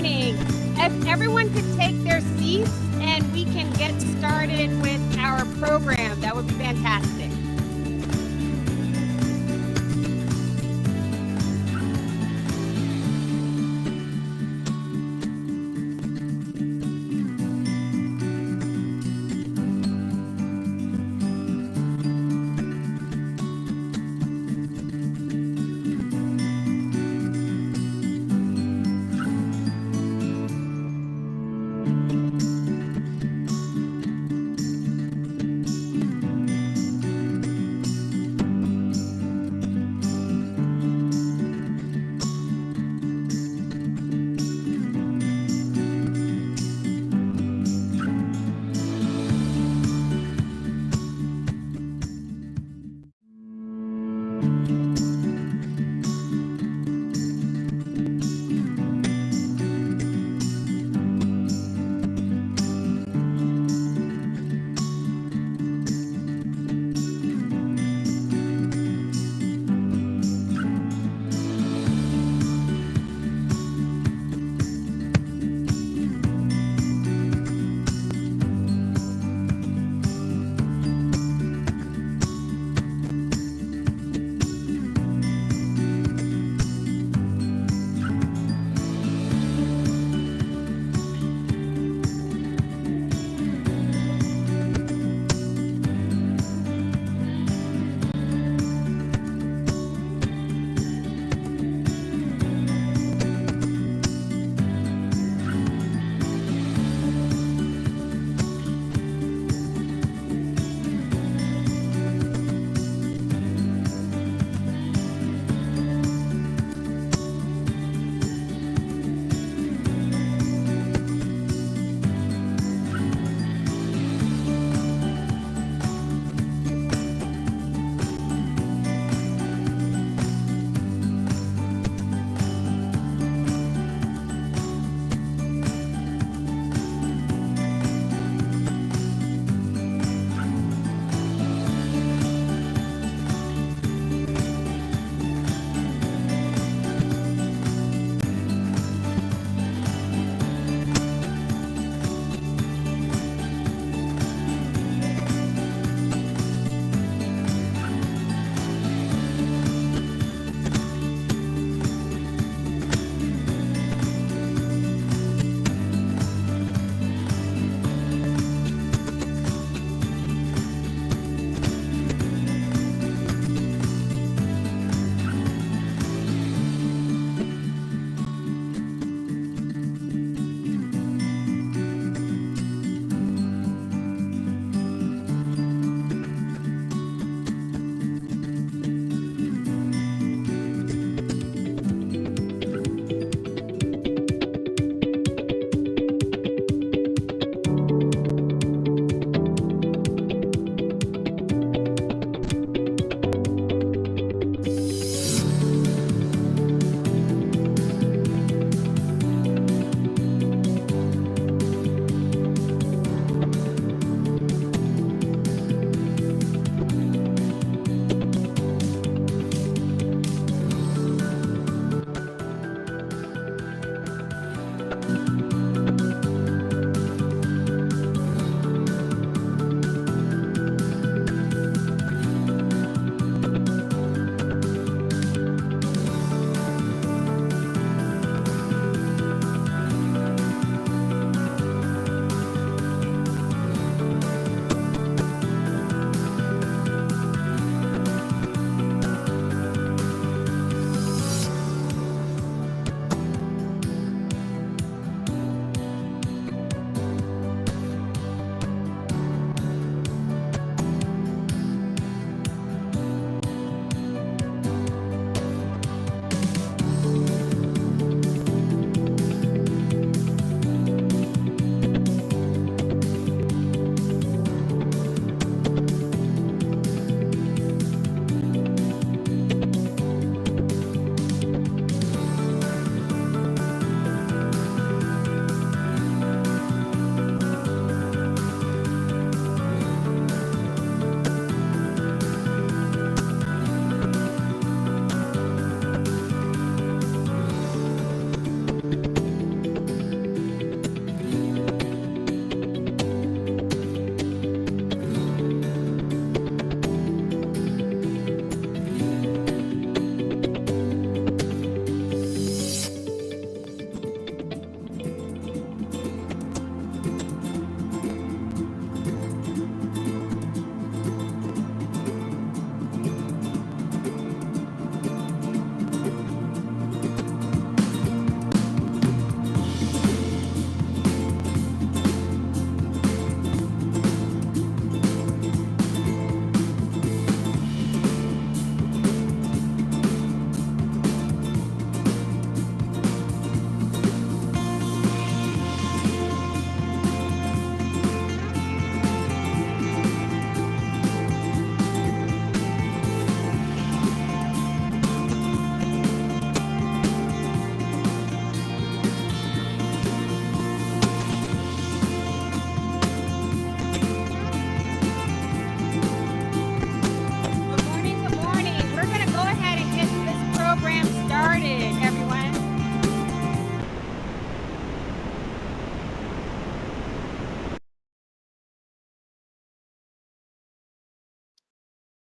morning. If everyone could take their seats and we can get started with our program, that would be fantastic.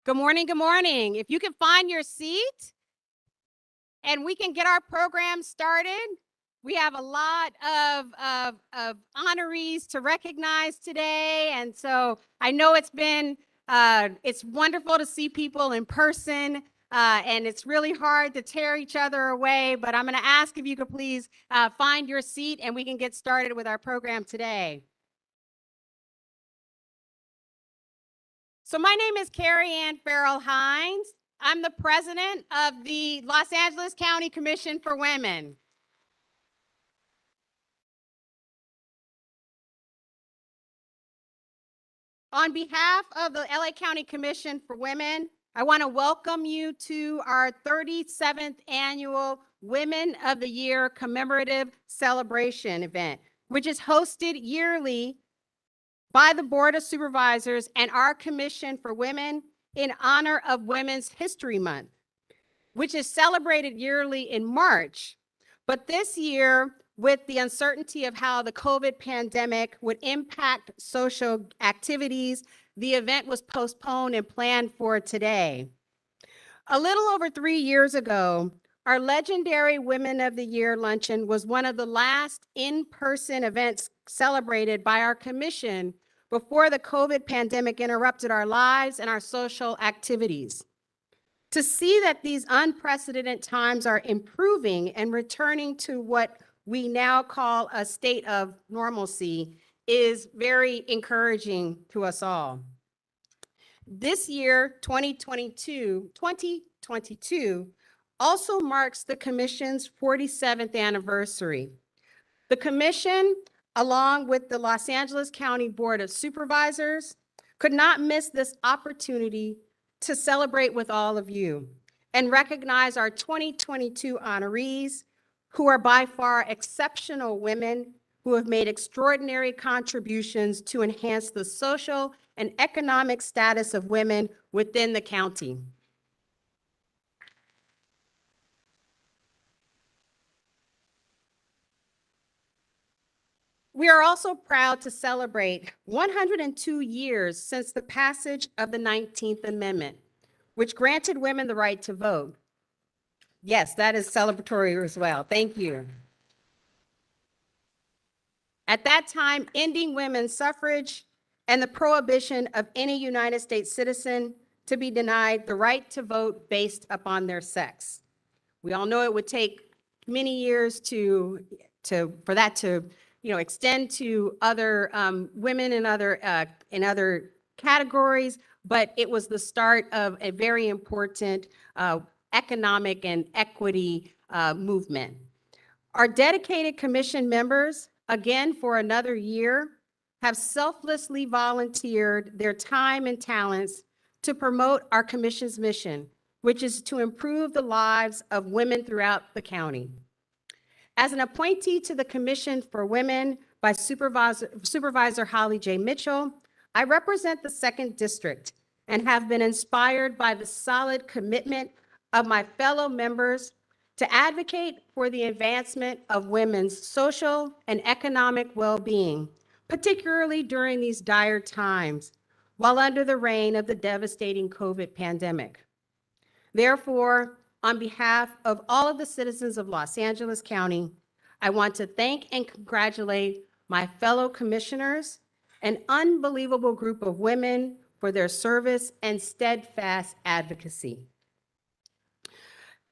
Good morning, good morning. If you can find your seat and we can get our program started. We have a lot of honorees to recognize today. And so I know it's wonderful to see people in person. And it's really hard to tear each other away, but I'm going to ask if you could please find your seat and we can get started with our program today. So my name is Carrie Ann Farrell Hines. I'm the president of the Los Angeles County Commission for Women. On behalf of the LA County Commission for Women, I want to welcome you to our 37th annual Women of the Year commemorative celebration event, which is hosted yearly by the Board of Supervisors and our Commission for Women in honor of Women's History Month, which is celebrated yearly in March. But this year, with the uncertainty of how the COVID pandemic would impact social activities, the event was postponed and planned for today. A little over 3 years ago, our legendary Women of the Year Luncheon was one of the last in-person events celebrated by our commission before the COVID pandemic interrupted our lives and our social activities. To see that these unprecedented times are improving and returning to what we now call a state of normalcy is very encouraging to us all. This year, 2022, also marks the Commission's 47th anniversary. The Commission, along with the Los Angeles County Board of Supervisors, could not miss this opportunity to celebrate with all of you and recognize our 2022 honorees, who are by far exceptional women who have made extraordinary contributions to enhance the social and economic status of women within the county. We are also proud to celebrate 102 years since the passage of the 19th Amendment, which granted women the right to vote. Yes, that is celebratory as well. Thank you. At that time, ending women's suffrage and the prohibition of any United States citizen to be denied the right to vote based upon their sex. We all know it would take many years for that to extend to other women in other categories, but it was the start of a very important economic and equity movement. Our dedicated commission members, again for another year, have selflessly volunteered their time and talents to promote our commission's mission, which is to improve the lives of women throughout the county. As an appointee to the Commission for Women by Supervisor Holly J. Mitchell, I represent the 2nd District and have been inspired by the solid commitment of my fellow members to advocate for the advancement of women's social and economic well-being, particularly during these dire times, while under the reign of the devastating COVID pandemic. Therefore, on behalf of all of the citizens of Los Angeles County, I want to thank and congratulate my fellow commissioners, an unbelievable group of women, for their service and steadfast advocacy.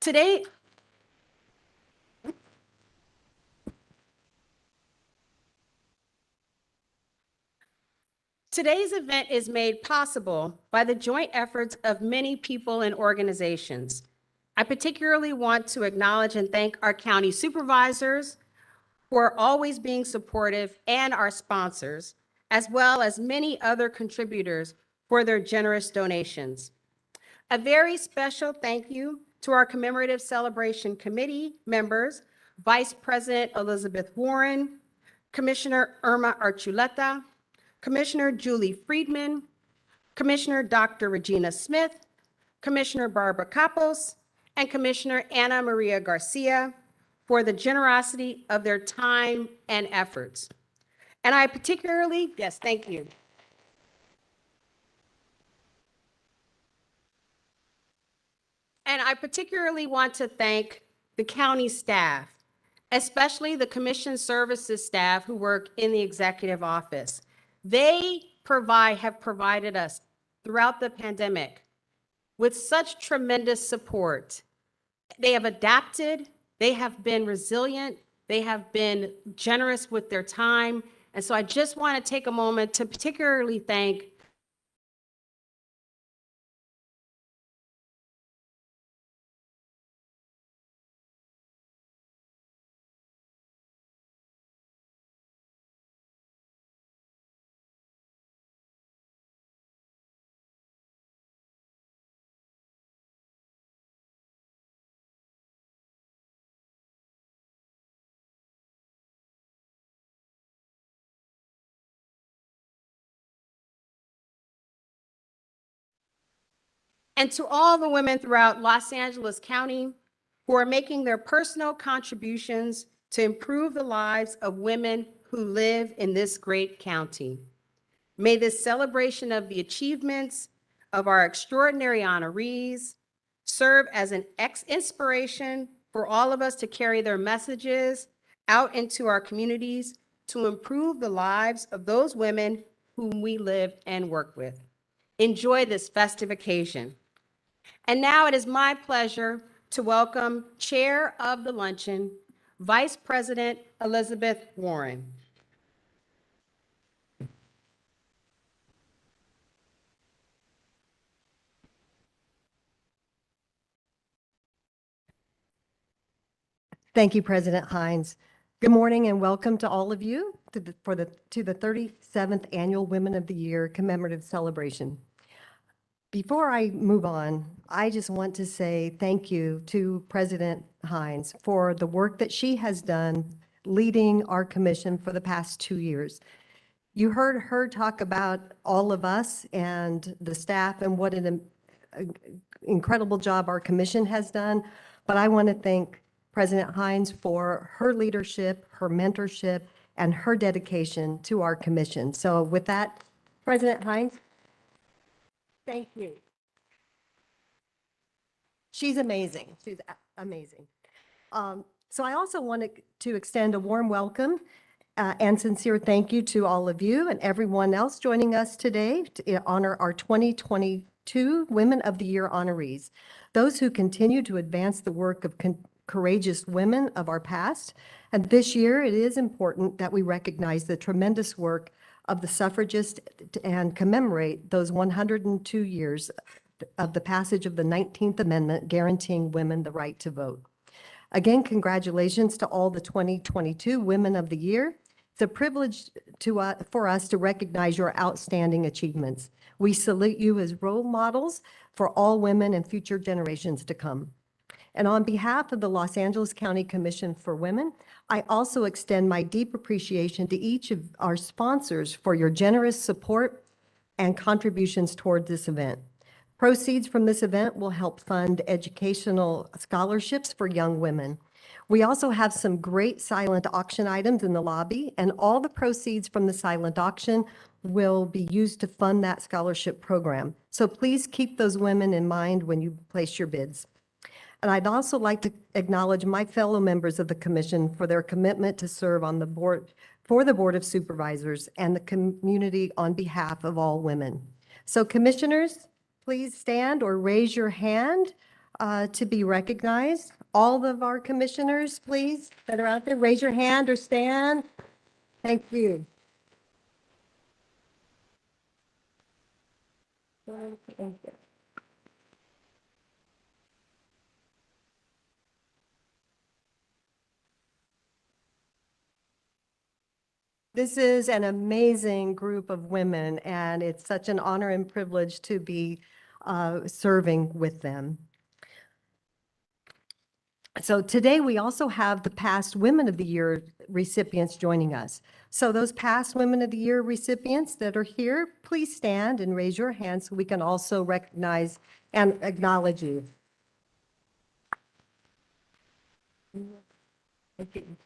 Today's event is made possible by the joint efforts of many people and organizations. I particularly want to acknowledge and thank our county supervisors for always being supportive, and our sponsors, as well as many other contributors for their generous donations. A very special thank you to our Commemorative Celebration Committee members, Vice President Elizabeth Warren, Commissioner Irma Archuleta, Commissioner Julie Friedman, Commissioner Dr. Regina Smith, Commissioner Barbara Capos, and Commissioner Ana Maria Garcia for the generosity of their time and efforts. And I particularly, yes, thank you. And I particularly want to thank the county staff, especially the commission services staff who work in the executive office. They have provided us throughout the pandemic with such tremendous support. They have adapted, they have been resilient, they have been generous with their time. And so I just want to take a moment to particularly thank and to all the women throughout Los Angeles County who are making their personal contributions to improve the lives of women who live in this great county. May this celebration of the achievements of our extraordinary honorees serve as an inspiration for all of us to carry their messages out into our communities to improve the lives of those women whom we live and work with. Enjoy this festive occasion. And now it is my pleasure to welcome Chair of the Luncheon, Vice President Elizabeth Warren. Thank you, President Hines. Good morning and welcome to all of you to the 37th Annual Women of the Year Commemorative Celebration. Before I move on, I just want to say thank you to President Hines for the work that she has done leading our commission for the past 2 years. You heard her talk about all of us and the staff and what an incredible job our commission has done, but I want to thank President Hines for her leadership, her mentorship, and her dedication to our commission. So with that, President Hines, thank you. She's amazing. She's amazing. So I also wanted to extend a warm welcome and sincere thank you to all of you and everyone else joining us today to honor our 2022 Women of the Year honorees, those who continue to advance the work of courageous women of our past. And this year, it is important that we recognize the tremendous work of the suffragists and commemorate those 102 years of the passage of the 19th Amendment guaranteeing women the right to vote. Again, congratulations to all the 2022 Women of the Year. It's a privilege for us to recognize your outstanding achievements. We salute you as role models for all women and future generations to come. And on behalf of the Los Angeles County Commission for Women, I also extend my deep appreciation to each of our sponsors for your generous support and contributions toward this event. Proceeds from this event will help fund educational scholarships for young women. We also have some great silent auction items in the lobby, and all the proceeds from the silent auction will be used to fund that scholarship program. So please keep those women in mind when you place your bids. And I'd also like to acknowledge my fellow members of the commission for their commitment to serve on the board, for the Board of Supervisors and the community on behalf of all women. So commissioners, please stand or raise your hand to be recognized. All of our commissioners, please, that are out there, raise your hand or stand. Thank you. Thank you. This is an amazing group of women, and it's such an honor and privilege to be serving with them. So today we also have the past Women of the Year recipients joining us. So those past Women of the Year recipients that are here, please stand and raise your hand so we can also recognize and acknowledge you. Thank you.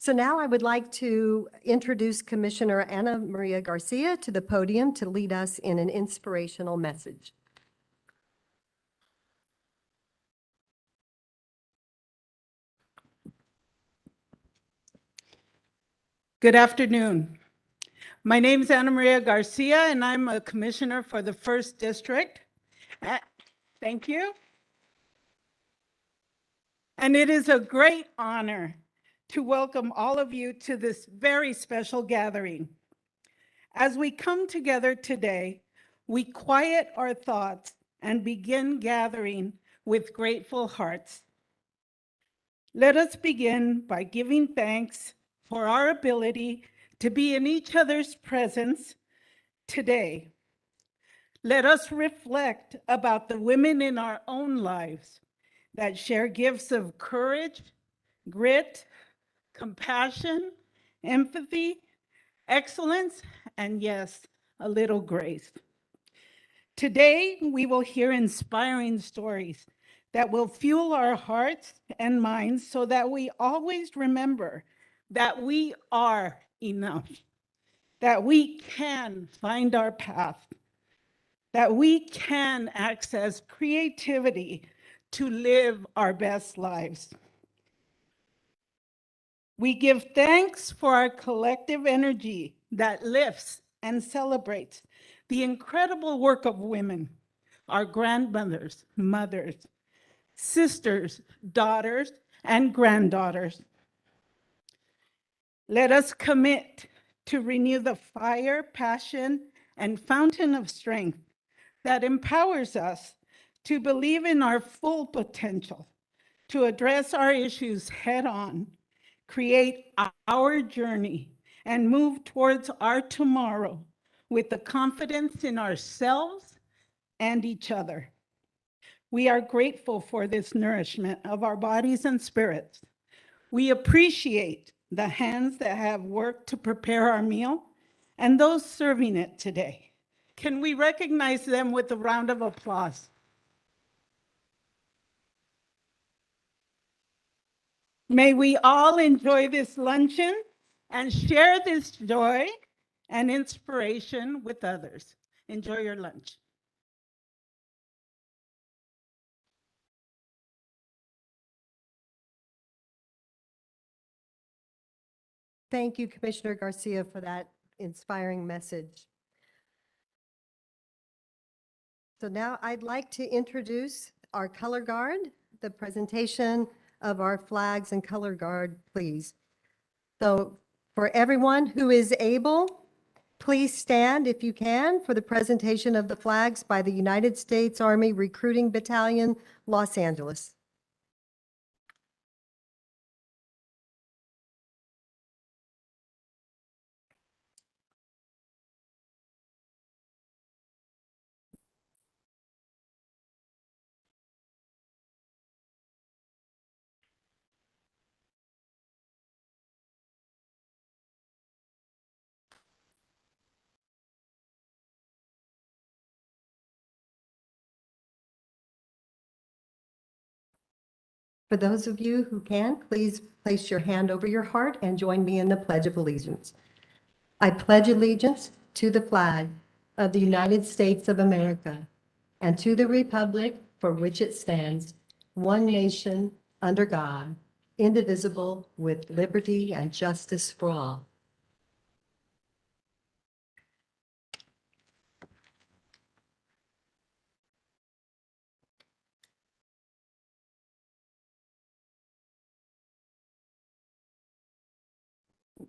So now I would like to introduce Commissioner Ana Maria Garcia to the podium to lead us in an inspirational message. Good afternoon. My name is Ana Maria Garcia, and I'm a commissioner for the 1st District. Thank you. And it is a great honor to welcome all of you to this very special gathering. As we come together today, we quiet our thoughts and begin gathering with grateful hearts. Let us begin by giving thanks for our ability to be in each other's presence today. Let us reflect about the women in our own lives that share gifts of courage, grit, compassion, empathy, excellence, and yes, a little grace. Today, we will hear inspiring stories that will fuel our hearts and minds so that we always remember that we are enough, that we can find our path, that we can access creativity to live our best lives. We give thanks for our collective energy that lifts and celebrates the incredible work of women, our grandmothers, mothers, sisters, daughters, and granddaughters. Let us commit to renew the fire, passion, and fountain of strength that empowers us to believe in our full potential, to address our issues head on, create our journey, and move towards our tomorrow with the confidence in ourselves and each other. We are grateful for this nourishment of our bodies and spirits. We appreciate the hands that have worked to prepare our meal and those serving it today. Can we recognize them with a round of applause? May we all enjoy this luncheon and share this joy and inspiration with others. Enjoy your lunch. Thank you, Commissioner Garcia, for that inspiring message. So now I'd like to introduce our color guard, the presentation of our flags and color guard, please. So for everyone who is able, please stand if you can for the presentation of the flags by the United States Army Recruiting Battalion, Los Angeles. For those of you who can, please place your hand over your heart and join me in the Pledge of Allegiance. I pledge allegiance to the flag of the United States of America and to the republic for which it stands, one nation, under God, indivisible, with liberty and justice for all.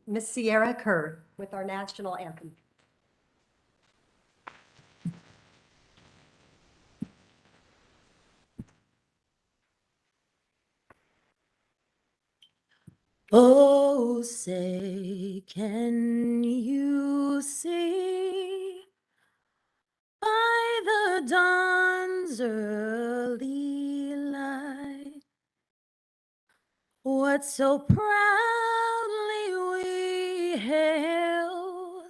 Miss Sierra Kerr with our national anthem. Oh, say, can you see by the dawn's early light what so proudly we hailed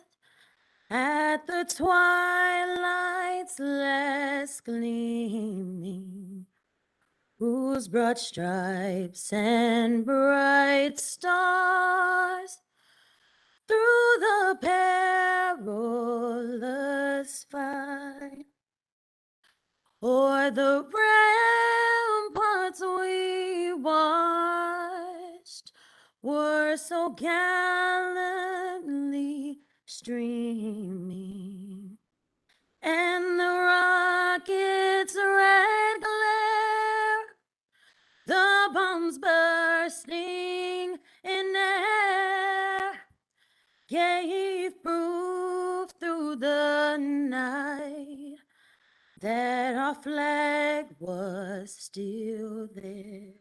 at the twilight's last gleaming, whose broad stripes and bright stars o'er the ramparts we watched were so gallantly streaming, and the rocket's red glare, the bombs bursting in air, gave proof through the night that our flag was still there.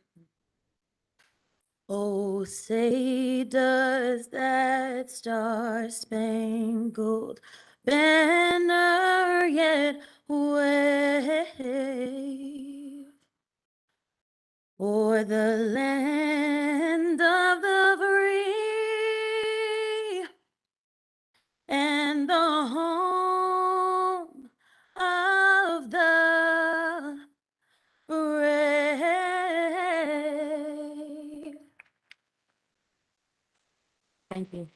Oh, say does that star-spangled banner yet wave o'er the land of the free and the home of the brave. Thank you.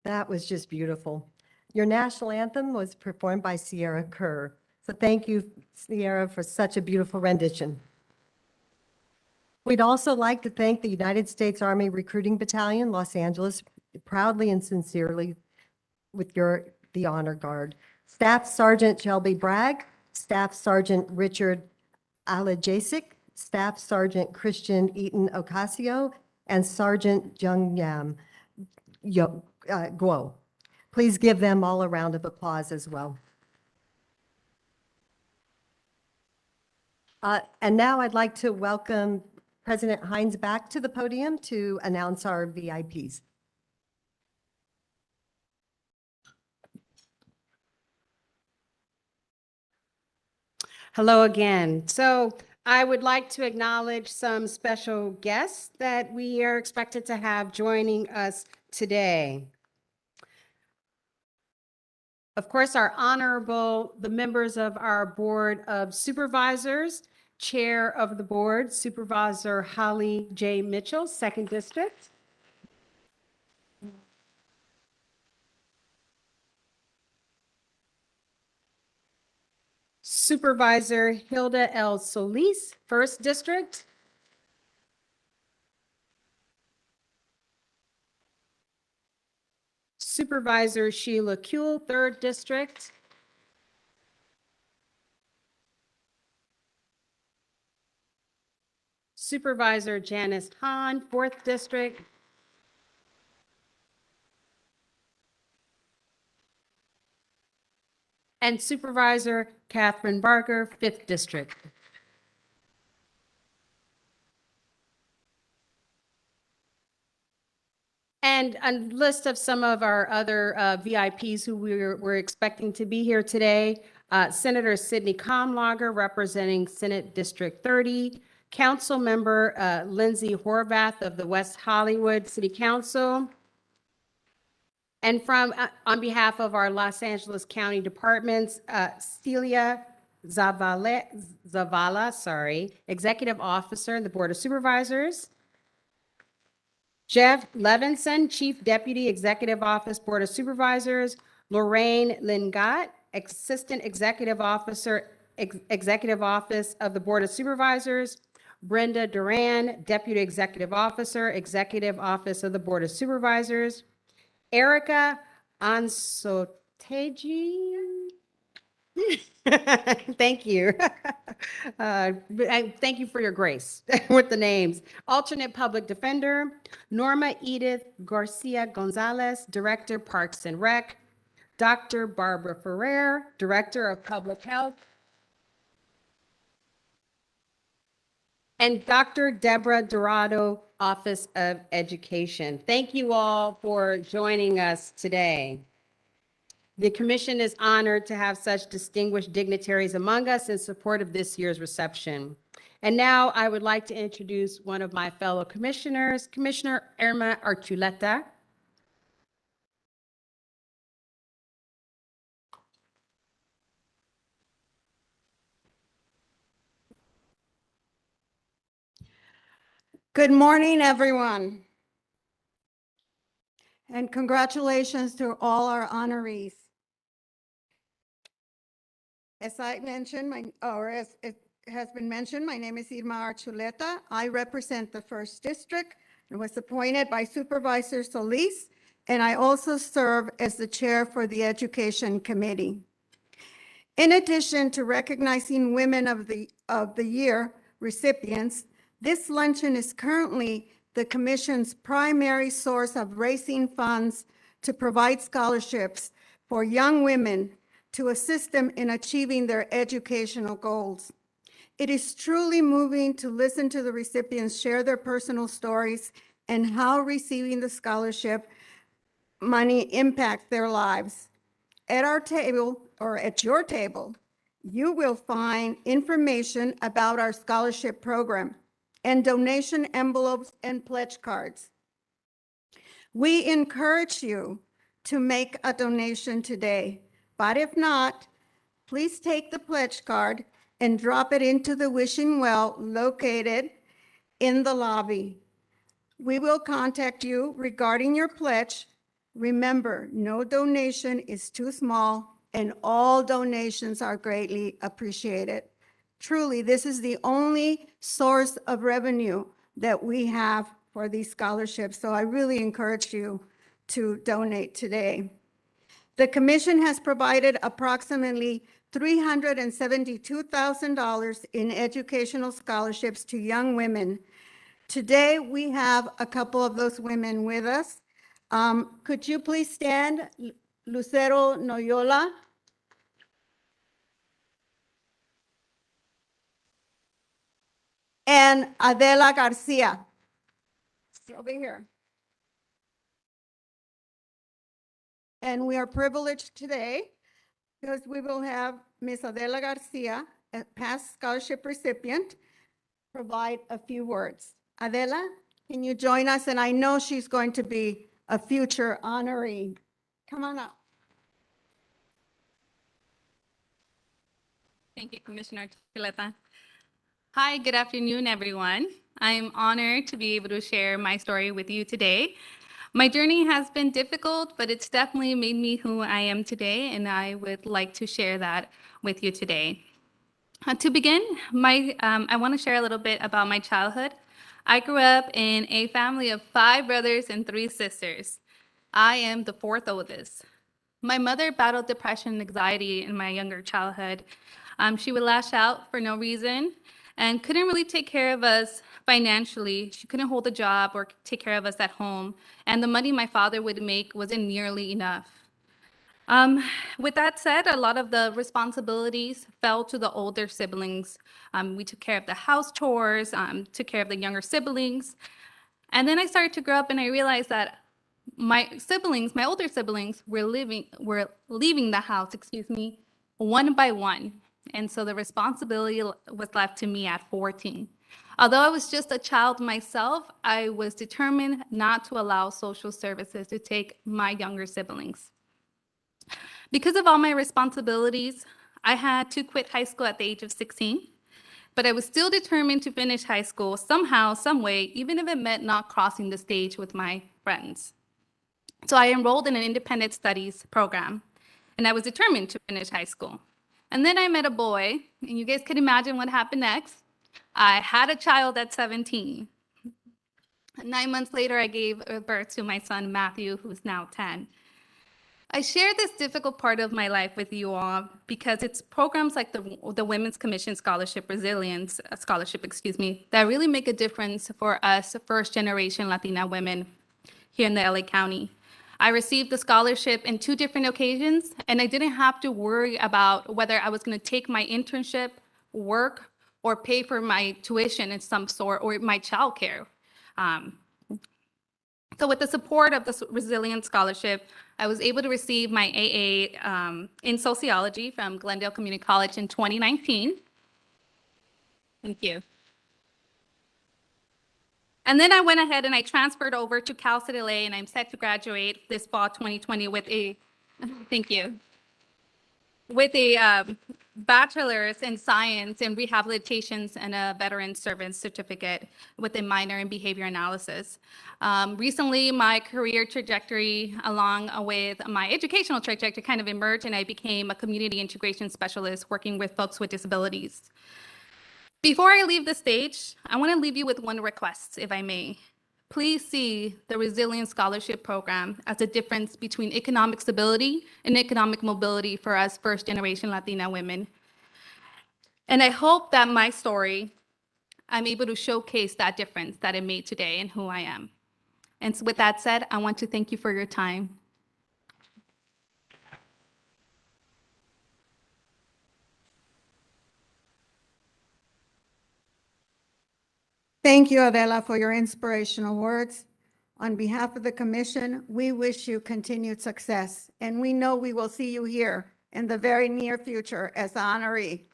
That was just beautiful. Your national anthem was performed by Sierra Kerr. So thank you, Sierra, for such a beautiful rendition. We'd also like to thank the United States Army Recruiting Battalion, Los Angeles, proudly and sincerely with the honor guard. Staff Sergeant Shelby Bragg, Staff Sergeant Richard Alajasic, Staff Sergeant Christian Eaton Ocasio, and Sergeant Jung Yam Guo. Please give them all a round of applause as well. And now I'd like to welcome President Hines back to the podium to announce our VIPs. Hello again. So I would like to acknowledge some special guests that we are expected to have joining us today. Of course, the members of our Board of Supervisors, Chair of the Board, Supervisor Holly J. Mitchell, 2nd District. Supervisor Hilda L. Solis, 1st District. Supervisor Sheila Kuehl, 3rd District. Supervisor Janice Hahn, 4th District. And Supervisor Catherine Barker, 5th District. And a list of some of our other VIPs who we're expecting to be here today. Senator Sidney Kamlager, representing Senate District 30. Council Member Lindsay Horvath of the West Hollywood City Council. And on behalf of our Los Angeles County departments, Celia Zavala, Executive Officer in the Board of Supervisors. Jeff Levinson, Chief Deputy Executive Office, Board of Supervisors. Lorraine Lingott, Assistant Executive Officer, Executive Office of the Board of Supervisors. Brenda Duran, Deputy Executive Officer, Executive Office of the Board of Supervisors. Erica Ansotegi. Thank you. And thank you for your grace with the names. Alternate Public Defender, Norma Edith Garcia Gonzalez, Director, Parks and Rec. Dr. Barbara Ferrer, Director of Public Health. And Dr. Deborah Dorado, Office of Education. Thank you all for joining us today. The commission is honored to have such distinguished dignitaries among us in support of this year's reception. And now I would like to introduce one of my fellow commissioners, Commissioner Irma Archuleta. Good morning, everyone. And congratulations to all our honorees. As I mentioned, as it has been mentioned, my name is Irma Archuleta. I represent the First District and was appointed by Supervisor Solis, and I also serve as the chair for the Education Committee. In addition to recognizing Women of the Year recipients, this luncheon is currently the Commission's primary source of raising funds to provide scholarships for young women to assist them in achieving their educational goals. It is truly moving to listen to the recipients share their personal stories and how receiving the scholarship money impacts their lives. At our table, or at your table, you will find information about our scholarship program and donation envelopes and pledge cards. We encourage you to make a donation today, but if not, please take the pledge card and drop it into the wishing well located in the lobby. We will contact you regarding your pledge. Remember, no donation is too small, and all donations are greatly appreciated. Truly, this is the only source of revenue that we have for these scholarships, so I really encourage you to donate today. The commission has provided approximately $372,000 in educational scholarships to young women. Today, we have a couple of those women with us. Could you please stand, Lucero Noyola? And Adela Garcia. Over here. And we are privileged today because we will have Ms. Adela Garcia, a past scholarship recipient, provide a few words. Adela, can you join us? And I know she's going to be a future honoree. Come on up. Thank you, Commissioner Chileta. Hi, good afternoon, everyone. I'm honored to be able to share my story with you today. My journey has been difficult, but it's definitely made me who I am today, and I would like to share that with you today. To begin, I want to share a little bit about my childhood. I grew up in a family of 5 brothers and 3 sisters. I am the 4th oldest. My mother battled depression and anxiety in my younger childhood. She would lash out for no reason and couldn't really take care of us financially. She couldn't hold a job or take care of us at home, and the money my father would make wasn't nearly enough. With that said, a lot of the responsibilities fell to the older siblings. We took care of the house chores, took care of the younger siblings. And then I started to grow up and I realized that my older siblings were leaving the house, one by one. And so the responsibility was left to me at 14. Although I was just a child myself, I was determined not to allow social services to take my younger siblings. Because of all my responsibilities, I had to quit high school at the age of 16, but I was still determined to finish high school somehow, some way, even if it meant not crossing the stage with my friends. So I enrolled in an independent studies program, and I was determined to finish high school. And then I met a boy, and you guys can imagine what happened next. I had a child at 17. 9 months later, I gave birth to my son, Matthew, who's now 10. I share this difficult part of my life with you all because it's programs like the Women's Commission Scholarship Resilience Scholarship, that really make a difference for us first-generation Latina women here in the LA County. I received the scholarship in 2 different occasions, and I didn't have to worry about whether I was going to take my internship, work, or pay for my tuition in some sort, or my childcare. So with the support of the Resilience Scholarship, I was able to receive my AA in sociology from Glendale Community College in 2019. Thank you. And then I went ahead and I transferred over to Cal State LA, and I'm set to graduate this fall 2020 with a, thank you, with a bachelor's in science and rehabilitations and a veteran service certificate with a minor in behavior analysis. Recently, my career trajectory along with my educational trajectory kind of emerged, and I became a community integration specialist working with folks with disabilities. Before I leave the stage, I want to leave you with one request, if I may. Please see the Resilience Scholarship Program as a difference between economic stability and economic mobility for us first-generation Latina women. And I hope that my story, I'm able to showcase that difference that it made today and who I am. And so with that said, I want to thank you for your time. Thank you, Adela, for your inspirational words. On behalf of the commission, we wish you continued success, and we know we will see you here in the very near future as an honoree.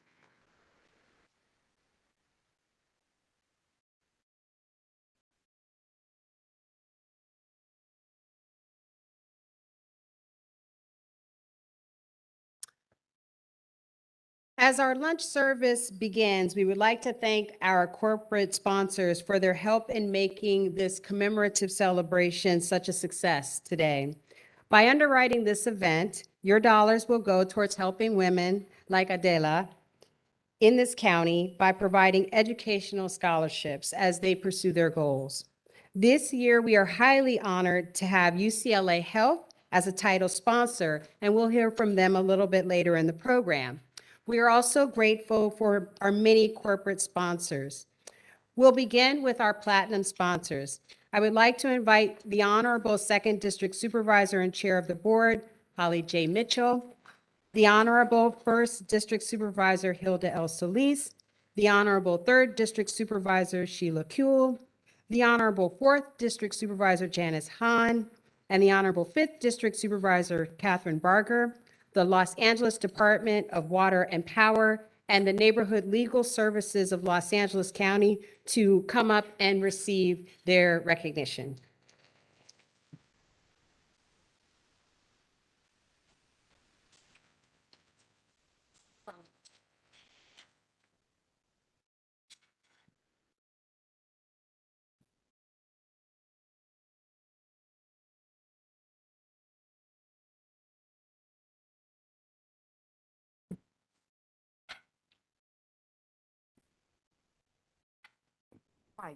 As our lunch service begins, we would like to thank our corporate sponsors for their help in making this commemorative celebration such a success today. By underwriting this event, your dollars will go towards helping women like Adela in this county by providing educational scholarships as they pursue their goals. This year, we are highly honored to have UCLA Health as a title sponsor, and we'll hear from them a little bit later in the program. We are also grateful for our many corporate sponsors. We'll begin with our platinum sponsors. I would like to invite the Honorable Second District Supervisor and Chair of the Board, Holly J. Mitchell, the Honorable First District Supervisor Hilda L. Solis, the Honorable Third District Supervisor Sheila Kuehl, the Honorable Fourth District Supervisor Janice Hahn, and the Honorable Fifth District Supervisor Catherine Barger, the Los Angeles Department of Water and Power, and the Neighborhood Legal Services of Los Angeles County to come up and receive their recognition. I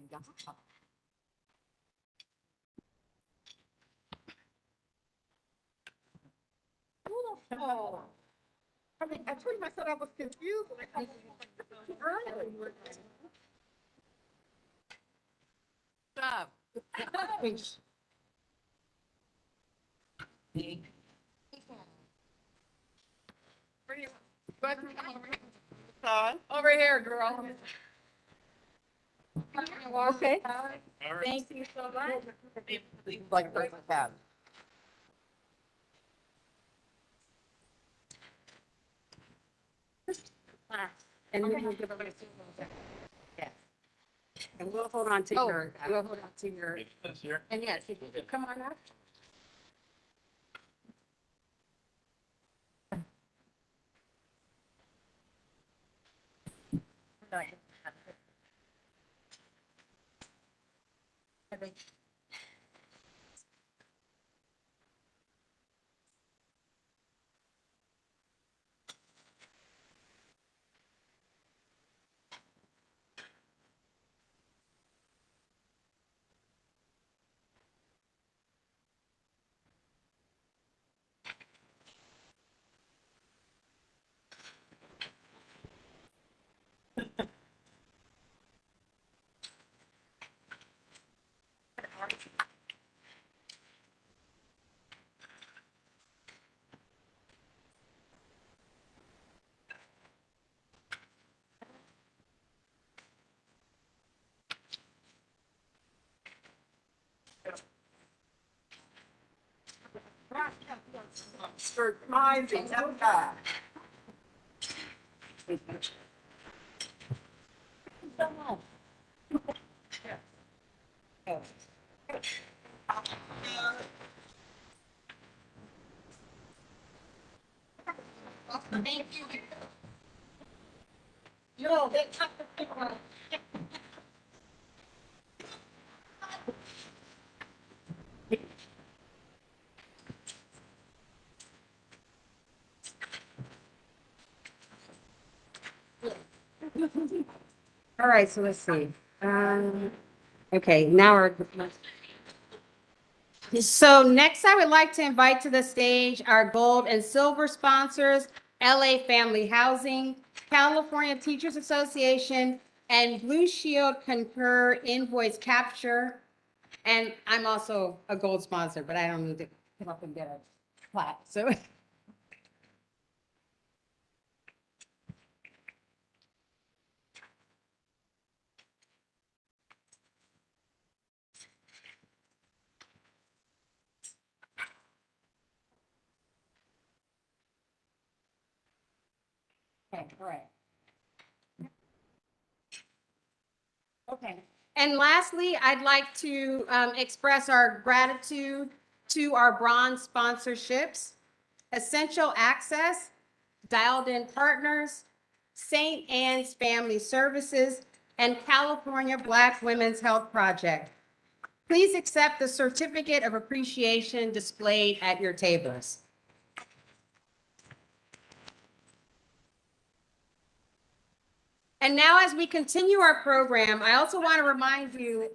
told myself I was confused. Stop. Over here, girl. Okay. Thank you so much. Like a cat. And we will give a yes. And we'll hold on to we'll hold on to your, and yes, if you could come on up. No, that's not the big one. All right, so let's see. Okay, now we're. So next, I would like to invite to the stage our gold and silver sponsors, LA Family Housing, California Teachers Association, and Blue Shield Concur Invoice Capture. And I'm also a gold sponsor, but I don't need to come up and get a plaque, so. Okay, all right. Okay. And lastly, I'd like to express our gratitude to our bronze sponsorships, Essential Access, Dialed In Partners, St. Anne's Family Services, and California Black Women's Health Project. Please accept the certificate of appreciation displayed at your tables. And now, as we continue our program, I also want to remind you,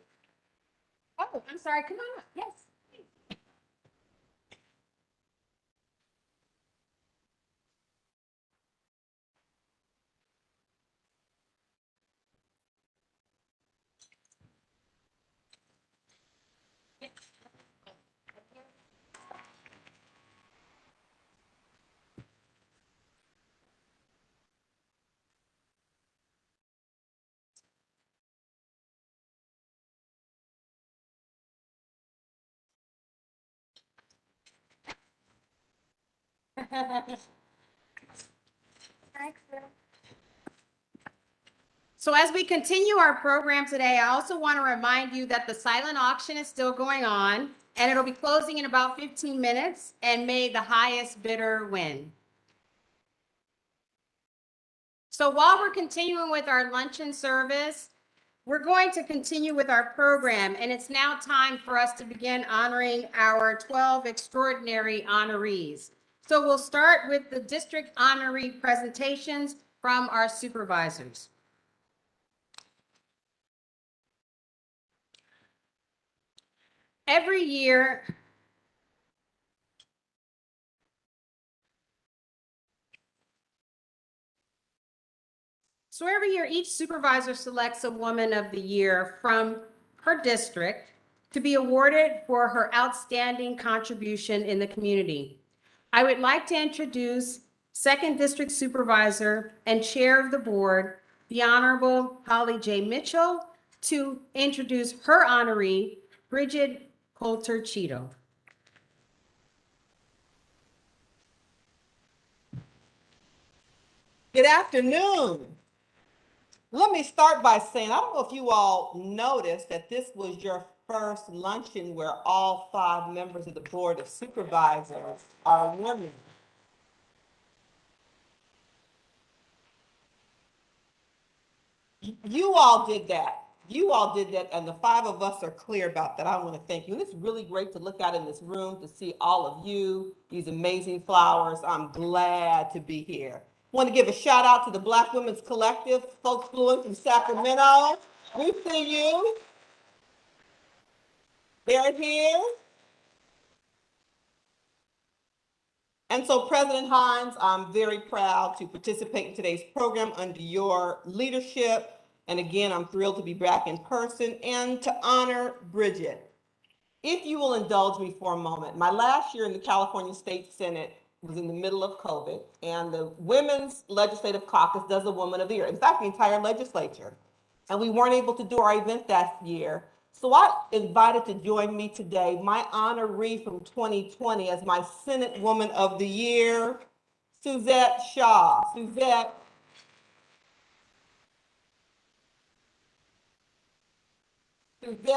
oh, I'm sorry, come on up, yes. So as we continue our program today, I also want to remind you that the silent auction is still going on, and it'll be closing in about 15 minutes, and may the highest bidder win. So while we're continuing with our luncheon service, we're going to continue with our program, and it's now time for us to begin honoring our 12 extraordinary honorees. So we'll start with the district honoree presentations from our supervisors. Every year, each supervisor selects a woman of the year from her district to be awarded for her outstanding contribution in the community. I would like to introduce Second District Supervisor and Chair of the Board, the Honorable Holly J. Mitchell, to introduce her honoree, Bridget Coulter Cheeto. Good afternoon. Let me start by saying, I don't know if you all noticed that this was your first luncheon where all 5 members of the Board of Supervisors are women. You all did that. You all did that, and the 5 of us are clear about that. I want to thank you. And it's really great to look out in this room to see all of you, these amazing flowers. I'm glad to be here. Want to give a shout out to the Black Women's Collective, folks flew in from Sacramento. We see you. They're here. And so, President Hines, I'm very proud to participate in today's program under your leadership. And again, I'm thrilled to be back in person and to honor Bridget. If you will indulge me for a moment, my last year in the California State Senate was in the middle of COVID, and the Women's Legislative Caucus does a Woman of the Year. In fact, the entire legislature. And we weren't able to do our event that year. So I invited to join me today my honoree from 2020 as my Senate Woman of the Year, Suzette Shaw. Suzette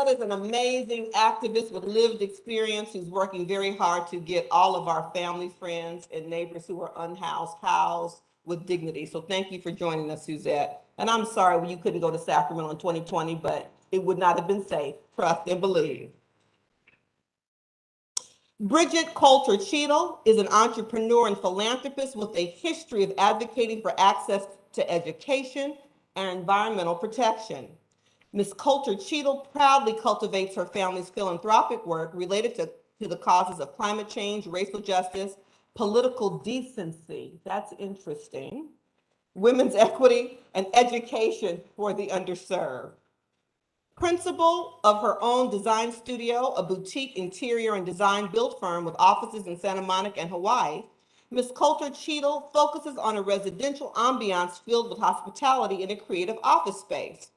is an amazing activist with lived experience who's working very hard to get all of our family, friends, and neighbors who are unhoused housed. with dignity. So thank you for joining us, Suzette. And I'm sorry you couldn't go to Sacramento in 2020, but it would not have been safe. Trust and believe. Bridget Coulter Cheadle is an entrepreneur and philanthropist with a history of advocating for access to education and environmental protection. Ms. Coulter Cheadle proudly cultivates her family's philanthropic work related to the causes of climate change, racial justice, political decency, that's interesting, women's equity, and education for the underserved. Principal of her own design studio, a boutique interior and design build firm with offices in Santa Monica and Hawaii, Ms. Coulter Cheadle focuses on a residential ambiance filled with hospitality in a creative office space.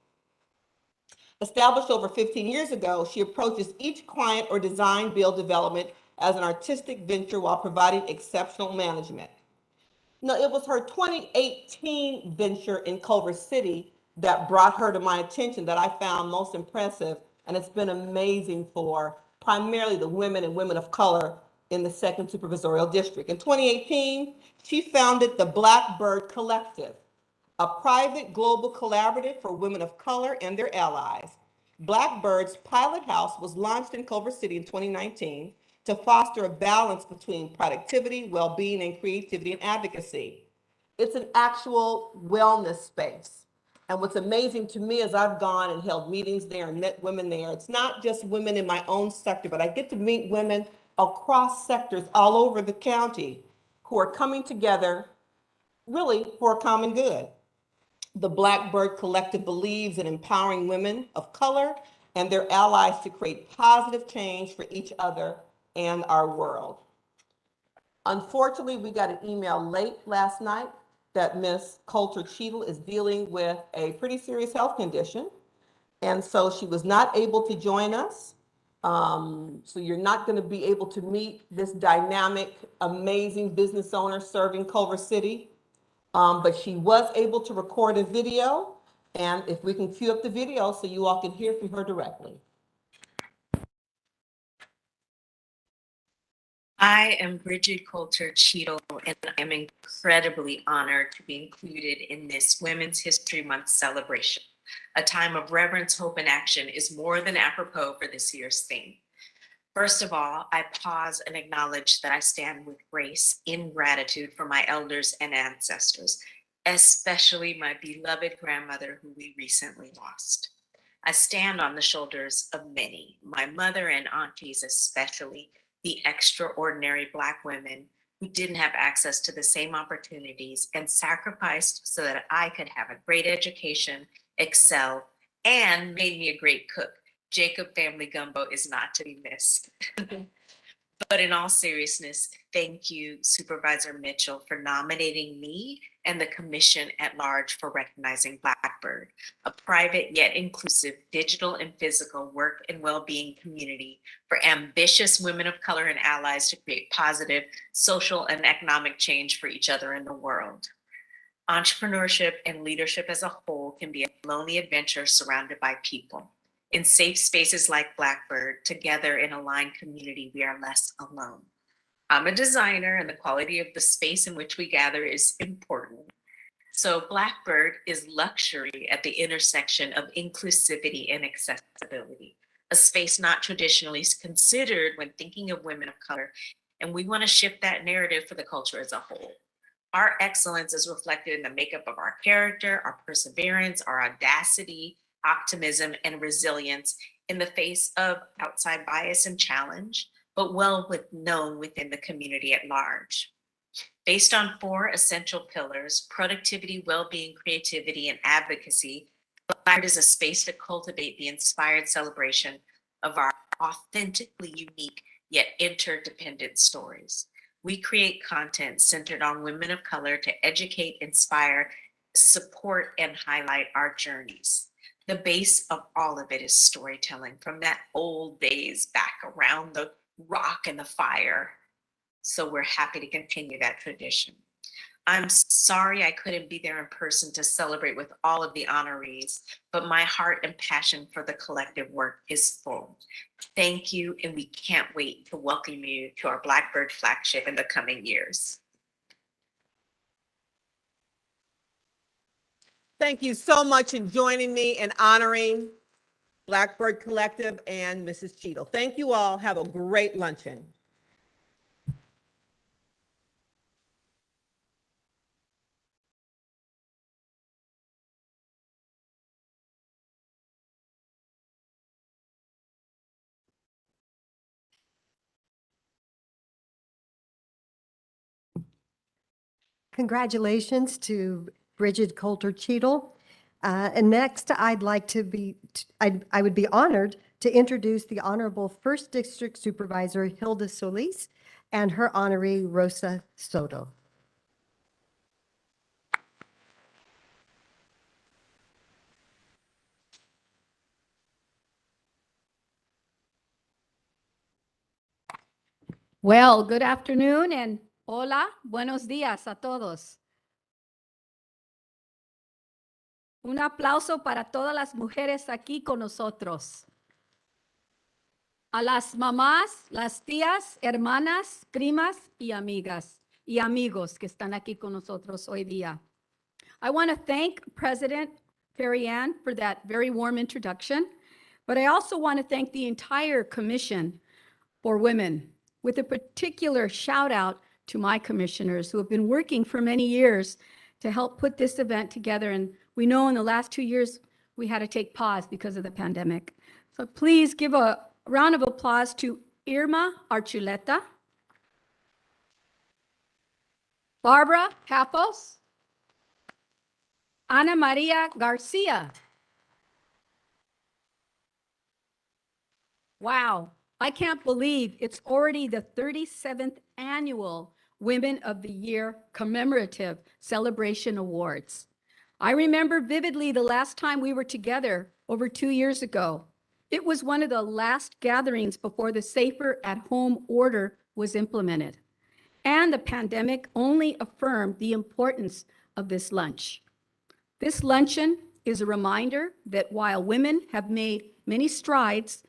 Established over 15 years ago, she approaches each client or design build development as an artistic venture while providing exceptional management. No, it was her 2018 venture in Culver City that brought her to my attention that I found most impressive, and it's been amazing for primarily the women and women of color in the 2nd Supervisorial District. In 2018, she founded the Blackbird Collective, a private global collaborative for women of color and their allies. Blackbird's pilot house was launched in Culver City in 2019 to foster a balance between productivity, well-being, and creativity and advocacy. It's an actual wellness space. And what's amazing to me is I've gone and held meetings there and met women there. It's not just women in my own sector, but I get to meet women across sectors all over the county who are coming together really for a common good. The Blackbird Collective believes in empowering women of color and their allies to create positive change for each other and our world. Unfortunately, we got an email late last night that Ms. Coulter Cheadle is dealing with a pretty serious health condition, and so she was not able to join us. So you're not going to be able to meet this dynamic, amazing business owner serving Culver City. But she was able to record a video, and if we can cue up the video so you all can hear from her directly. I am Bridget Coulter Cheadle, and I'm incredibly honored to be included in this Women's History Month celebration. A time of reverence, hope, and action is more than apropos for this year's theme. First of all, I pause and acknowledge that I stand with grace in gratitude for my elders and ancestors, especially my beloved grandmother who we recently lost. I stand on the shoulders of many, my mother and aunties especially, the extraordinary Black women who didn't have access to the same opportunities and sacrificed so that I could have a great education, excel, and made me a great cook. Jacob family gumbo is not to be missed. But in all seriousness, thank you, Supervisor Mitchell, for nominating me and the commission at large for recognizing Blackbird, a private yet inclusive digital and physical work and well-being community for ambitious women of color and allies to create positive social and economic change for each other in the world. Entrepreneurship and leadership as a whole can be a lonely adventure surrounded by people. In safe spaces like Blackbird, together in aligned community, we are less alone. I'm a designer, and the quality of the space in which we gather is important. So Blackbird is luxury at the intersection of inclusivity and accessibility, a space not traditionally considered when thinking of women of color, and we want to shift that narrative for the culture as a whole. Our excellence is reflected in the makeup of our character, our perseverance, our audacity, optimism, and resilience in the face of outside bias and challenge, but well known within the community at large. Based on 4 essential pillars, productivity, well-being, creativity, and advocacy, Blackbird is a space to cultivate the inspired celebration of our authentically unique yet interdependent stories. We create content centered on women of color to educate, inspire, support, and highlight our journeys. The base of all of it is storytelling from that old days back around the rock and the fire. So we're happy to continue that tradition. I'm sorry I couldn't be there in person to celebrate with all of the honorees, but my heart and passion for the collective work is full. Thank you, and we can't wait to welcome you to our Blackbird flagship in the coming years. Thank you so much in joining me in honoring Blackbird Collective and Mrs. Cheadle. Thank you all. Have a great luncheon. Congratulations to Bridget Coulter Cheadle. And next, I would be honored to introduce the Honorable First District Supervisor Hilda Solis and her honoree Rosa Soto. Well, good afternoon and hola, buenos días a todos. Un aplauso para todas las mujeres aquí con nosotros. A las mamás, las tías, hermanas, primas y amigas y amigos que están aquí con nosotros hoy día. I want to thank President Perry Ann for that very warm introduction, but I also want to thank the entire Commission for Women, with a particular shout out to my commissioners who have been working for many years to help put this event together. And we know in the last 2 years, we had to take pause because of the pandemic. So please give a round of applause to Irma Archuleta, Barbara Papos, Ana Maria Garcia. Wow, I can't believe it's already the 37th annual Women of the Year Commemorative Celebration Awards. I remember vividly the last time we were together over 2 years ago. It was one of the last gatherings before the safer at home order was implemented. And the pandemic only affirmed the importance of this lunch. This luncheon is a reminder that while women have made many strides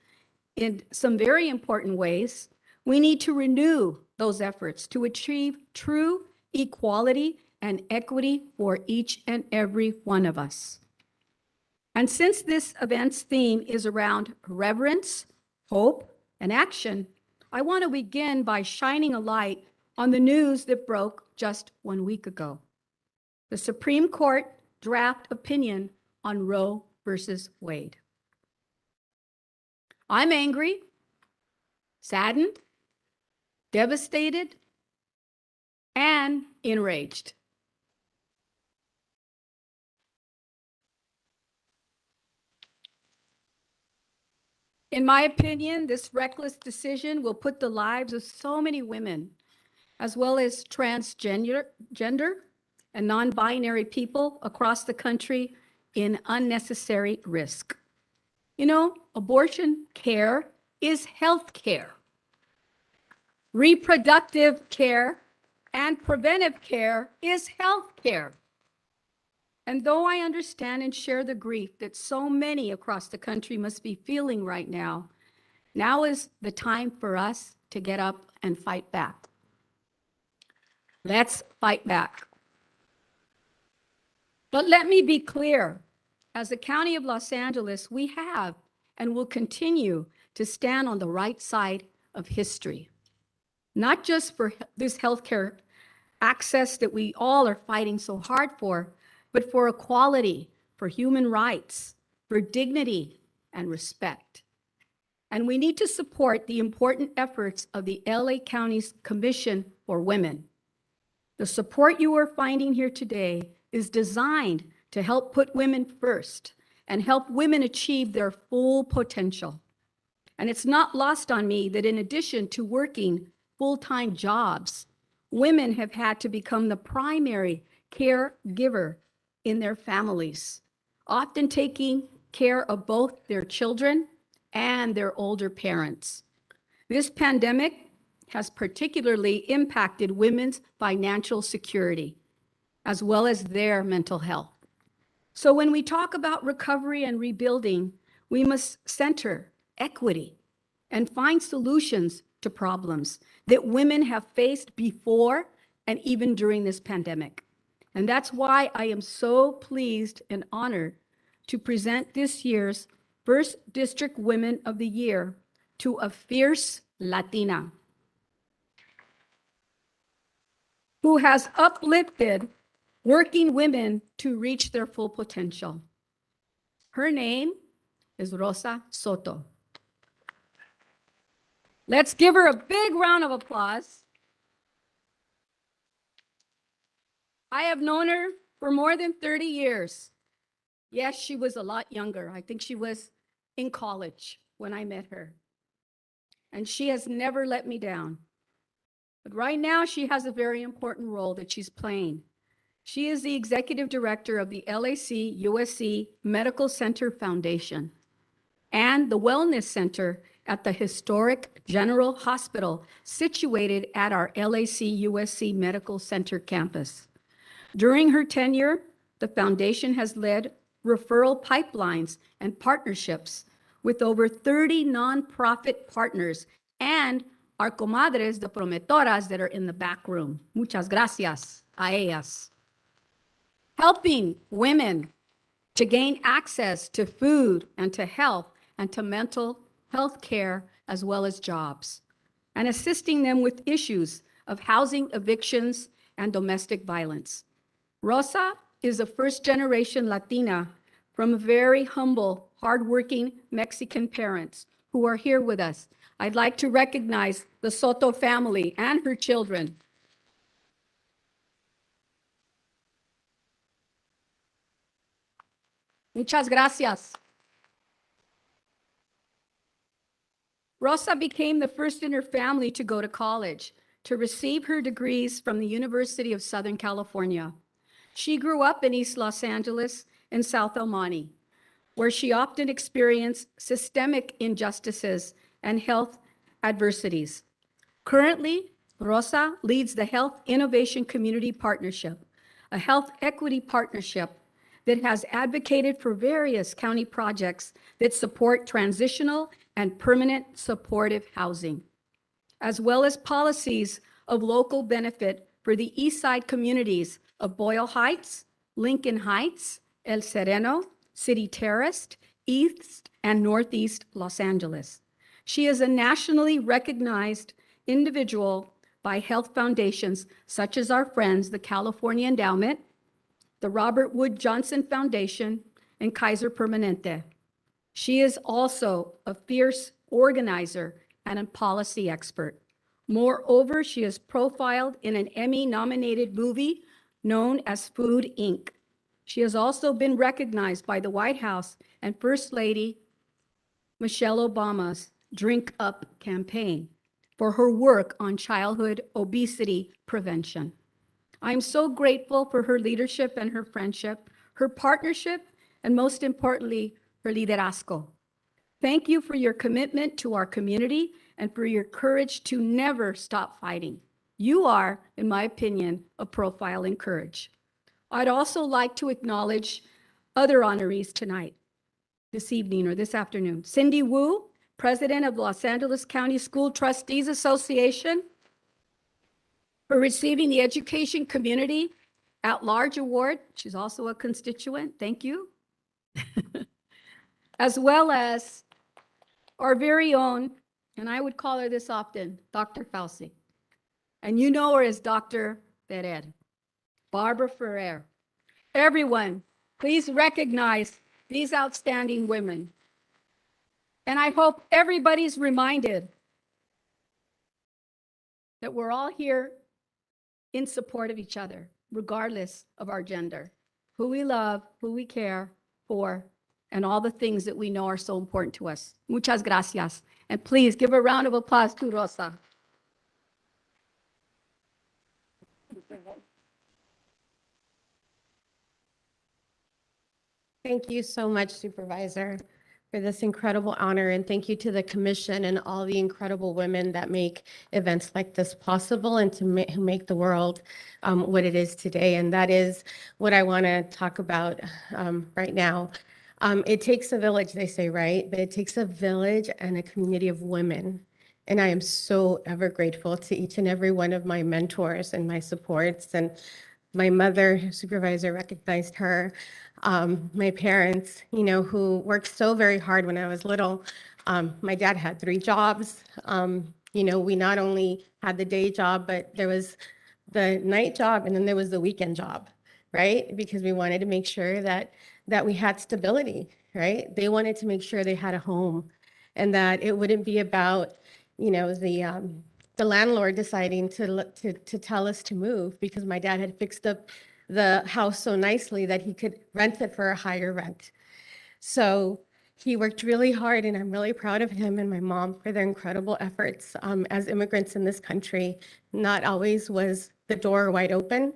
in some very important ways, we need to renew those efforts to achieve true equality and equity for each and every one of us. And since this event's theme is around reverence, hope, and action, I want to begin by shining a light on the news that broke just 1 week ago. The Supreme Court draft opinion on Roe versus Wade. I'm angry, saddened, devastated, and enraged. In my opinion, this reckless decision will put the lives of so many women, as well as transgender and non-binary people across the country, in unnecessary risk. You know, abortion care is health care. Reproductive care and preventive care is health care. And though I understand and share the grief that so many across the country must be feeling right now, now is the time for us to get up and fight back. Let's fight back. But let me be clear, as the County of Los Angeles, we have and will continue to stand on the right side of history, not just for this healthcare access that we all are fighting so hard for, but for equality, for human rights, for dignity and respect. And we need to support the important efforts of the LA County's Commission for Women. The support you are finding here today is designed to help put women first and help women achieve their full potential. And it's not lost on me that in addition to working full-time jobs, women have had to become the primary caregiver in their families, often taking care of both their children and their older parents. This pandemic has particularly impacted women's financial security, as well as their mental health. So when we talk about recovery and rebuilding, we must center equity and find solutions to problems that women have faced before and even during this pandemic. And that's why I am so pleased and honored to present this year's First District Women of the Year to a fierce Latina who has uplifted working women to reach their full potential. Her name is Rosa Soto. Let's give her a big round of applause. I have known her for more than 30 years. Yes, she was a lot younger. I think she was in college when I met her. And she has never let me down. But right now, she has a very important role that she's playing. She is the executive director of the LAC USC Medical Center Foundation and the Wellness Center at the historic General Hospital situated at our LAC USC Medical Center campus. During her tenure, the foundation has led referral pipelines and partnerships with over 30 nonprofit partners and our comadres, the prometoras that are in the back room. Muchas gracias a ellas. Helping women to gain access to food and to health and to mental health care as well as jobs, and assisting them with issues of housing evictions and domestic violence. Rosa is a first-generation Latina from very humble, hardworking Mexican parents who are here with us. I'd like to recognize the Soto family and her children. Muchas gracias. Rosa became the first in her family to go to college, to receive her degrees from the University of Southern California. She grew up in East Los Angeles and South El Monte, where she often experienced systemic injustices and health adversities. Currently, Rosa leads the Health Innovation Community Partnership, a health equity partnership that has advocated for various county projects that support transitional and permanent supportive housing, as well as policies of local benefit for the East Side communities of Boyle Heights, Lincoln Heights, El Sereno, City Terrace, East and Northeast Los Angeles. She is a nationally recognized individual by health foundations such as our friends, the California Endowment, the Robert Wood Johnson Foundation, and Kaiser Permanente. She is also a fierce organizer and a policy expert. Moreover, she is profiled in an Emmy-nominated movie known as Food, Inc. She has also been recognized by the White House and First Lady Michelle Obama's Drink Up campaign for her work on childhood obesity prevention. I'm so grateful for her leadership and her friendship, her partnership, and most importantly, her liderazgo. Thank you for your commitment to our community and for your courage to never stop fighting. You are, in my opinion, a profile in courage. I'd also like to acknowledge other honorees tonight, this evening or this afternoon. Cindy Wu, President of Los Angeles County School Trustees Association, for receiving the Education Community at Large Award. She's also a constituent. Thank you. As well as our very own, and I would call her this often, Dr. Fauci. And you know her as Dr. Ferrer, Barbara Ferrer. Everyone, please recognize these outstanding women. And I hope everybody's reminded that we're all here in support of each other, regardless of our gender, who we love, who we care for, and all the things that we know are so important to us. Muchas gracias. And please give a round of applause to Rosa. Thank you so much, Supervisor, for this incredible honor. And thank you to the commission and all the incredible women that make events like this possible and who make the world what it is today. And that is what I want to talk about right now. It takes a village, they say, right? But it takes a village and a community of women. And I am so ever grateful to each and every one of my mentors and my supports and My mother, supervisor, recognized her. My parents, who worked so very hard when I was little. My dad had 3 jobs. We not only had the day job, but there was the night job and then there was the weekend job, right? Because we wanted to make sure that we had stability, right? They wanted to make sure they had a home and that it wouldn't be about, the landlord deciding to tell us to move because my dad had fixed up the house so nicely that he could rent it for a higher rent. So he worked really hard, and I'm really proud of him and my mom for their incredible efforts. As immigrants in this country, not always was the door wide open,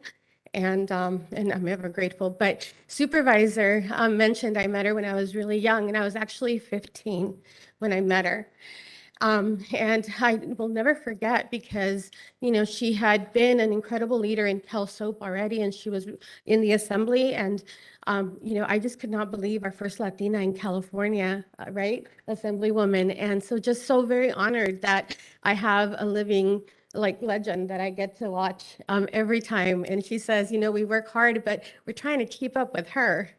and I'm ever grateful. But supervisor mentioned I met her when I was really young, and I was actually 15 when I met her. And I will never forget because, she had been an incredible leader in Cal Soap already, and she was in the assembly. And, I just could not believe our first Latina in California, right? Assemblywoman. And so just so very honored that I have a living legend that I get to watch every time. And she says, we work hard, but we're trying to keep up with her.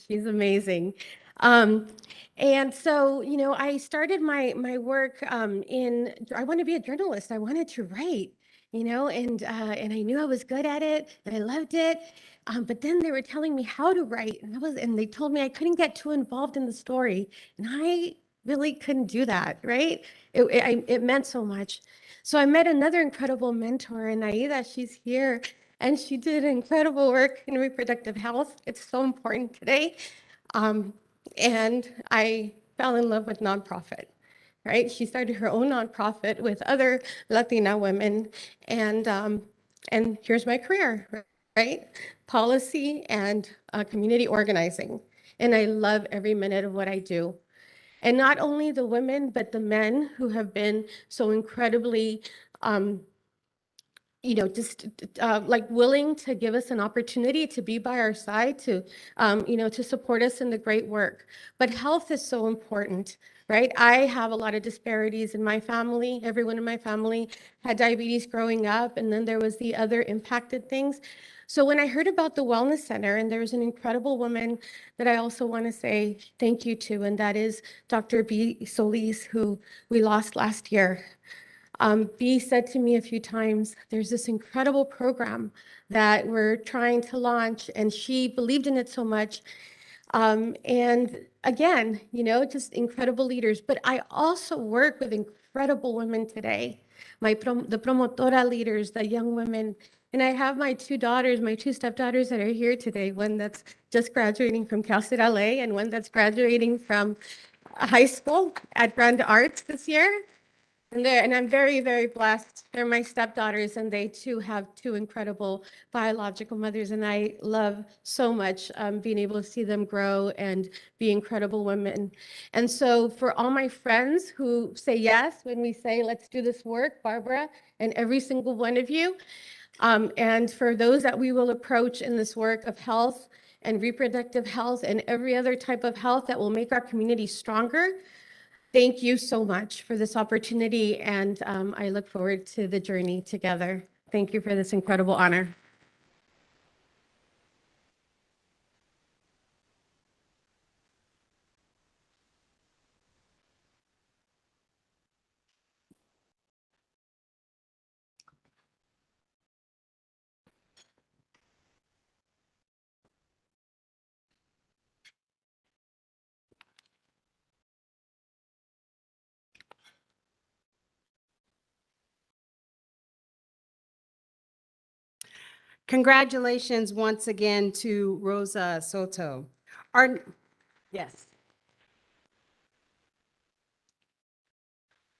She's amazing. And so, I started my work I want to be a journalist. I wanted to write, and I knew I was good at it and I loved it. But then they were telling me how to write, and they told me I couldn't get too involved in the story, and I really couldn't do that, right? It meant so much. So I met another incredible mentor, and Aida, she's here, and she did incredible work in reproductive health. It's so important today. And I fell in love with nonprofit, right? She started her own nonprofit with other Latina women, and here's my career, right? Policy and community organizing. And I love every minute of what I do. And not only the women, but the men who have been so incredibly just willing to give us an opportunity to be by our side, to support us in the great work. But health is so important, right? I have a lot of disparities in my family. Everyone in my family had diabetes growing up, and then there was the other impacted things. So when I heard about the Wellness Center, and there's an incredible woman that I also want to say thank you to, and that is Dr. B. Solis, who we lost last year. B said to me a few times, there's this incredible program that we're trying to launch, and she believed in it so much. And again, just incredible leaders. But I also work with incredible women today, the promotora leaders, the young women. And I have my 2 daughters, my 2 stepdaughters that are here today, one that's just graduating from Cal State LA and one that's graduating from high school at Grand Arts this year. And I'm very, very blessed. They're my stepdaughters, and they too have 2 incredible biological mothers. And I love so much being able to see them grow and be incredible women. And so for all my friends who say yes when we say, let's do this work, Barbara, and every single one of you, and for those that we will approach in this work of health and reproductive health and every other type of health that will make our community stronger, thank you so much for this opportunity, and I look forward to the journey together. Thank you for this incredible honor. Congratulations once again to Rosa Soto. Yes.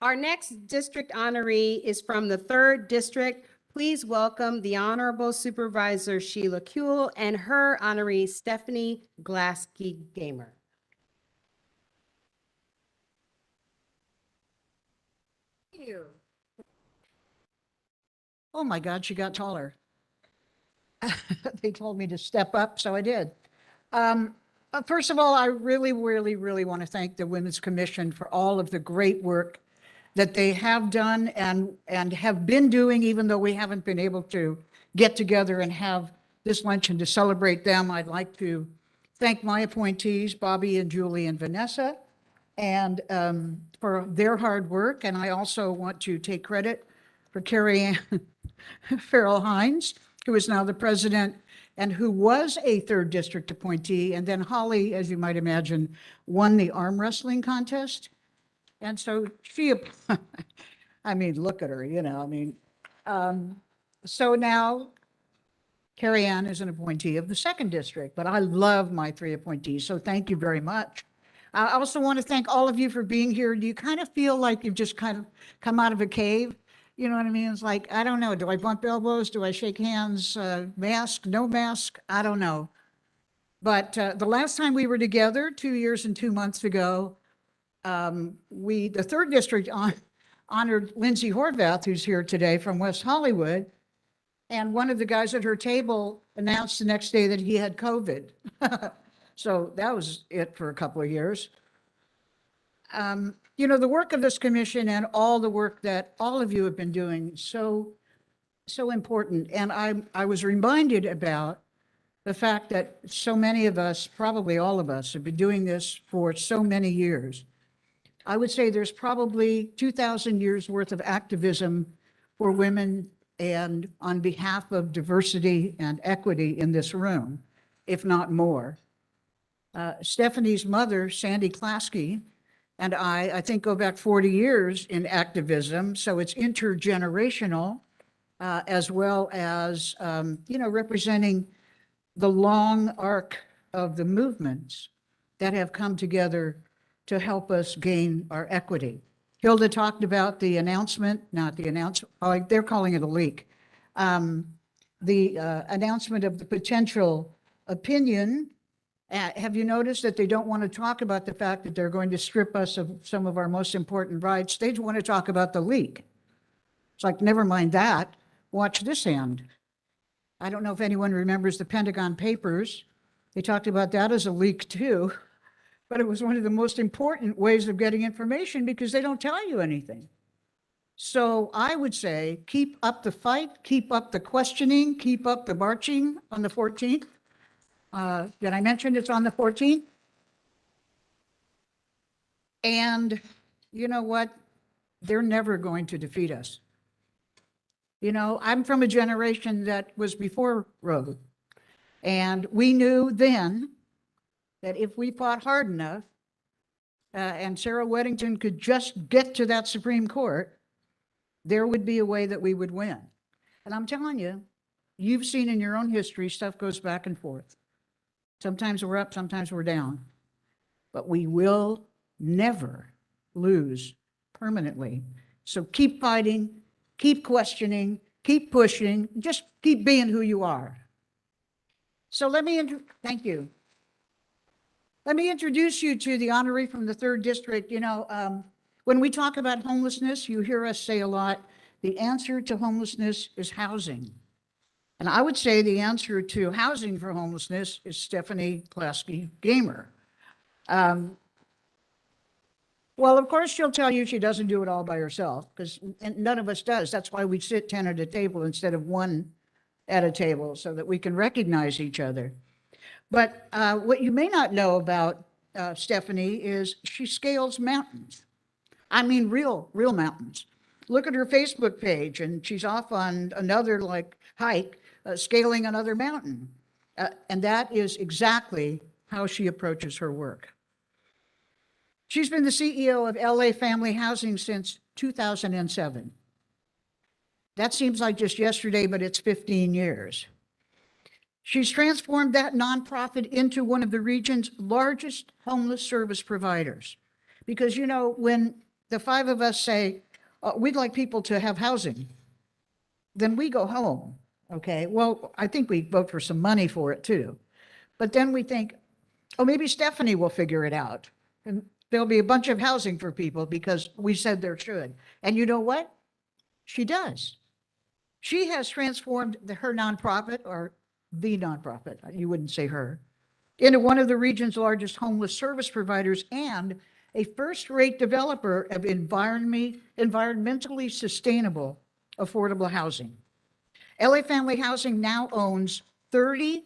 Our next district honoree is from the 3rd District. Please welcome the Honorable Supervisor Sheila Kuehl and her honoree Stephanie Glaske-Gamer. Thank you. Oh my God, she got taller. They told me to step up, so I did. First of all, I really want to thank the Women's Commission for all of the great work that they have done and have been doing, even though we haven't been able to get together and have this luncheon to celebrate them. I'd like to thank my appointees, Bobby and Julie and Vanessa, and for their hard work. And I also want to take credit for Carrie Ann Farrell Hines, who is now the president and who was a third district appointee. And then Holly, as you might imagine, won the arm wrestling contest. And so she, I mean, look at her, you know, I mean, so now Carrie Ann is an appointee of the second district, but I love my 3 appointees. So thank you very much. I also want to thank all of you for being here. Do you kind of feel like you've just kind of come out of a cave? You know what I mean? It's like, I don't know. Do I bump elbows? Do I shake hands? Mask, no mask? I don't know. But the last time we were together, 2 years and 2 months ago, the third district honored Lindsay Horvath, who's here today from West Hollywood. And one of the guys at her table announced the next day that he had COVID. So that was it for a couple of years. You know, the work of this commission and all the work that all of you have been doing, so important. And I was reminded about the fact that so many of us, probably all of us, have been doing this for so many years. I would say there's probably 2,000 years worth of activism for women and on behalf of diversity and equity in this room, if not more. Stephanie's mother, Sandy Klasky, and I think go back 40 years in activism. So it's intergenerational, as well as, you know, representing the long arc of the movements that have come together to help us gain our equity. Hilda talked about the announcement, not the announcement, oh, they're calling it a leak. The announcement of the potential opinion. Have you noticed that they don't want to talk about the fact that they're going to strip us of some of our most important rights? They want to talk about the leak. It's like, never mind that. Watch this hand. I don't know if anyone remembers the Pentagon Papers. They talked about that as a leak too, but it was one of the most important ways of getting information because they don't tell you anything. So I would say, keep up the fight, keep up the questioning, keep up the marching on the 14th. Did I mention it's on the 14th? And you know what? They're never going to defeat us. You know, I'm from a generation that was before Roe. And we knew then that if we fought hard enough, and Sarah Weddington could just get to that Supreme Court, there would be a way that we would win. And I'm telling you, you've seen in your own history, stuff goes back and forth. Sometimes we're up, sometimes we're down, but we will never lose permanently. So keep fighting, keep questioning, keep pushing, just keep being who you are. So thank you. Let me introduce you to the honoree from the 3rd district. You know, when we talk about homelessness, you hear us say a lot, the answer to homelessness is housing. And I would say the answer to housing for homelessness is Stephanie Klasky Gamer. Well, of course, she'll tell you she doesn't do it all by herself, because none of us does. That's why we sit 10 at a table instead of 1 at a table, so that we can recognize each other. But what you may not know about Stephanie is she scales mountains. I mean, real mountains. Look at her Facebook page, and she's off on another hike, scaling another mountain. And that is exactly how she approaches her work. She's been the CEO of LA Family Housing since 2007. That seems like just yesterday, but it's 15 years. She's transformed that nonprofit into one of the region's largest homeless service providers. Because, you know, when the 5 of us say, we'd like people to have housing, then we go home. Okay, well, I think we vote for some money for it too. But then we think, oh, maybe Stephanie will figure it out. And there'll be a bunch of housing for people because we said there should. And you know what? She does. She has transformed her nonprofit, or the nonprofit, you wouldn't say her, into one of the region's largest homeless service providers and a first-rate developer of environmentally sustainable, affordable housing. LA Family Housing now owns 30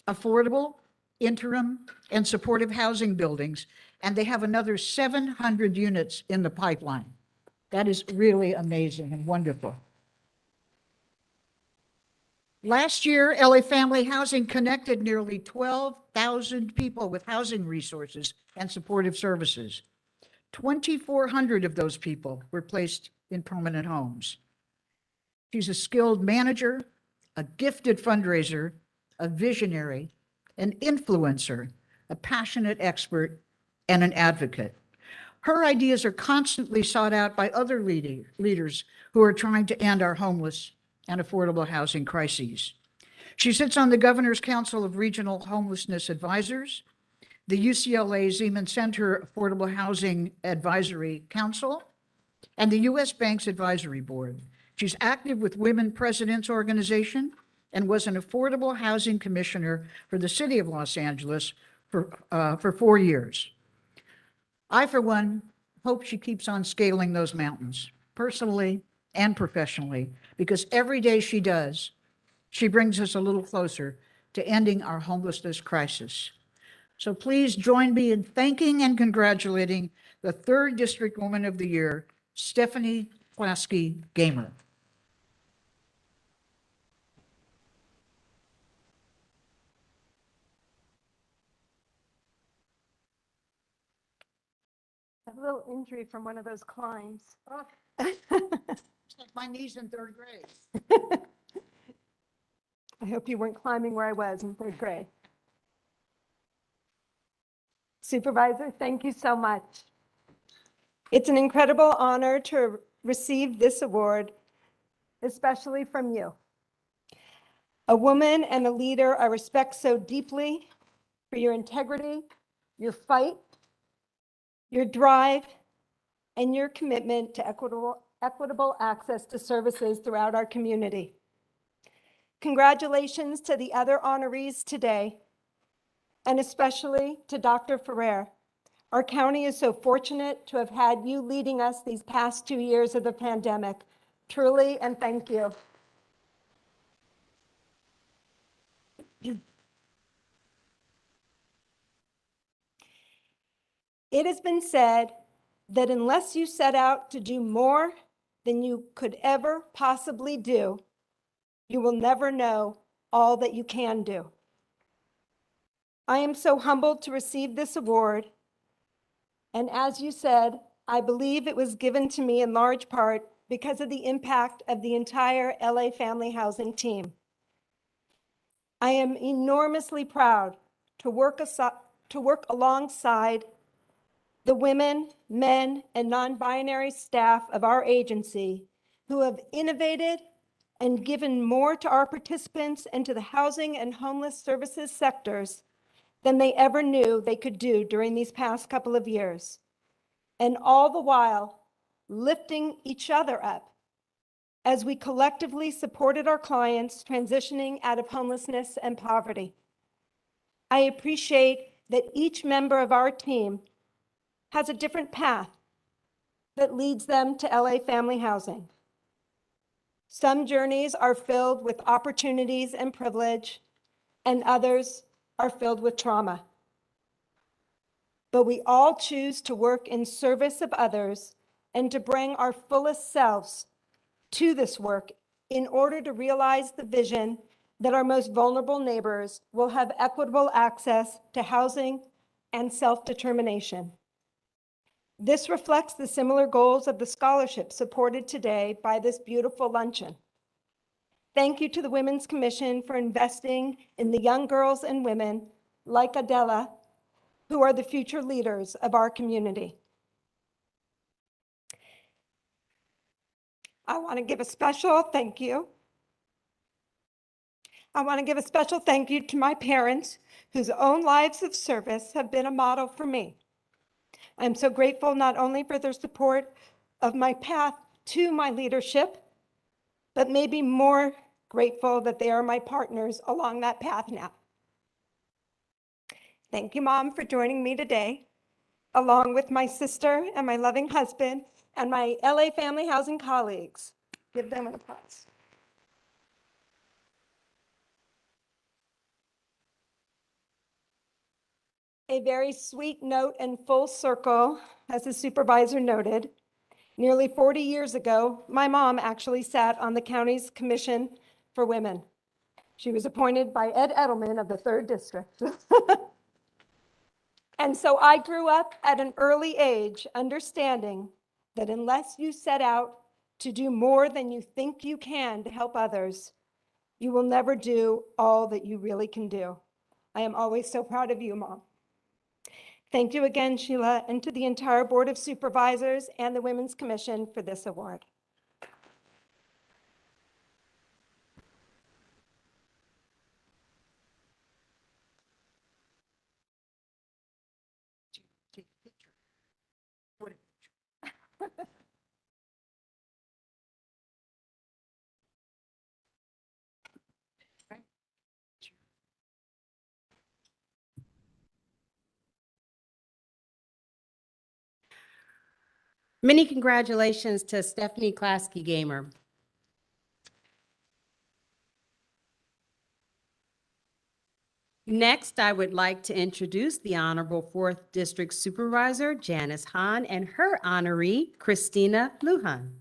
affordable, interim, and supportive housing buildings, and they have another 700 units in the pipeline. That is really amazing and wonderful. Last year, LA Family Housing connected nearly 12,000 people with housing resources and supportive services. 2,400 of those people were placed in permanent homes. She's a skilled manager, a gifted fundraiser, a visionary, an influencer, a passionate expert, and an advocate. Her ideas are constantly sought out by other leaders who are trying to end our homeless and affordable housing crises. She sits on the Governor's Council of Regional Homelessness Advisors, the UCLA Zeman Center Affordable Housing Advisory Council, and the U.S. Bank's Advisory Board. She's active with Women Presidents Organization and was an Affordable Housing Commissioner for the City of Los Angeles for 4 years. I, for one, hope she keeps on scaling those mountains, personally and professionally, because every day she does, she brings us a little closer to ending our homelessness crisis. So please join me in thanking and congratulating the 3rd District Woman of the Year, Stephanie Plasky Gamer. A little injury from one of those climbs. It's like my knees in 3rd grade. I hope you weren't climbing where I was in 3rd grade. Supervisor, thank you so much. It's an incredible honor to receive this award, especially from you. A woman and a leader I respect so deeply for your integrity, your fight, your drive, and your commitment to equitable access to services throughout our community. Congratulations to the other honorees today, and especially to Dr. Ferrer. Our county is so fortunate to have had you leading us these past 2 years of the pandemic. Truly, and thank you. It has been said that unless you set out to do more than you could ever possibly do, you will never know all that you can do. I am so humbled to receive this award. And as you said, I believe it was given to me in large part because of the impact of the entire LA Family Housing team. I am enormously proud to work alongside the women, men, and non-binary staff of our agency who have innovated and given more to our participants and to the housing and homeless services sectors than they ever knew they could do during these past couple of years. And all the while, lifting each other up as we collectively supported our clients transitioning out of homelessness and poverty. I appreciate that each member of our team has a different path that leads them to LA Family Housing. Some journeys are filled with opportunities and privilege, and others are filled with trauma. But we all choose to work in service of others and to bring our fullest selves to this work in order to realize the vision that our most vulnerable neighbors will have equitable access to housing and self-determination. This reflects the similar goals of the scholarship supported today by this beautiful luncheon. Thank you to the Women's Commission for investing in the young girls and women like Adela, who are the future leaders of our community. I want to give a special thank you. I want to give a special thank you to my parents, whose own lives of service have been a model for me. I'm so grateful not only for their support of my path to my leadership, but maybe more grateful that they are my partners along that path now. Thank you, Mom, for joining me today. along with my sister and my loving husband and my LA Family Housing colleagues. Give them an applause. A very sweet note and full circle, as the supervisor noted. Nearly 40 years ago, my mom actually sat on the county's Commission for Women. She was appointed by Ed Edelman of the 3rd District. And so I grew up at an early age understanding that unless you set out to do more than you think you can to help others, you will never do all that you really can do. I am always so proud of you, Mom. Thank you again, Sheila, and to the entire Board of Supervisors and the Women's Commission for this award. Many congratulations to Stephanie Klasky-Gamer. Next, I would like to introduce the Honorable 4th District Supervisor, Janice Hahn, and her honoree, Christina Lujan.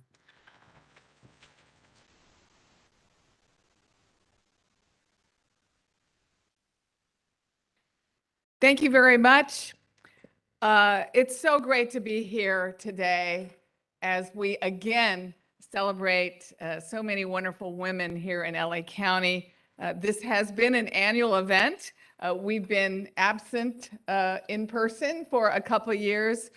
Thank you very much. It's so great to be here today as we again celebrate so many wonderful women here in LA County. This has been an annual event. We've been absent in person for a couple of years.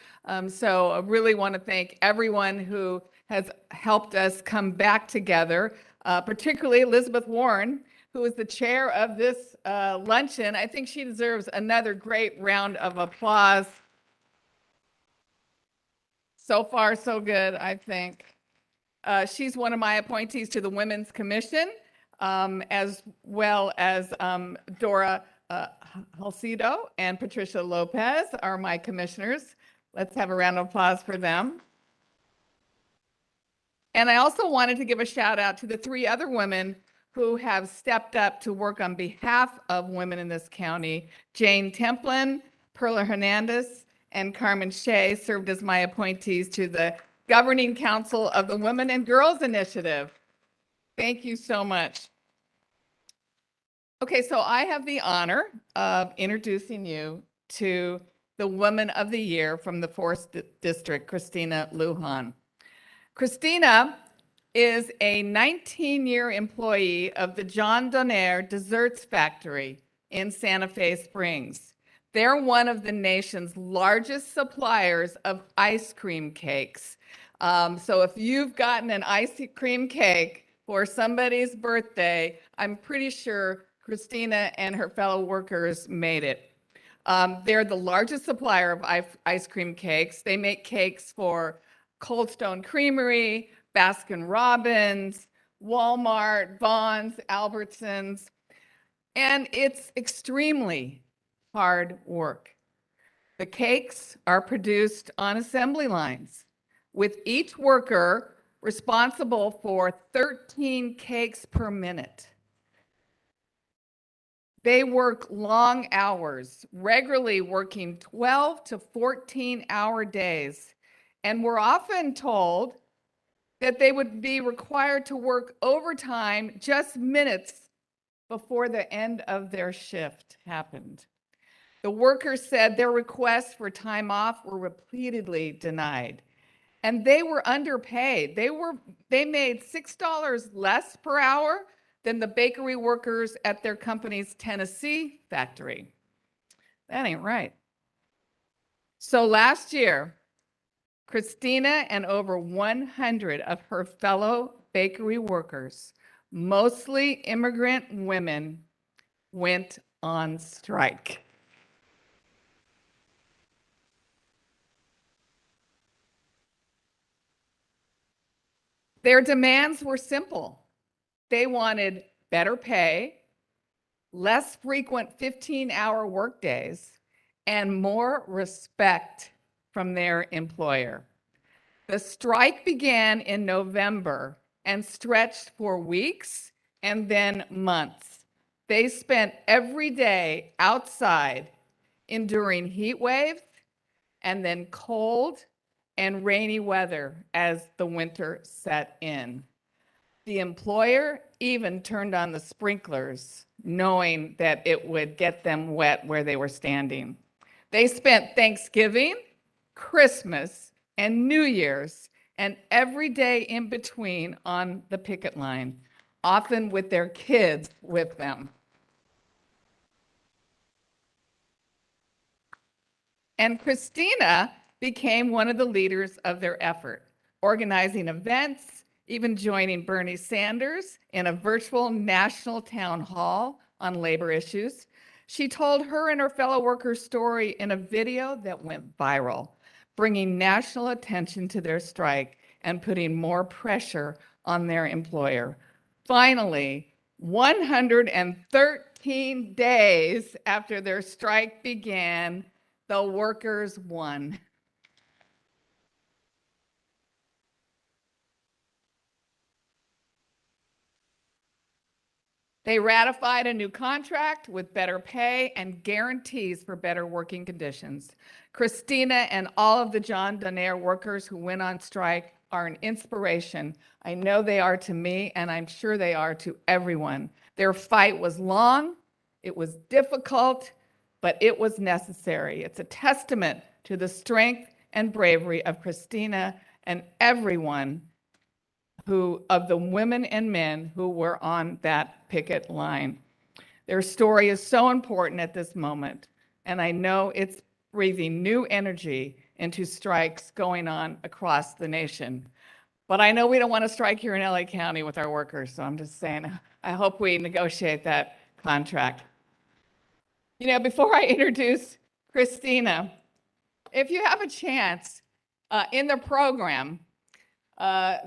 So I really want to thank everyone who has helped us come back together, particularly Elizabeth Warren, who is the chair of this luncheon. I think she deserves another great round of applause. So far, so good, I think. She's one of my appointees to the Women's Commission, as well as Dora Halcido and Patricia Lopez are my commissioners. Let's have a round of applause for them. And I also wanted to give a shout out to the 3 other women who have stepped up to work on behalf of women in this county. Jane Templin, Perla Hernandez, and Carmen Shea served as my appointees to the Governing Council of the Women and Girls Initiative. Thank you so much. Okay, so I have the honor of introducing you to the Woman of the Year from the 4th District, Christina Lujan. Christina is a 19-year employee of the John Donaire Desserts Factory in Santa Fe Springs. They're one of the nation's largest suppliers of ice cream cakes. So if you've gotten an ice cream cake for somebody's birthday, I'm pretty sure Christina and her fellow workers made it. They're the largest supplier of ice cream cakes. They make cakes for Cold Stone Creamery, Baskin Robbins, Walmart, Vons, Albertsons, and it's extremely hard work. The cakes are produced on assembly lines, with each worker responsible for 13 cakes per minute. They work long hours, regularly working 12 to 14-hour days, and we're often told that they would be required to work overtime just minutes before the end of their shift happened. The workers said their requests for time off were repeatedly denied, and they were underpaid. They made $6 less per hour than the bakery workers at their company's Tennessee factory. That ain't right. So last year, Christina and over 100 of her fellow bakery workers, mostly immigrant women, went on strike. Their demands were simple. They wanted better pay, less frequent 15-hour workdays, and more respect from their employer. The strike began in November and stretched for weeks and then months. They spent every day outside, enduring heat waves and then cold and rainy weather as the winter set in. The employer even turned on the sprinklers, knowing that it would get them wet where they were standing. They spent Thanksgiving, Christmas, and New Year's, and every day in between on the picket line, often with their kids with them. And Christina became one of the leaders of their effort, organizing events, even joining Bernie Sanders in a virtual national town hall on labor issues. She told her and her fellow workers' story in a video that went viral, bringing national attention to their strike and putting more pressure on their employer. Finally, 113 days after their strike began, the workers won. They ratified a new contract with better pay and guarantees for better working conditions. Christina and all of the John Donaire workers who went on strike are an inspiration. I know they are to me, and I'm sure they are to everyone. Their fight was long, it was difficult, but it was necessary. It's a testament to the strength and bravery of Christina and everyone of the women and men who were on that picket line. Their story is so important at this moment, and I know it's breathing new energy into strikes going on across the nation. But I know we don't want to strike here in LA County with our workers, so I'm just saying, I hope we negotiate that contract. You know, before I introduce Christina, if you have a chance in the program,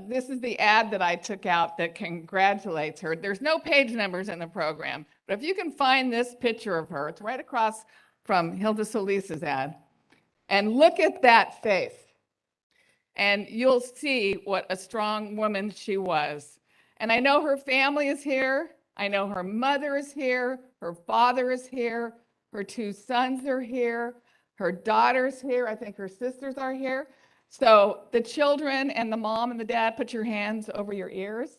this is the ad that I took out that congratulates her. There's no page numbers in the program, but if you can find this picture of her, it's right across from Hilda Solis's ad, and look at that face, and you'll see what a strong woman she was. And I know her family is here. I know her mother is here. Her father is here. Her two sons are here. Her daughter's here. I think her sisters are here. So the children and the mom and the dad, put your hands over your ears.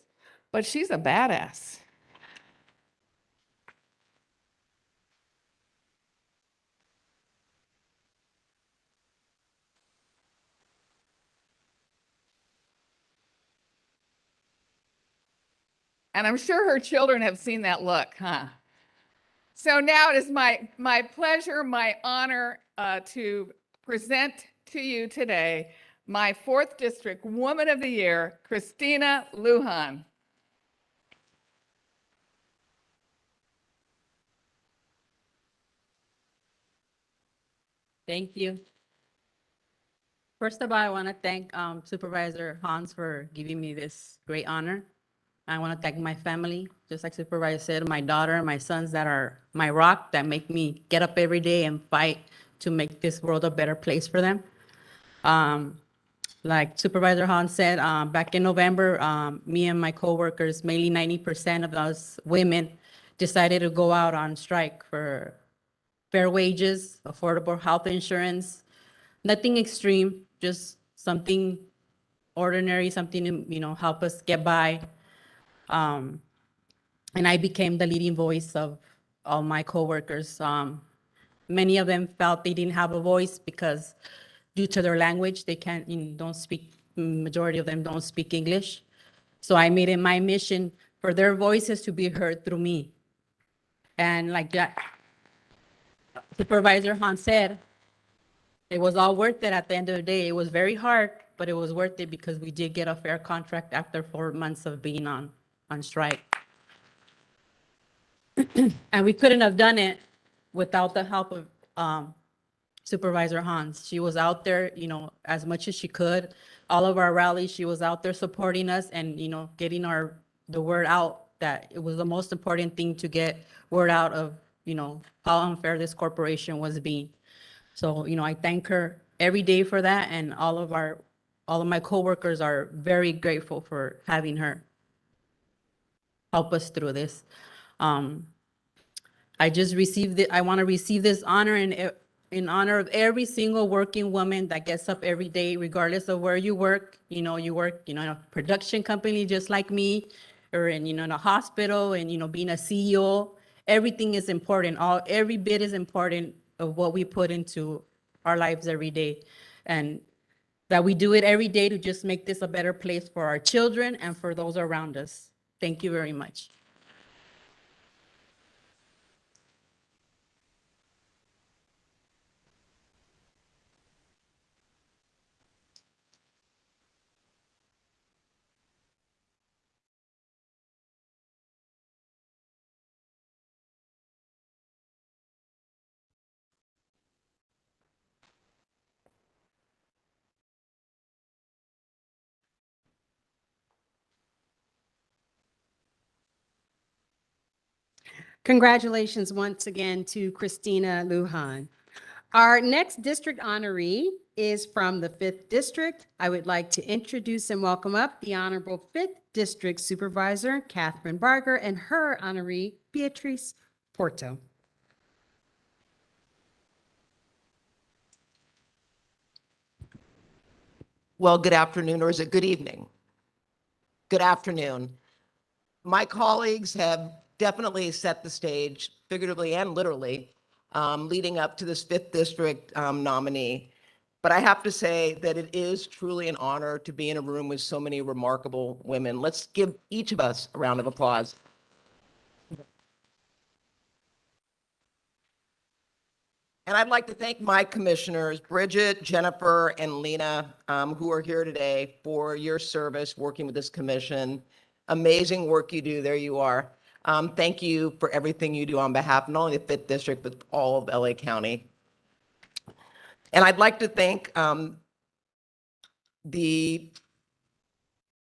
But she's a badass. And I'm sure her children have seen that look, huh? So now it is my pleasure, my honor to present to you today my 4th District Woman of the Year, Christina Lujan. Thank you. First of all, I want to thank Supervisor Hans for giving me this great honor. I want to thank my family, just like Supervisor said, my daughter and my sons that are my rock, that make me get up every day and fight to make this world a better place for them. Like Supervisor Hans said, back in November, me and my coworkers, mainly 90% of us women, decided to go out on strike for fair wages, affordable health insurance, nothing extreme, just something ordinary, something to, help us get by. And I became the leading voice of all my coworkers. Many of them felt they didn't have a voice because due to their language, they don't speak, majority of them don't speak English. So I made it my mission for their voices to be heard through me. And like that, Supervisor Hans said, it was all worth it at the end of the day. It was very hard, but it was worth it because we did get a fair contract after 4 months of being on strike. And we couldn't have done it without the help of Supervisor Hans. She was out there, as much as she could. All of our rallies, she was out there supporting us and, getting the word out that it was the most important thing to get word out of, how unfair this corporation was being. So, I thank her every day for that, and all of my coworkers are very grateful for having her help us through this. I just received it. I want to receive this honor in honor of every single working woman that gets up every day, regardless of where you work. You work, in a production company just like me, or in a hospital, and, being a CEO. Everything is important. Every bit is important of what we put into our lives every day. And that we do it every day to just make this a better place for our children and for those around us. Thank you very much. Congratulations once again to Christina Lujan. Our next district honoree is from the 5th District. I would like to introduce and welcome up the Honorable 5th District Supervisor, Catherine Barger, and her honoree, Beatrice Porto. Well, good afternoon, or is it good evening? Good afternoon. My colleagues have definitely set the stage, figuratively and literally, leading up to this 5th District nominee. But I have to say that it is truly an honor to be in a room with so many remarkable women. Let's give each of us a round of applause. And I'd like to thank my commissioners, Bridget, Jennifer, and Lena, who are here today, for your service working with this commission. Amazing work you do. There you are. Thank you for everything you do on behalf of not only the 5th District, but all of LA County. And I'd like to thank the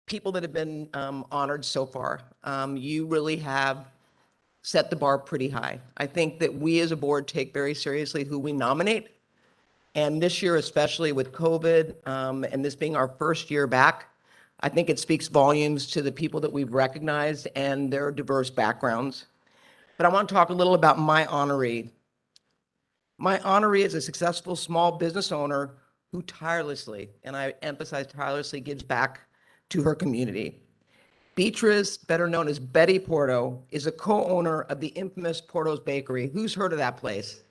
people that have been honored so far. You really have set the bar pretty high. I think that we as a board take very seriously who we nominate. And this year, especially with COVID, and this being our first year back, I think it speaks volumes to the people that we've recognized and their diverse backgrounds. But I want to talk a little about my honoree. My honoree is a successful small business owner who tirelessly, and I emphasize tirelessly, gives back to her community. Beatrice, better known as Betty Porto, is a co-owner of the infamous Porto's Bakery. Who's heard of that place?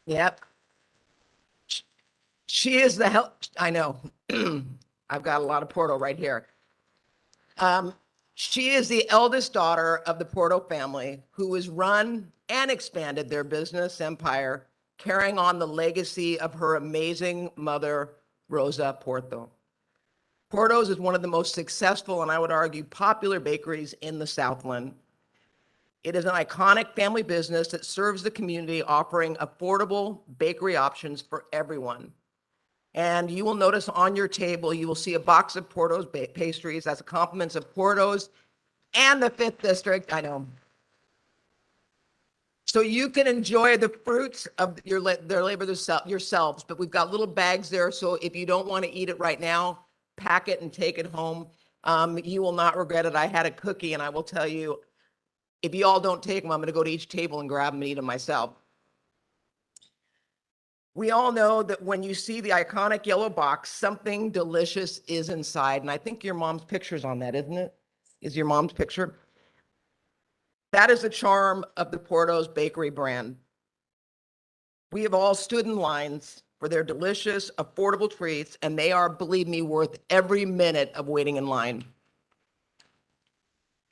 Yep. She is the hell. I know. I've got a lot of Porto right here. She is the eldest daughter of the Porto family, who has run and expanded their business empire, carrying on the legacy of her amazing mother, Rosa Porto. Porto's is one of the most successful, and I would argue popular bakeries in the Southland. It is an iconic family business that serves the community, offering affordable bakery options for everyone. And you will notice on your table, you will see a box of Porto's pastries. That's a compliments of Porto's and the 5th District. I know. So you can enjoy the fruits of their labor yourselves, but we've got little bags there. So if you don't want to eat it right now, pack it and take it home. You will not regret it. I had a cookie, and I will tell you, if you all don't take them, I'm going to go to each table and grab them and eat them myself. We all know that when you see the iconic yellow box, something delicious is inside. And I think your mom's picture's on that, isn't it? Is your mom's picture? That is the charm of the Porto's Bakery brand. We have all stood in lines for their delicious, affordable treats, and they are, believe me, worth every minute of waiting in line.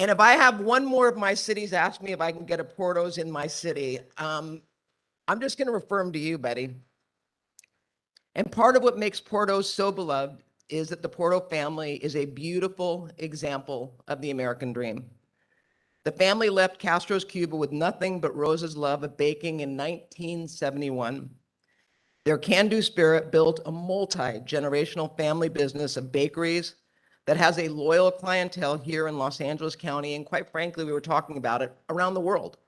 And if I have one more of my cities ask me if I can get a Porto's in my city, I'm just going to refer them to you, Betty. And part of what makes Porto's so beloved is that the Porto family is a beautiful example of the American dream. The family left Castro's Cuba with nothing but Rosa's love of baking in 1971. Their can-do spirit built a multi-generational family business of bakeries that has a loyal clientele here in Los Angeles County, and quite frankly, we were talking about it, around the world.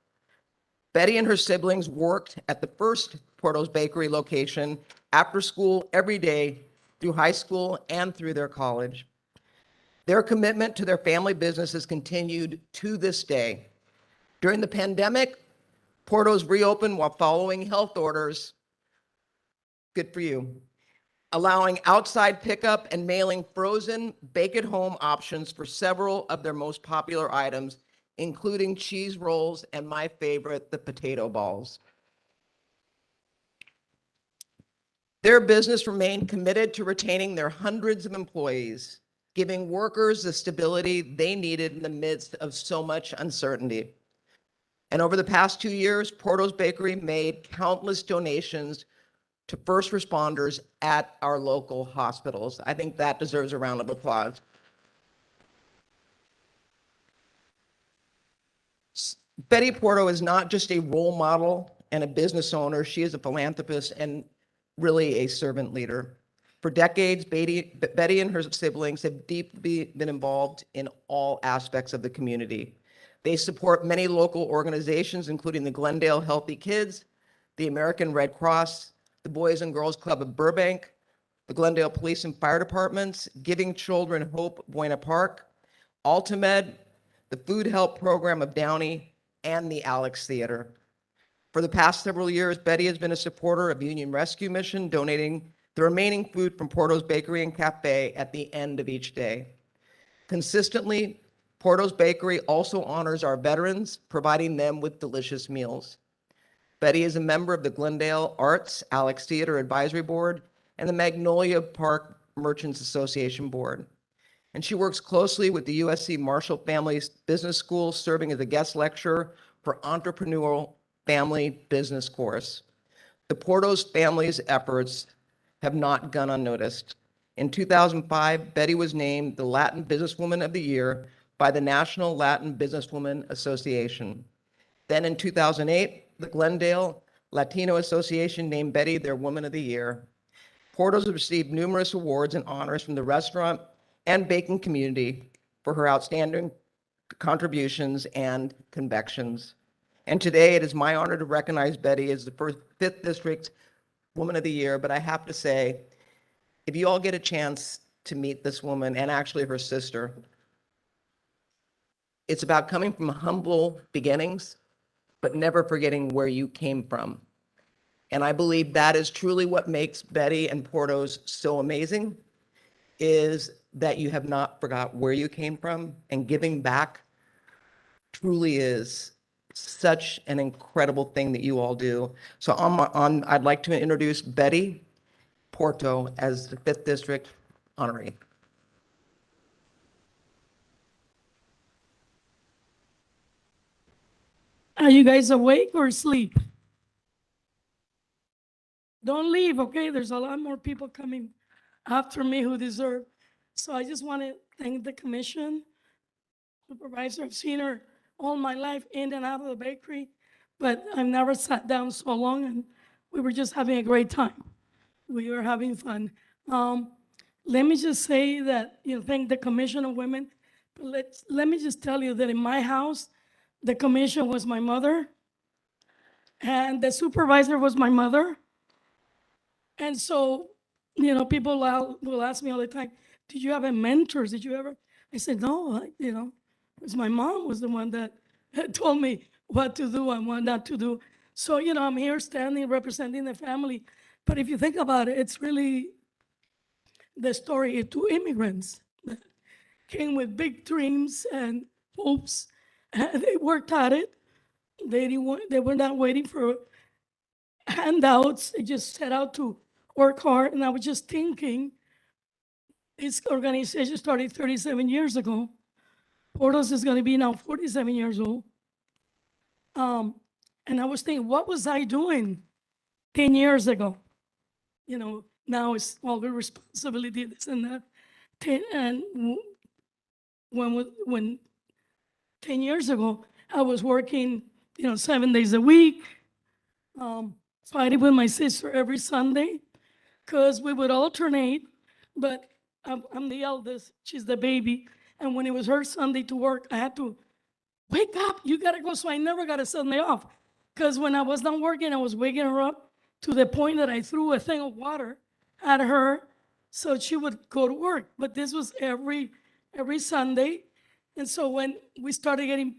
Betty and her siblings worked at the first Porto's Bakery location after school every day through high school and through their college. Their commitment to their family business has continued to this day. During the pandemic, Porto's reopened while following health orders. Good for you. Allowing outside pickup and mailing frozen bake-at-home options for several of their most popular items, including cheese rolls and my favorite, the potato balls. Their business remained committed to retaining their hundreds of employees, giving workers the stability they needed in the midst of so much uncertainty. And over the past 2 years, Porto's Bakery made countless donations to first responders at our local hospitals. I think that deserves a round of applause. Betty Porto is not just a role model and a business owner, she is a philanthropist and really a servant leader. For decades, Betty and her siblings have deeply been involved in all aspects of the community. They support many local organizations, including the Glendale Healthy Kids, the American Red Cross, the Boys and Girls Club of Burbank, the Glendale Police and Fire Departments, Giving Children Hope Buena Park, Altamed, the Food Help Program of Downey, and the Alex Theater. For the past several years, Betty has been a supporter of Union Rescue Mission, donating the remaining food from Porto's Bakery and Cafe at the end of each day. Consistently, Porto's Bakery also honors our veterans, providing them with delicious meals. Betty is a member of the Glendale Arts Alex Theater Advisory Board and the Magnolia Park Merchants Association Board. And she works closely with the USC Marshall Family Business School, serving as a guest lecturer for Entrepreneurial Family Business Course. The Porto's family's efforts have not gone unnoticed. In 2005, Betty was named the Latin Businesswoman of the Year by the National Latin Businesswoman Association. Then in 2008, the Glendale Latino Association named Betty their Woman of the Year. Porto's has received numerous awards and honors from the restaurant and baking community for her outstanding contributions and convictions. And today it is my honor to recognize Betty as the 5th District Woman of the Year, but I have to say, if you all get a chance to meet this woman and actually her sister, it's about coming from humble beginnings, but never forgetting where you came from. And I believe that is truly what makes Betty and Porto's so amazing, is that you have not forgot where you came from, and giving back truly is such an incredible thing that you all do. So I'd like to introduce Betty Porto as the 5th District honoree. Are you guys awake or asleep? Don't leave, okay? There's a lot more people coming after me who deserve. So I just want to thank the commission, supervisor. I've seen her all my life in and out of the bakery, but I've never sat down so long, and we were just having a great time. We were having fun. Let me just say that, thank the Commission of Women. But let me just tell you that in my house, the commission was my mother, and the supervisor was my mother. And so, people will ask me all the time, did you have a mentors? Did you ever? I said, no, because my mom was the one that told me what to do and what not to do. So, I'm here standing representing the family. But if you think about it, it's really the story of 2 immigrants that came with big dreams and hopes. And they worked at it. They were not waiting for handouts. They just set out to work hard. And I was just thinking, this organization started 37 years ago. Porto's is going to be now 47 years old. And I was thinking, what was I doing 10 years ago? Now it's all the responsibility, this and that. And when 10 years ago, I was working, 7 days a week, fighting with my sister every Sunday, because we would alternate, but I'm the eldest, she's the baby. And when it was her Sunday to work, I had to wake up, you gotta go. So I never got a Sunday off, because when I was not working, I was waking her up to the point that I threw a thing of water at her so she would go to work. But this was every Sunday. And so when we started getting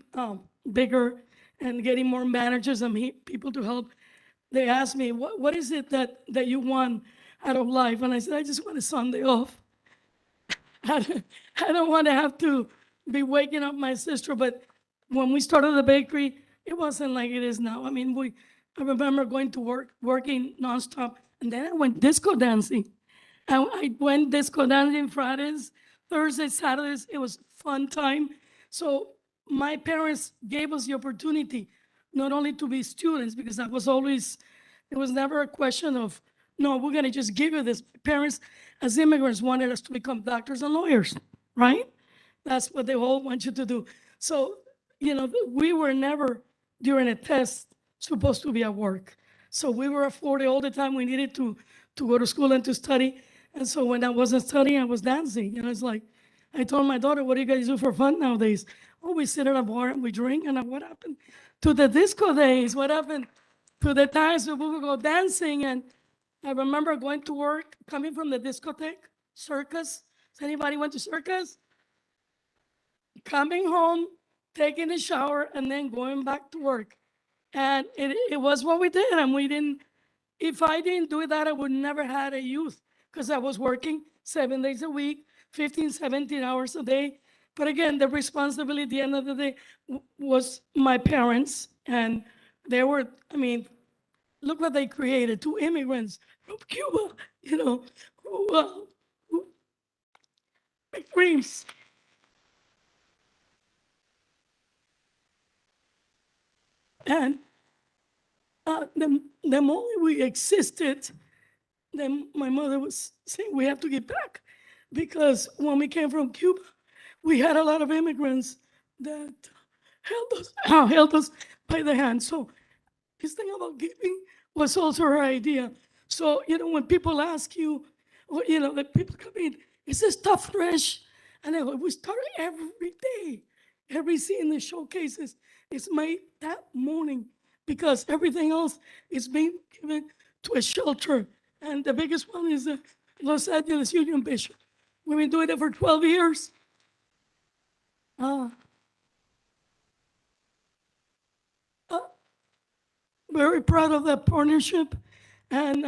bigger and getting more managers and people to help, they asked me, what is it that you want out of life? And I said, I just want a Sunday off. I don't want to have to be waking up my sister. But when we started the bakery, it wasn't like it is now. I mean, I remember going to work, working nonstop, and then I went disco dancing. I went disco dancing Fridays, Thursdays, Saturdays. It was fun time. So my parents gave us the opportunity not only to be students, because it was never a question of, no, we're going to just give you this. Parents, as immigrants, wanted us to become doctors and lawyers, right? That's what they all want you to do. So, we were never, during a test, supposed to be at work. So we were at 40 all the time. We needed to go to school and to study. And so when I wasn't studying, I was dancing. It's like, I told my daughter, what do you guys do for fun nowadays? Oh, we sit at a bar and we drink. And what happened to the disco days? What happened to the times when we would go dancing? And I remember going to work, coming from the discotheque, circus. Has anybody went to circus? Coming home, taking a shower, and then going back to work. And it was what we did. And if I didn't do that, I would never had a youth, because I was working 7 days a week, 15, 17 hours a day. But again, the responsibility at the end of the day was my parents. And they were, look what they created, 2 immigrants from Cuba, who big dreams. And the moment we existed, then my mother was saying, we have to get back. Because when we came from Cuba, we had a lot of immigrants that held us by the hand. So this thing about giving was also her idea. So, when people ask you, the people come in, is this stuff fresh? And we start every day. Every scene in the showcases is made that morning, because everything else is being given to a shelter. And the biggest one is the Los Angeles Union Bishop. We've been doing it for 12 years. Very proud of that partnership. And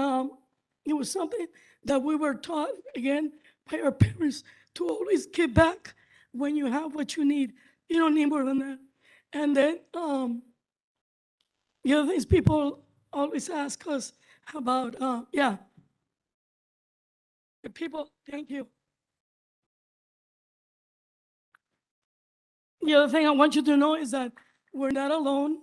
it was something that we were taught, again, by our parents, to always give back when you have what you need. You don't need more than that. And then the other things people always ask us about, the people, thank you. The other thing I want you to know is that we're not alone.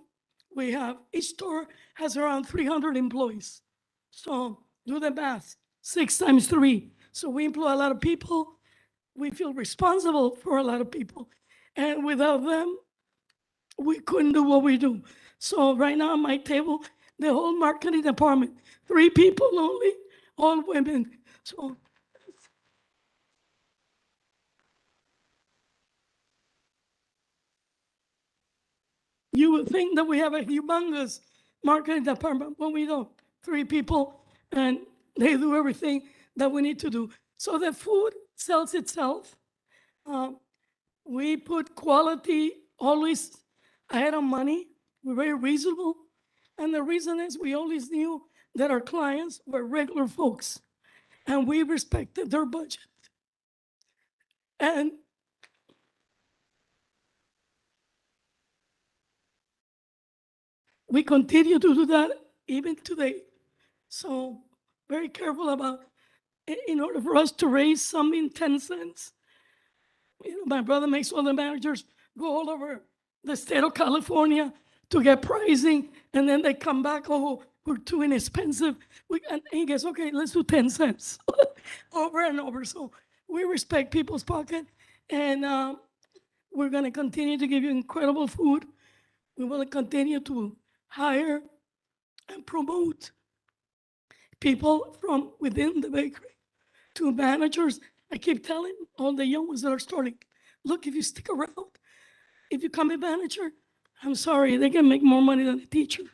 Each store has around 300 employees. So do the math, 6 times 3. So we employ a lot of people. We feel responsible for a lot of people. And without them, we couldn't do what we do. So right now on my table, the whole marketing department, 3 people only, all women. So you would think that we have a humongous marketing department, but we don't. 3 people, and they do everything that we need to do. So the food sells itself. We put quality always ahead of money. We're very reasonable. And the reason is we always knew that our clients were regular folks, and we respected their budget. And we continue to do that even today. So very careful about, in order for us to raise something 10 cents, my brother makes all the managers go all over the state of California to get pricing, and then they come back, oh, we're too inexpensive. And he goes, okay, let's do 10 cents over and over. So we respect people's pocket, and we're going to continue to give you incredible food. We will continue to hire and promote people from within the bakery to managers. I keep telling all the young ones that are starting, look, if you stick around, if you become a manager, I'm sorry, they can make more money than a teacher.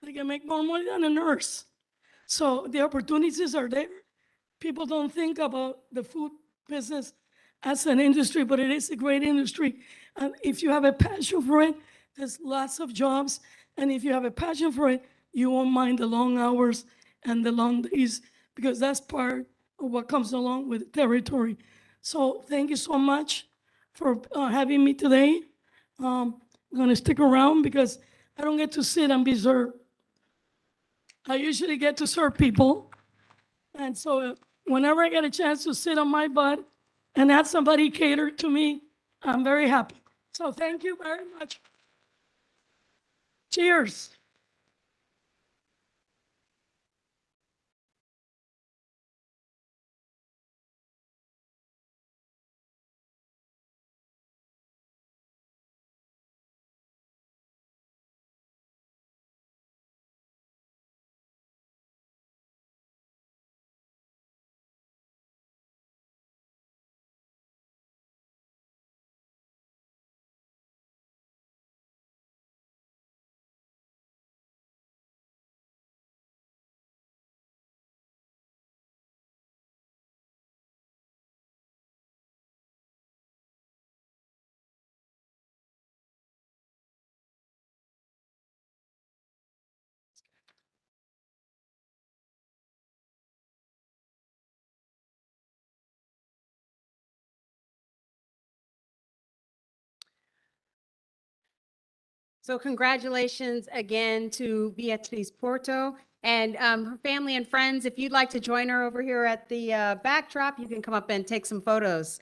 they can make more money than a nurse. So the opportunities are there. People don't think about the food business as an industry, but it is a great industry. And if you have a passion for it, there's lots of jobs. And if you have a passion for it, you won't mind the long hours and the long days, because that's part of what comes along with the territory. So thank you so much for having me today. I'm gonna stick around because I don't get to sit and be served. I usually get to serve people. And so whenever I get a chance to sit on my butt and have somebody cater to me, I'm very happy. So thank you very much. Cheers. So congratulations again to Beatriz Porto and her family and friends. If you'd like to join her over here at the backdrop, you can come up and take some photos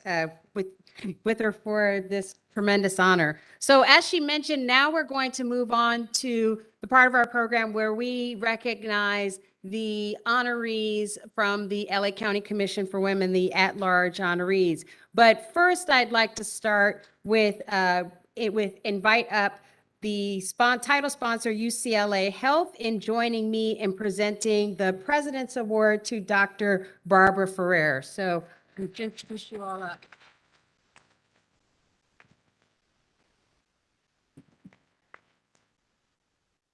with her for this tremendous honor. So as she mentioned, now we're going to move on to the part of our program where we recognize the honorees from the LA County Commission for Women, the at-large honorees. But first, I'd like to start with invite up the title sponsor, UCLA Health, in joining me in presenting the President's Award to Dr. Barbara Ferrer. So I'll introduce you all up.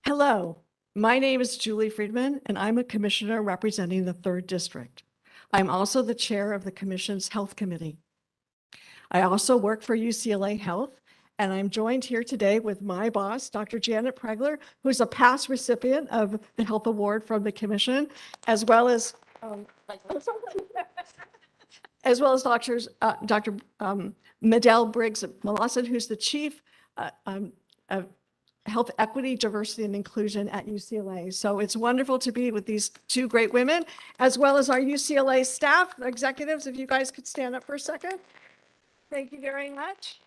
Hello, my name is Julie Friedman, and I'm a commissioner representing the 3rd District. I'm also the chair of the Commission's Health Committee. I also work for UCLA Health, and I'm joined here today with my boss, Dr. Janet Pregler, who's a past recipient of the Health Award from the Commission, as well as Dr. Medell Briggs-Mawson, who's the chief of Health Equity, Diversity, and Inclusion at UCLA. So it's wonderful to be with these 2 great women, as well as our UCLA staff, executives, if you guys could stand up for a second. Thank you very much.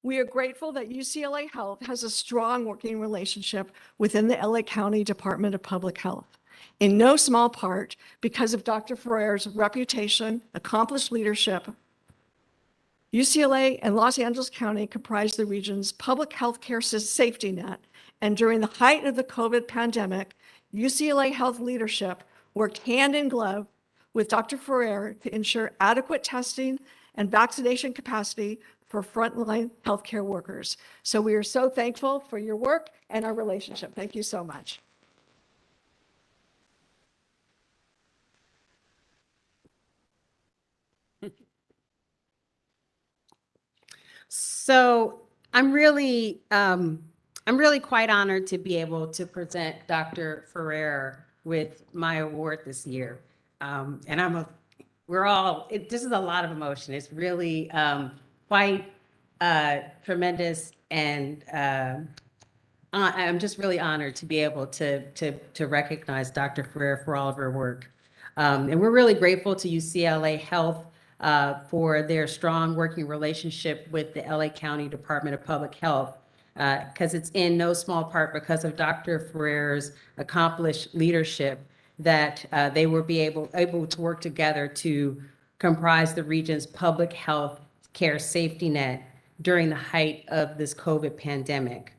We are grateful that UCLA Health has a strong working relationship within the LA County Department of Public Health, in no small part because of Dr. Ferrer's reputation, accomplished leadership. UCLA and Los Angeles County comprise the region's public health care safety net, and during the height of the COVID pandemic, UCLA Health leadership worked hand in glove with Dr. Ferrer to ensure adequate testing and vaccination capacity for frontline healthcare workers. So we are so thankful for your work and our relationship. Thank you so much. So I'm really quite honored to be able to present Dr. Ferrer with my award this year. And this is a lot of emotion. It's really quite tremendous, and I'm just really honored to be able to recognize Dr. Ferrer for all of her work. And we're really grateful to UCLA Health for their strong working relationship with the LA County Department of Public Health, because it's in no small part because of Dr. Ferrer's accomplished leadership that they will be able to work together to comprise the region's public health care safety net during the height of this COVID pandemic.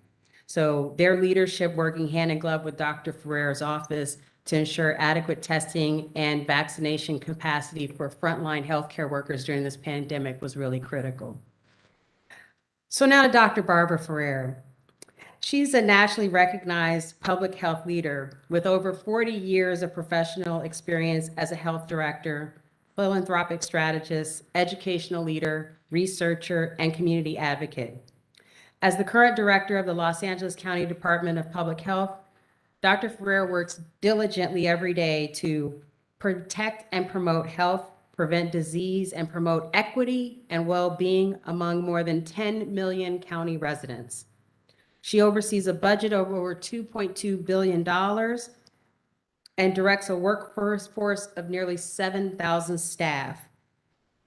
So their leadership, working hand in glove with Dr. Ferrer's office to ensure adequate testing and vaccination capacity for frontline healthcare workers during this pandemic, was really critical. So now to Dr. Barbara Ferrer. She's a nationally recognized public health leader with over 40 years of professional experience as a health director, philanthropic strategist, educational leader, researcher, and community advocate. As the current director of the Los Angeles County Department of Public Health, Dr. Ferrer works diligently every day to protect and promote health, prevent disease, and promote equity and well-being among more than 10 million county residents. She oversees a budget of over $2.2 billion and directs a workforce of nearly 7,000 staff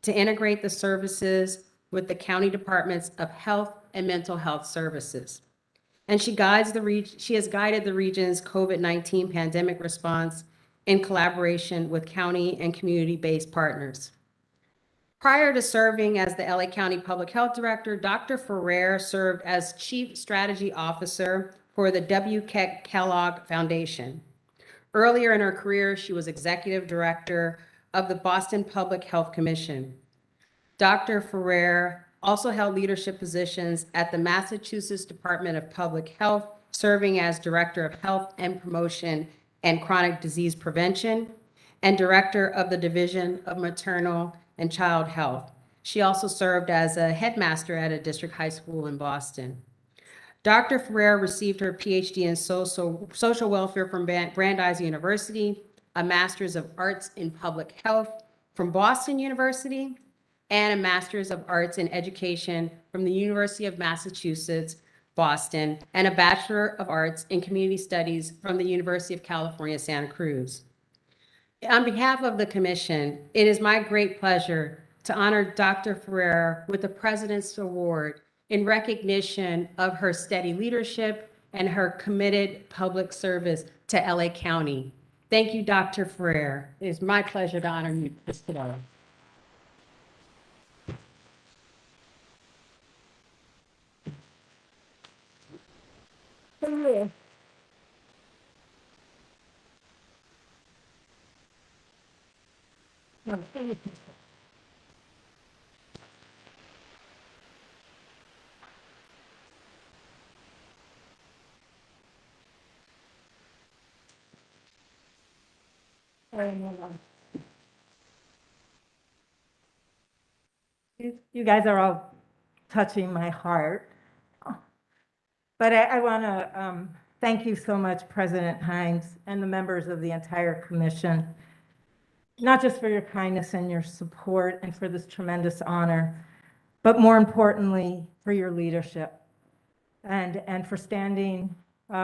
to integrate the services with the county departments of health and mental health services. And she has guided the region's COVID-19 pandemic response in collaboration with county and community-based partners. Prior to serving as the LA County Public Health Director, Dr. Ferrer served as Chief Strategy Officer for the W. Kellogg Foundation. Earlier in her career, she was Executive Director of the Boston Public Health Commission. Dr. Ferrer also held leadership positions at the Massachusetts Department of Public Health, serving as Director of Health and Promotion and Chronic Disease Prevention, and Director of the Division of Maternal and Child Health. She also served as a headmaster at a district high school in Boston. Dr. Ferrer received her PhD in social welfare from Brandeis University, a Master's of Arts in Public Health from Boston University, and a Master's of Arts in Education from the University of Massachusetts, Boston, and a Bachelor of Arts in Community Studies from the University of California, Santa Cruz. On behalf of the Commission, it is my great pleasure to honor Dr. Ferrer with the President's Award in recognition of her steady leadership and her committed public service to LA County. Thank you, Dr. Ferrer. It is my pleasure to honor you today. You guys are all touching my heart. But I want to thank you so much, President Hines, and the members of the entire commission, not just for your kindness and your support and for this tremendous honor, but more importantly, for your leadership and for standing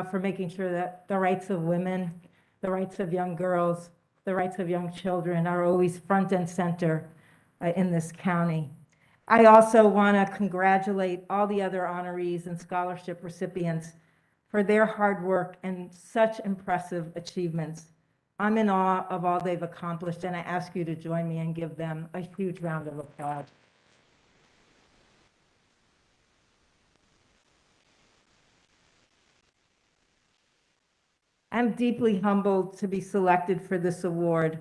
for making sure that the rights of women, the rights of young girls, the rights of young children are always front and center in this county. I also want to congratulate all the other honorees and scholarship recipients for their hard work and such impressive achievements. I'm in awe of all they've accomplished, and I ask you to join me and give them a huge round of applause. I'm deeply humbled to be selected for this award,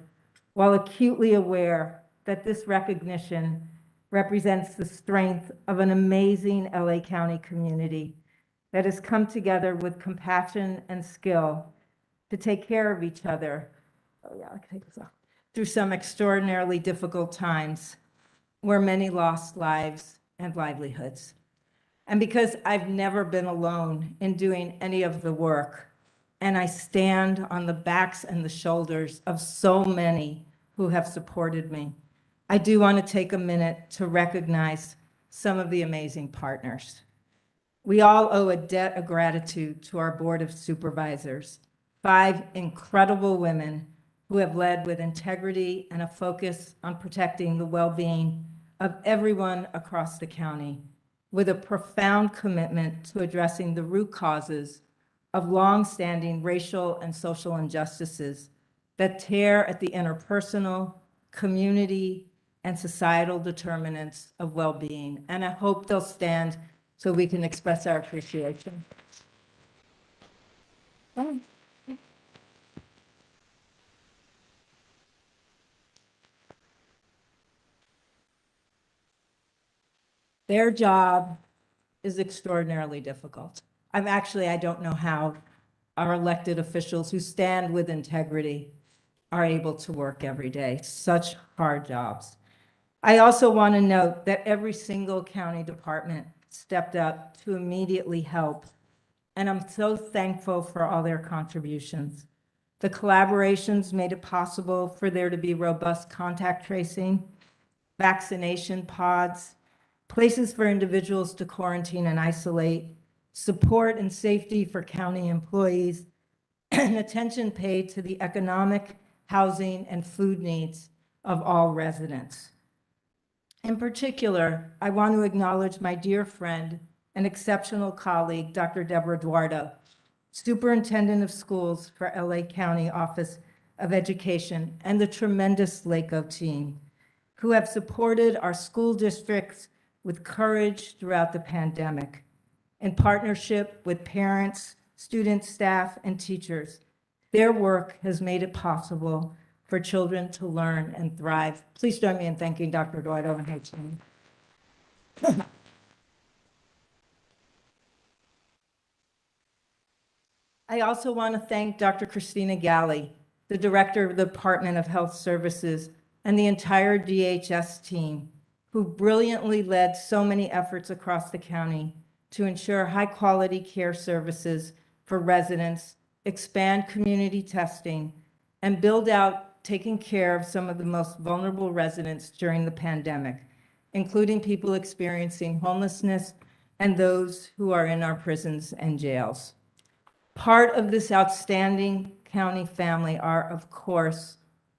while acutely aware that this recognition represents the strength of an amazing LA County community that has come together with compassion and skill to take care of each other. Oh yeah, I can take this off. Through some extraordinarily difficult times where many lost lives and livelihoods. And because I've never been alone in doing any of the work, and I stand on the backs and the shoulders of so many who have supported me, I do want to take a minute to recognize some of the amazing partners. We all owe a debt of gratitude to our Board of Supervisors, 5 incredible women who have led with integrity and a focus on protecting the well-being of everyone across the county, with a profound commitment to addressing the root causes of long-standing racial and social injustices that tear at the interpersonal, community, and societal determinants of well-being. And I hope they'll stand so we can express our appreciation. Their job is extraordinarily difficult. I don't know how our elected officials who stand with integrity are able to work every day. Such hard jobs. I also want to note that every single county department stepped up to immediately help, and I'm so thankful for all their contributions. The collaborations made it possible for there to be robust contact tracing, vaccination pods, places for individuals to quarantine and isolate, support and safety for county employees, and attention paid to the economic, housing, and food needs of all residents. In particular, I want to acknowledge my dear friend and exceptional colleague, Dr. Deborah Eduardo, Superintendent of Schools for LA County Office of Education, and the tremendous LACO team, who have supported our school districts with courage throughout the pandemic. In partnership with parents, students, staff, and teachers, their work has made it possible for children to learn and thrive. Please join me in thanking Dr. Eduardo and her team. I also want to thank Dr. Christina Galley, the Director of the Department of Health Services, and the entire DHS team, who brilliantly led so many efforts across the county to ensure high-quality care services for residents, expand community testing, and build out taking care of some of the most vulnerable residents during the pandemic, including people experiencing homelessness and those who are in our prisons and jails. Part of this outstanding county family are, of course,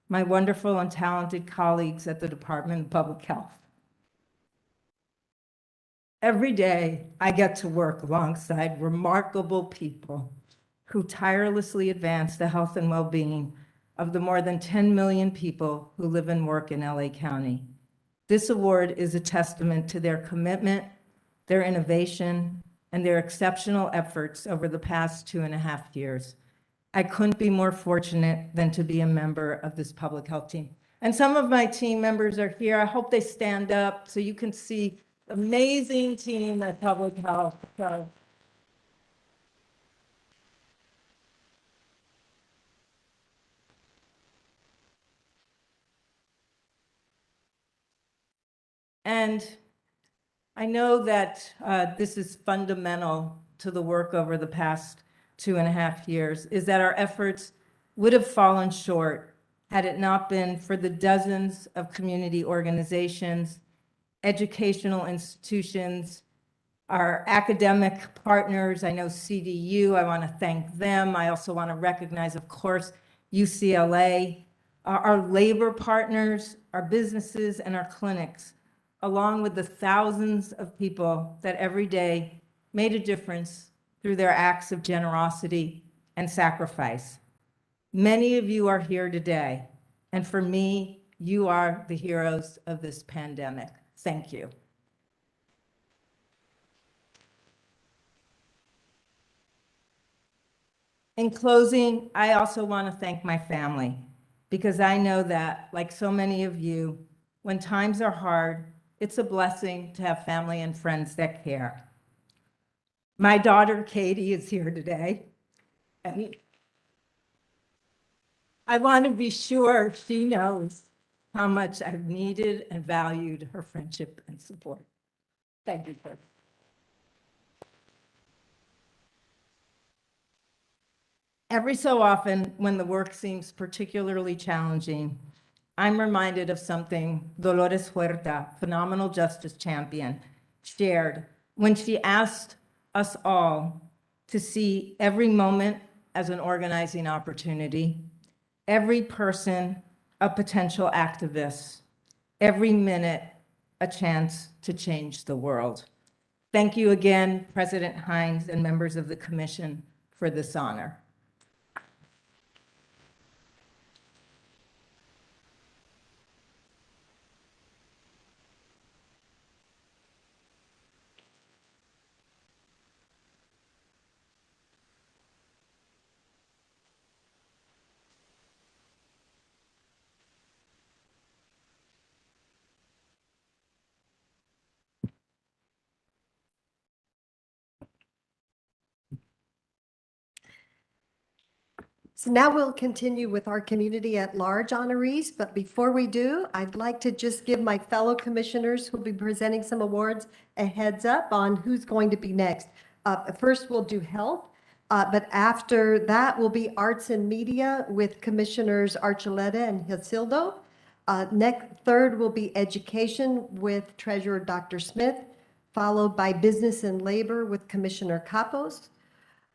my wonderful and talented colleagues at the Department of Public Health. Every day, I get to work alongside remarkable people who tirelessly advance the health and well-being of the more than 10 million people who live and work in LA County. This award is a testament to their commitment, their innovation, and their exceptional efforts over the past 2.5 years. I couldn't be more fortunate than to be a member of this public health team. And some of my team members are here. I hope they stand up so you can see the amazing team at Public Health. So, and I know that this is fundamental to the work over the past 2.5 years, is that our efforts would have fallen short had it not been for the dozens of community organizations, educational institutions, our academic partners. I know CDU, I want to thank them. I also want to recognize, of course, UCLA, our labor partners, our businesses, and our clinics, along with the thousands of people that every day made a difference through their acts of generosity and sacrifice. Many of you are here today, and for me, you are the heroes of this pandemic. Thank you. In closing, I also want to thank my family, because I know that, like so many of you, when times are hard, it's a blessing to have family and friends that care. My daughter, Katie, is here today, and I want to be sure she knows how much I've needed and valued her friendship and support. Thank you, sir. Every so often, when the work seems particularly challenging, I'm reminded of something Dolores Huerta, phenomenal justice champion, shared when she asked us all to see every moment as an organizing opportunity, every person a potential activist, every minute a chance to change the world. Thank you again, President Hines and members of the commission, for this honor. So now we'll continue with our community at large honorees, but before we do, I'd like to just give my fellow commissioners who'll be presenting some awards a heads up on who's going to be next. First, we'll do health, but after that will be arts and media with Commissioners Archuleta and Hilsildo. Third will be education with Treasurer Dr. Smith, followed by business and labor with Commissioner Capos.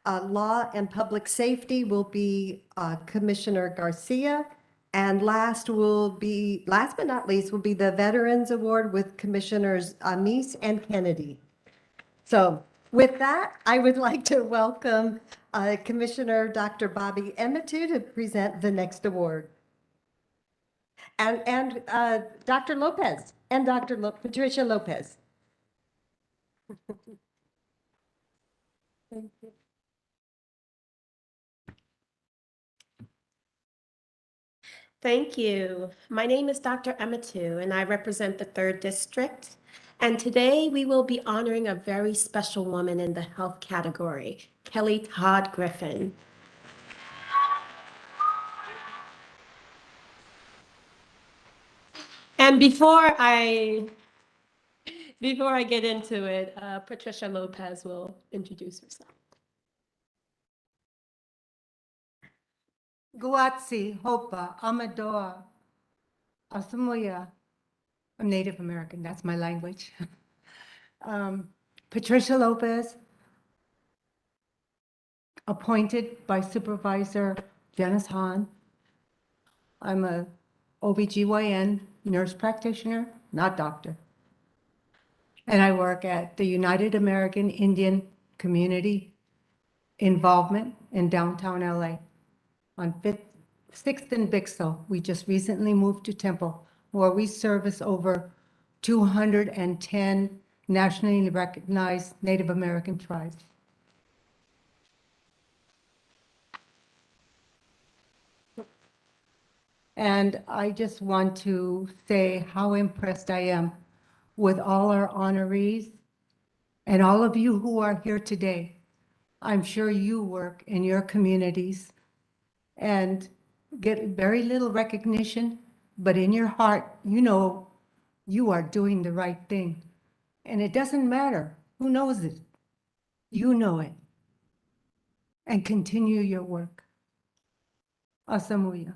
Law and Public Safety will be Commissioner Garcia. And last but not least, will be the Veterans Award with Commissioners Amis and Kennedy. So with that, I would like to welcome Commissioner Dr. Bobby Emitu to present the next award. And Dr. Lopez and Patricia Lopez. Thank you. Thank you. My name is Dr. Emitu, and I represent the 3rd District. And today we will be honoring a very special woman in the health category, Kelly Todd Griffin. And before I get into it, Patricia Lopez will introduce herself. Guatsi, Hopa, Amadoa, Asamoya. I'm Native American, that's my language. Patricia Lopez, appointed by Supervisor Janice Hahn. I'm a OBGYN nurse practitioner, not doctor. And I work at the United American Indian Community Involvement in downtown LA on 6th and Bixel. We just recently moved to Temple, where we service over 210 nationally recognized Native American tribes. And I just want to say how impressed I am with all our honorees and all of you who are here today. I'm sure you work in your communities and get very little recognition, but in your heart, you know you are doing the right thing. And it doesn't matter who knows it. You know it. And continue your work. Asamuya.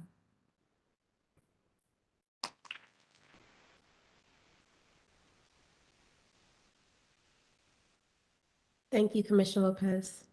Thank you, Commissioner Lopez.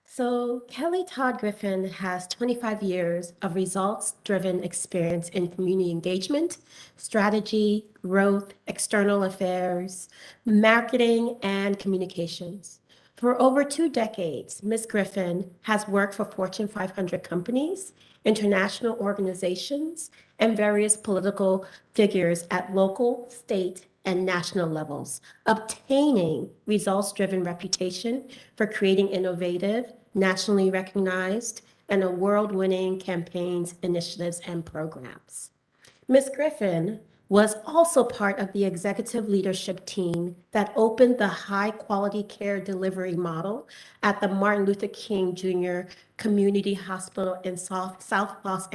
So Kelly Todd Griffin has 25 years of results-driven experience in community engagement, strategy, growth, external affairs, marketing, and communications. For over 2 decades, Ms. Griffin has worked for Fortune 500 companies, international organizations, and various political figures at local, state, and national levels, obtaining results-driven reputation for creating innovative, nationally recognized, and award-winning campaigns, initiatives, and programs. Ms. Griffin was also part of the executive leadership team that opened the high-quality care delivery model at the Martin Luther King Jr. Community Hospital in South Los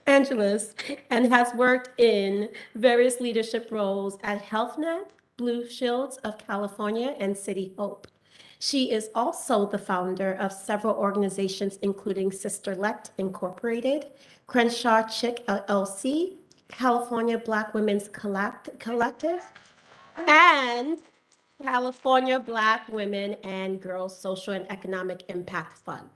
Angeles, and has worked in various leadership roles at HealthNet, Blue Shields of California, and City Hope. She is also the founder of several organizations, including Sisterlect Incorporated, Crenshaw Chick LLC, California Black Women's Collective, and California Black Women and Girls Social and Economic Impact Fund.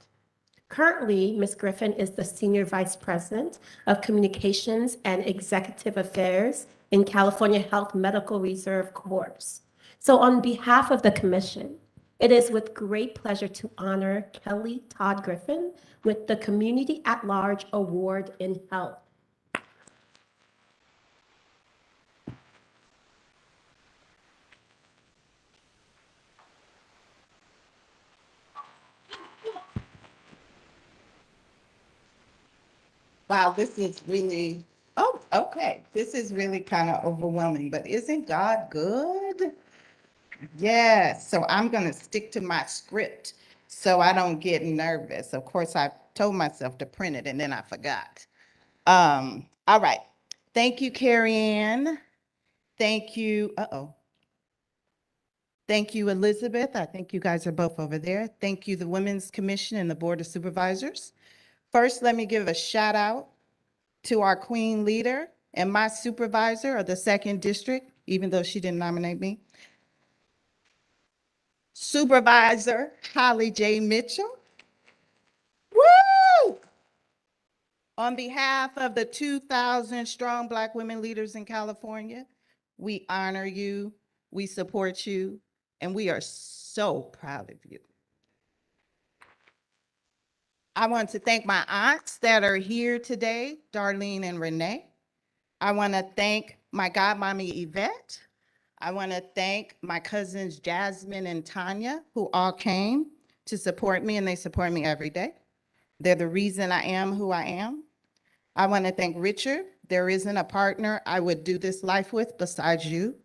Currently, Ms. Griffin is the Senior Vice President of Communications and Executive Affairs in California Health Medical Reserve Corps. So on behalf of the Commission, it is with great pleasure to honor Kelly Todd Griffin with the Community at Large Award in Health. Wow, this is really, oh, okay. This is really kind of overwhelming, but isn't God good? Yes, so I'm going to stick to my script. so I don't get nervous. Of course, I told myself to print it and then I forgot. All right. Thank you, Carrie Ann. Thank you. Thank you, Elizabeth. I think you guys are both over there. Thank you, the Women's Commission and the Board of Supervisors. First, let me give a shout out to our Queen Leader and my supervisor of the 2nd District, even though she didn't nominate me. Supervisor Holly J. Mitchell. Woo! On behalf of the 2,000 strong Black women leaders in California, we honor you, we support you, and we are so proud of you. I want to thank my aunts that are here today, Darlene and Renee. I want to thank my godmommy, Yvette. I want to thank my cousins, Jasmine and Tanya, who all came to support me, and they support me every day. They're the reason I am who I am. I want to thank Richard. There isn't a partner I would do this life with besides you.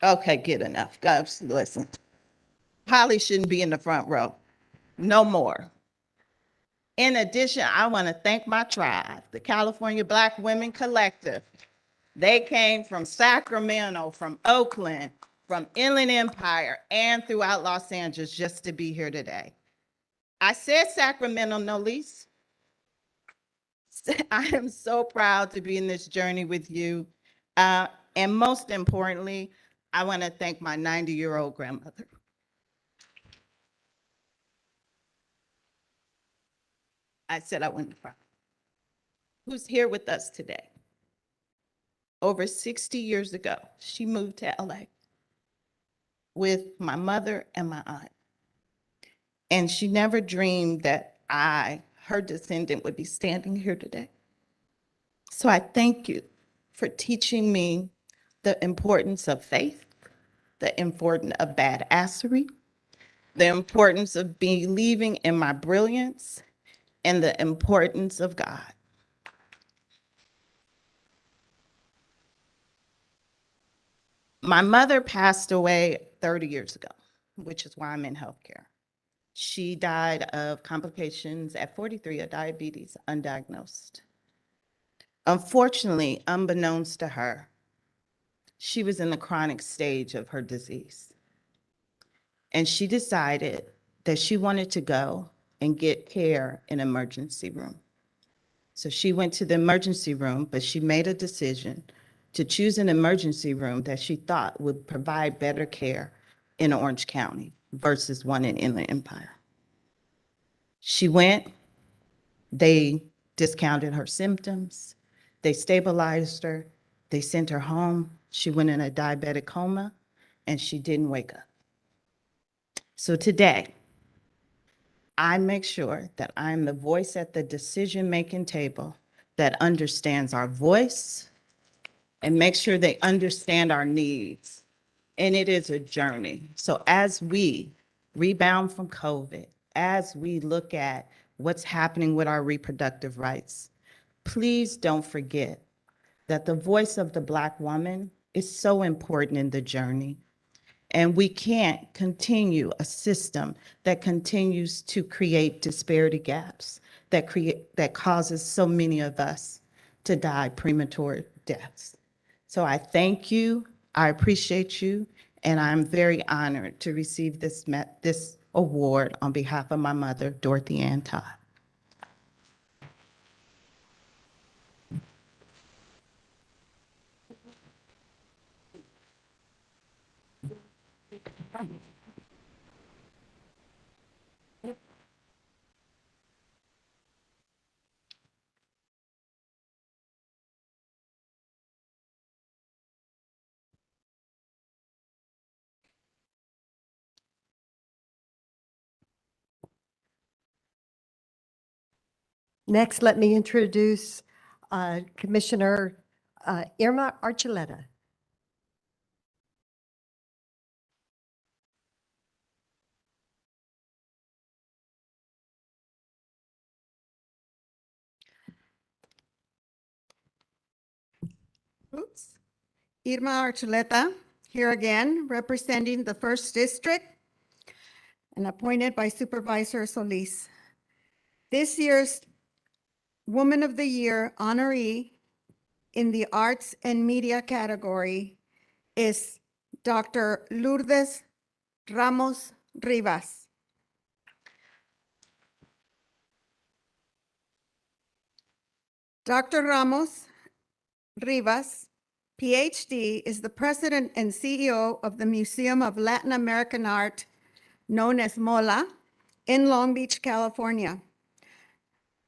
Okay, good enough. Guys, listen. Holly shouldn't be in the front row. No more. In addition, I want to thank my tribe, the California Black Women Collective. They came from Sacramento, from Oakland, from Inland Empire, and throughout Los Angeles just to be here today. I said Sacramento, no least. I am so proud to be in this journey with you. And most importantly, I want to thank my 90-year-old grandmother. I said I wouldn't cry. Who's here with us today? Over 60 years ago, she moved to LA with my mother and my aunt. And she never dreamed that I, her descendant, would be standing here today. So I thank you for teaching me the importance of faith, the importance of badassery, the importance of believing in my brilliance, and the importance of God. My mother passed away 30 years ago, which is why I'm in healthcare. She died of complications at 43 of diabetes, undiagnosed. Unfortunately, unbeknownst to her, she was in the chronic stage of her disease. And she decided that she wanted to go and get care in an emergency room. So she went to the emergency room, but she made a decision to choose an emergency room that she thought would provide better care in Orange County versus one in Inland Empire. She went, they discounted her symptoms, they stabilized her, they sent her home. She went in a diabetic coma and she didn't wake up. So today, I make sure that I'm the voice at the decision-making table that understands our voice and make sure they understand our needs. And it is a journey. So as we rebound from COVID, as we look at what's happening with our reproductive rights, please don't forget that the voice of the Black woman is so important in the journey. And we can't continue a system that continues to create disparity gaps, that causes so many of us to die premature deaths. So I thank you, I appreciate you, and I'm very honored to receive this award on behalf of my mother, Dorothy Ann Todd. Next, let me introduce Commissioner Irma Archuleta. Oops. Irma Archuleta, here again, representing the 1st District. and appointed by Supervisor Solis. This year's Woman of the Year honoree in the Arts and Media category is Dr. Lourdes Ramos Rivas. Dr. Ramos Rivas, PhD, is the president and CEO of the Museum of Latin American Art, known as MOLA, in Long Beach, California.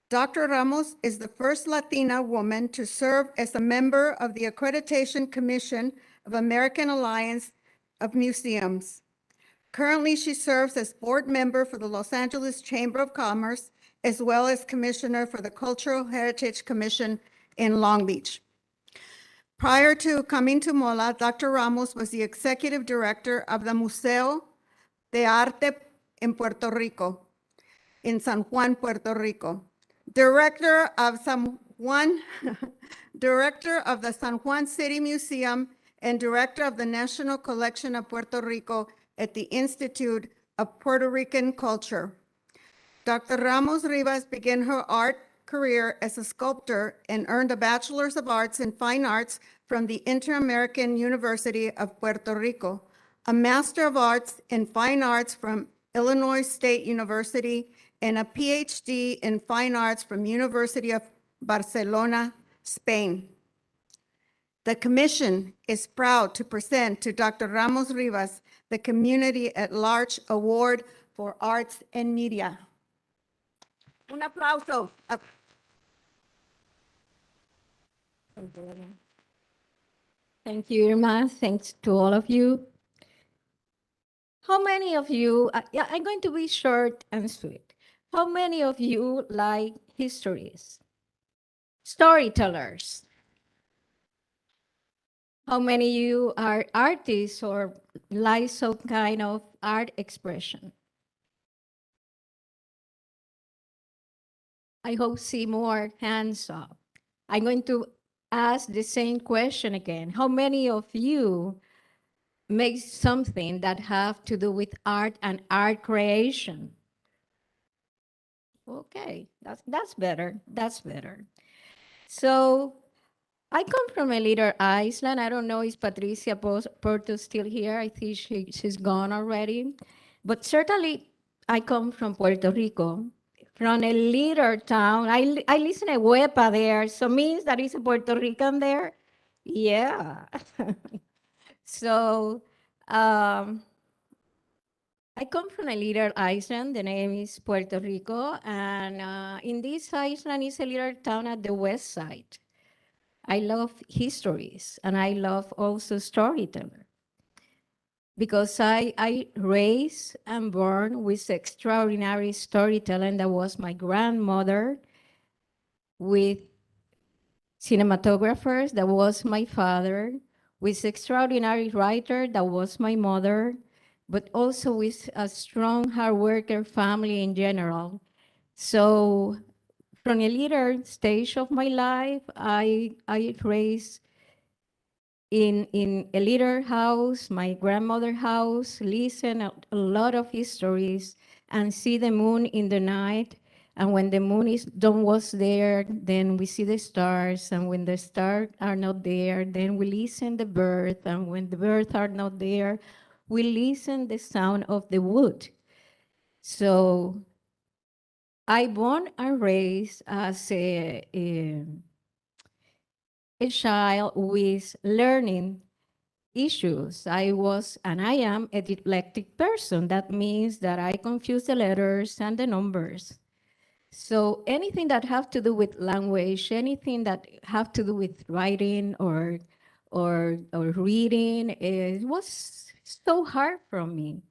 Dr. Ramos is the first Latina woman to serve as a member of the Accreditation Commission of American Alliance of Museums. Currently, she serves as board member for the Los Angeles Chamber of Commerce, as well as commissioner for the Cultural Heritage Commission in Long Beach. Prior to coming to MOLA, Dr. Ramos was the executive director of the Museo de Arte en Puerto Rico, in San Juan, Puerto Rico. Director of Director of the San Juan City Museum and Director of the National Collection of Puerto Rico at the Institute of Puerto Rican Culture. Dr. Ramos Rivas began her art career as a sculptor and earned a Bachelor's of Arts in Fine Arts from the Inter-American University of Puerto Rico, a Master of Arts in Fine Arts from Illinois State University, and a PhD in Fine Arts from University of Barcelona, Spain. The commission is proud to present to Dr. Ramos Rivas the Community at Large Award for Arts and Media. Un aplauso. Thank you, Irma. Thanks to all of you. How many of you, yeah, I'm going to be short and sweet. How many of you like histories? Storytellers? How many of you are artists or like some kind of art expression? I hope see more hands up. I'm going to ask the same question again. How many of you make something that have to do with art and art creation? Okay, that's better. That's better. So I come from a little island. I don't know if Patricia Porto is still here. I think she's gone already. But certainly I come from Puerto Rico, from a little town. I listen to Huepa there, so means that is a Puerto Rican there. Yeah. So I come from a little island. The name is Puerto Rico. And in this island is a little town at the west side. I love histories, and I love also storyteller. Because I raised and born with extraordinary storytelling that was my grandmother, with cinematographers that was my father, with extraordinary writer that was my mother, but also with a strong hard worker family in general. So from a later stage of my life, I raised in a little house, my grandmother's house, listen a lot of histories and see the moon in the night. And when the moon don't was there, then we see the stars. And when the stars are not there, then we listen the birds. And when the birds are not there, we listen the sound of the wood. So I born and raised as a child with learning issues. I was, and I am, a dyslexic person. That means that I confuse the letters and the numbers. So anything that have to do with language, anything that have to do with writing or reading, it was so hard for me.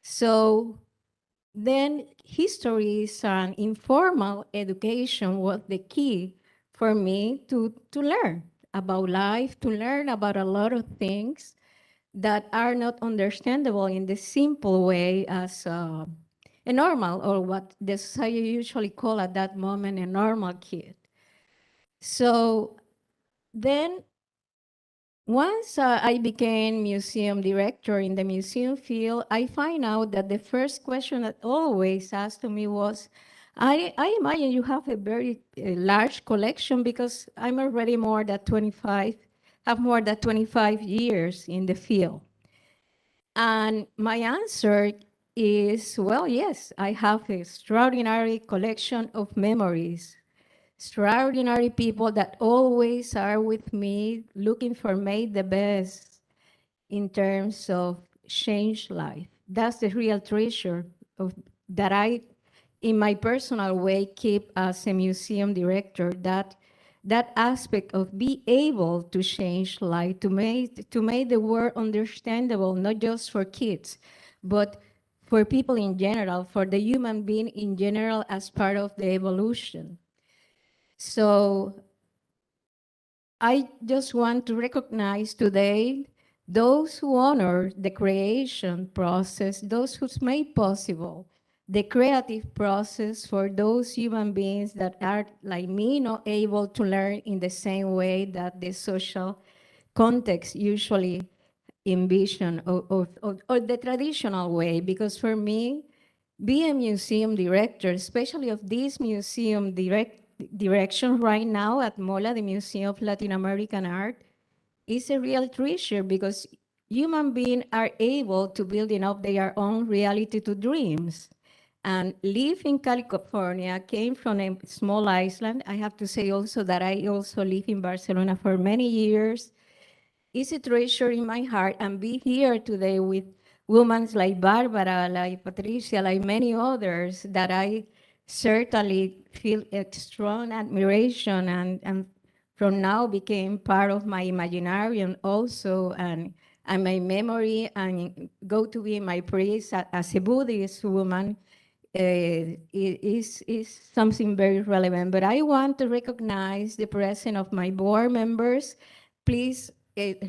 So then histories and informal education was the key for me to learn about life, to learn about a lot of things that are not understandable in the simple way as a normal, or what the society usually call at that moment a normal kid. So then Once I became museum director in the museum field, I find out that the first question that always asked to me was, I imagine you have a very large collection because I'm already have more than 25 years in the field. And my answer is, well, yes, I have an extraordinary collection of memories, extraordinary people that always are with me looking for me the best in terms of change life. That's the real treasure of that I, in my personal way, keep as a museum director, that aspect of be able to change life, to make the world understandable, not just for kids, but for people in general, for the human being in general as part of the evolution. So I just want to recognize today those who honor the creation process, those who's made possible the creative process for those human beings that are, like me, not able to learn in the same way that the social context usually envision or the traditional way. Because for me, be a museum director, especially of this museum direction right now at MOLA, the Museum of Latin American Art, is a real treasure because human beings are able to build up their own reality to dreams. And live in California, came from a small island. I have to say also that I also live in Barcelona for many years. It's a treasure in my heart, and be here today with women like Barbara, like Patricia, like many others that I certainly feel a strong admiration and from now became part of my imaginarium also and my memory and go to be my praise as a Buddhist woman is something very relevant. But I want to recognize the presence of my board members. Please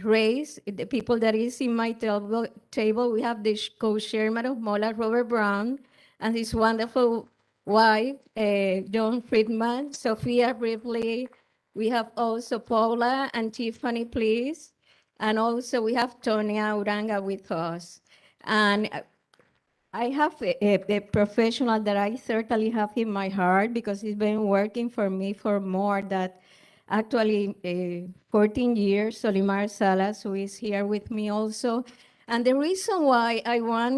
raise the people that is in my table. We have the co-chairman of MOLA, Robert Brown, and his wonderful wife, John Friedman, Sophia Ripley. We have also Paula and Tiffany, please. And also we have Tonya Uranga with us. And I have a professional that I certainly have in my heart because he's been working for me for more than actually 14 years, Solimar Salas, who is here with me also. And the reason why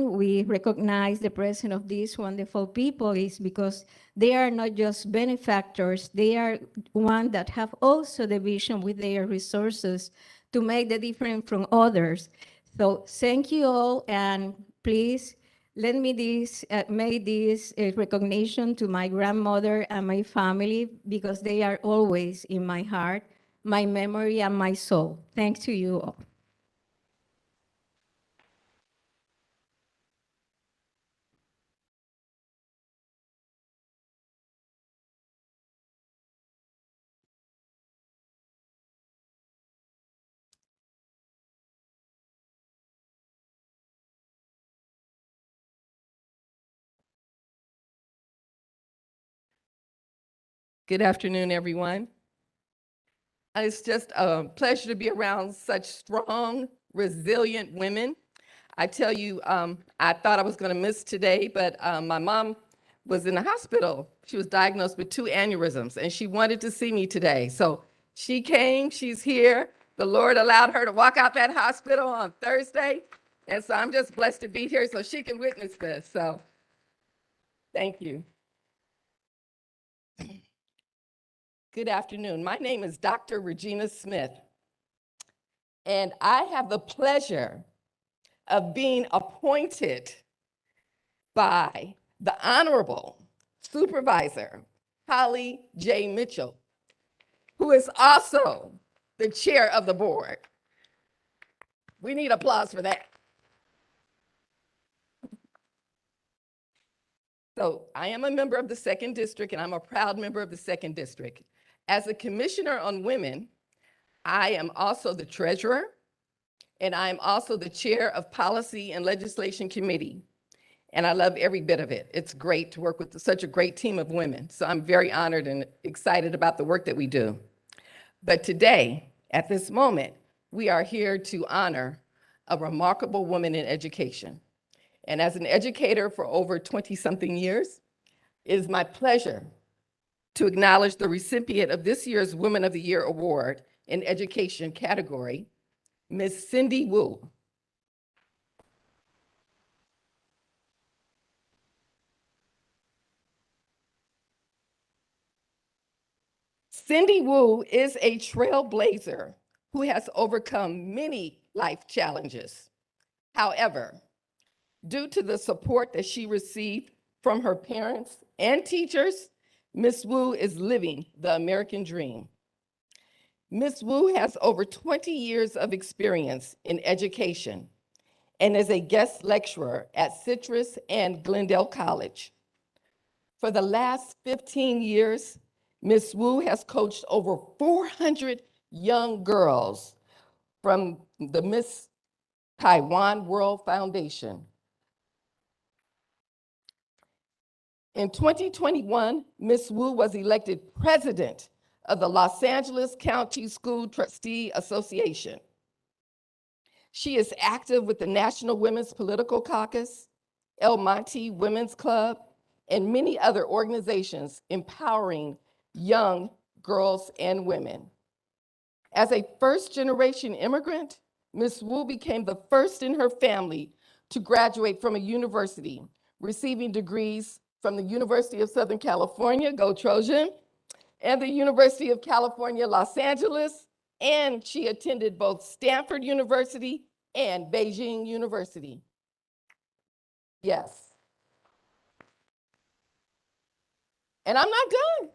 we recognize the presence of these wonderful people is because they are not just benefactors, they are one that have also the vision with their resources to make the difference from others. So thank you all, and please let me make this recognition to my grandmother and my family because they are always in my heart, my memory, and my soul. Thanks to you all. Good afternoon, everyone. It's just a pleasure to be around such strong, resilient women. I tell you, I thought I was going to miss today, but my mom was in the hospital. She was diagnosed with 2 aneurysms, and she wanted to see me today. So she came, she's here. The Lord allowed her to walk out that hospital on Thursday, and so I'm just blessed to be here so she can witness this. So thank you. Good afternoon. My name is Dr. Regina Smith, and I have the pleasure of being appointed by the Honorable Supervisor Holly J. Mitchell, who is also the chair of the board. We need applause for that. So I am a member of the 2nd District, and I'm a proud member of the 2nd District. As a Commissioner on Women, I am also the treasurer, and I am also the chair of Policy and Legislation Committee. And I love every bit of it. It's great to work with such a great team of women. So I'm very honored and excited about the work that we do. But today, at this moment, we are here to honor a remarkable woman in education. And as an educator for over 20-something years, it is my pleasure to acknowledge the recipient of this year's Women of the Year Award in Education category, Ms. Cindy Wu. Cindy Wu is a trailblazer who has overcome many life challenges. However, due to the support that she received from her parents and teachers, Ms. Wu is living the American dream. Ms. Wu has over 20 years of experience in education and is a guest lecturer at Citrus and Glendale College. For the last 15 years, Ms. Wu has coached over 400 young girls from the Miss Taiwan World Foundation. In 2021, Ms. Wu was elected president of the Los Angeles County School Trustee Association. She is active with the National Women's Political Caucus, El Monte Women's Club, and many other organizations empowering young girls and women. As a first-generation immigrant, Ms. Wu became the first in her family to graduate from a university, receiving degrees from the University of Southern California, go Trojan, and the University of California, Los Angeles, and she attended both Stanford University and Beijing University. Yes. And I'm not done.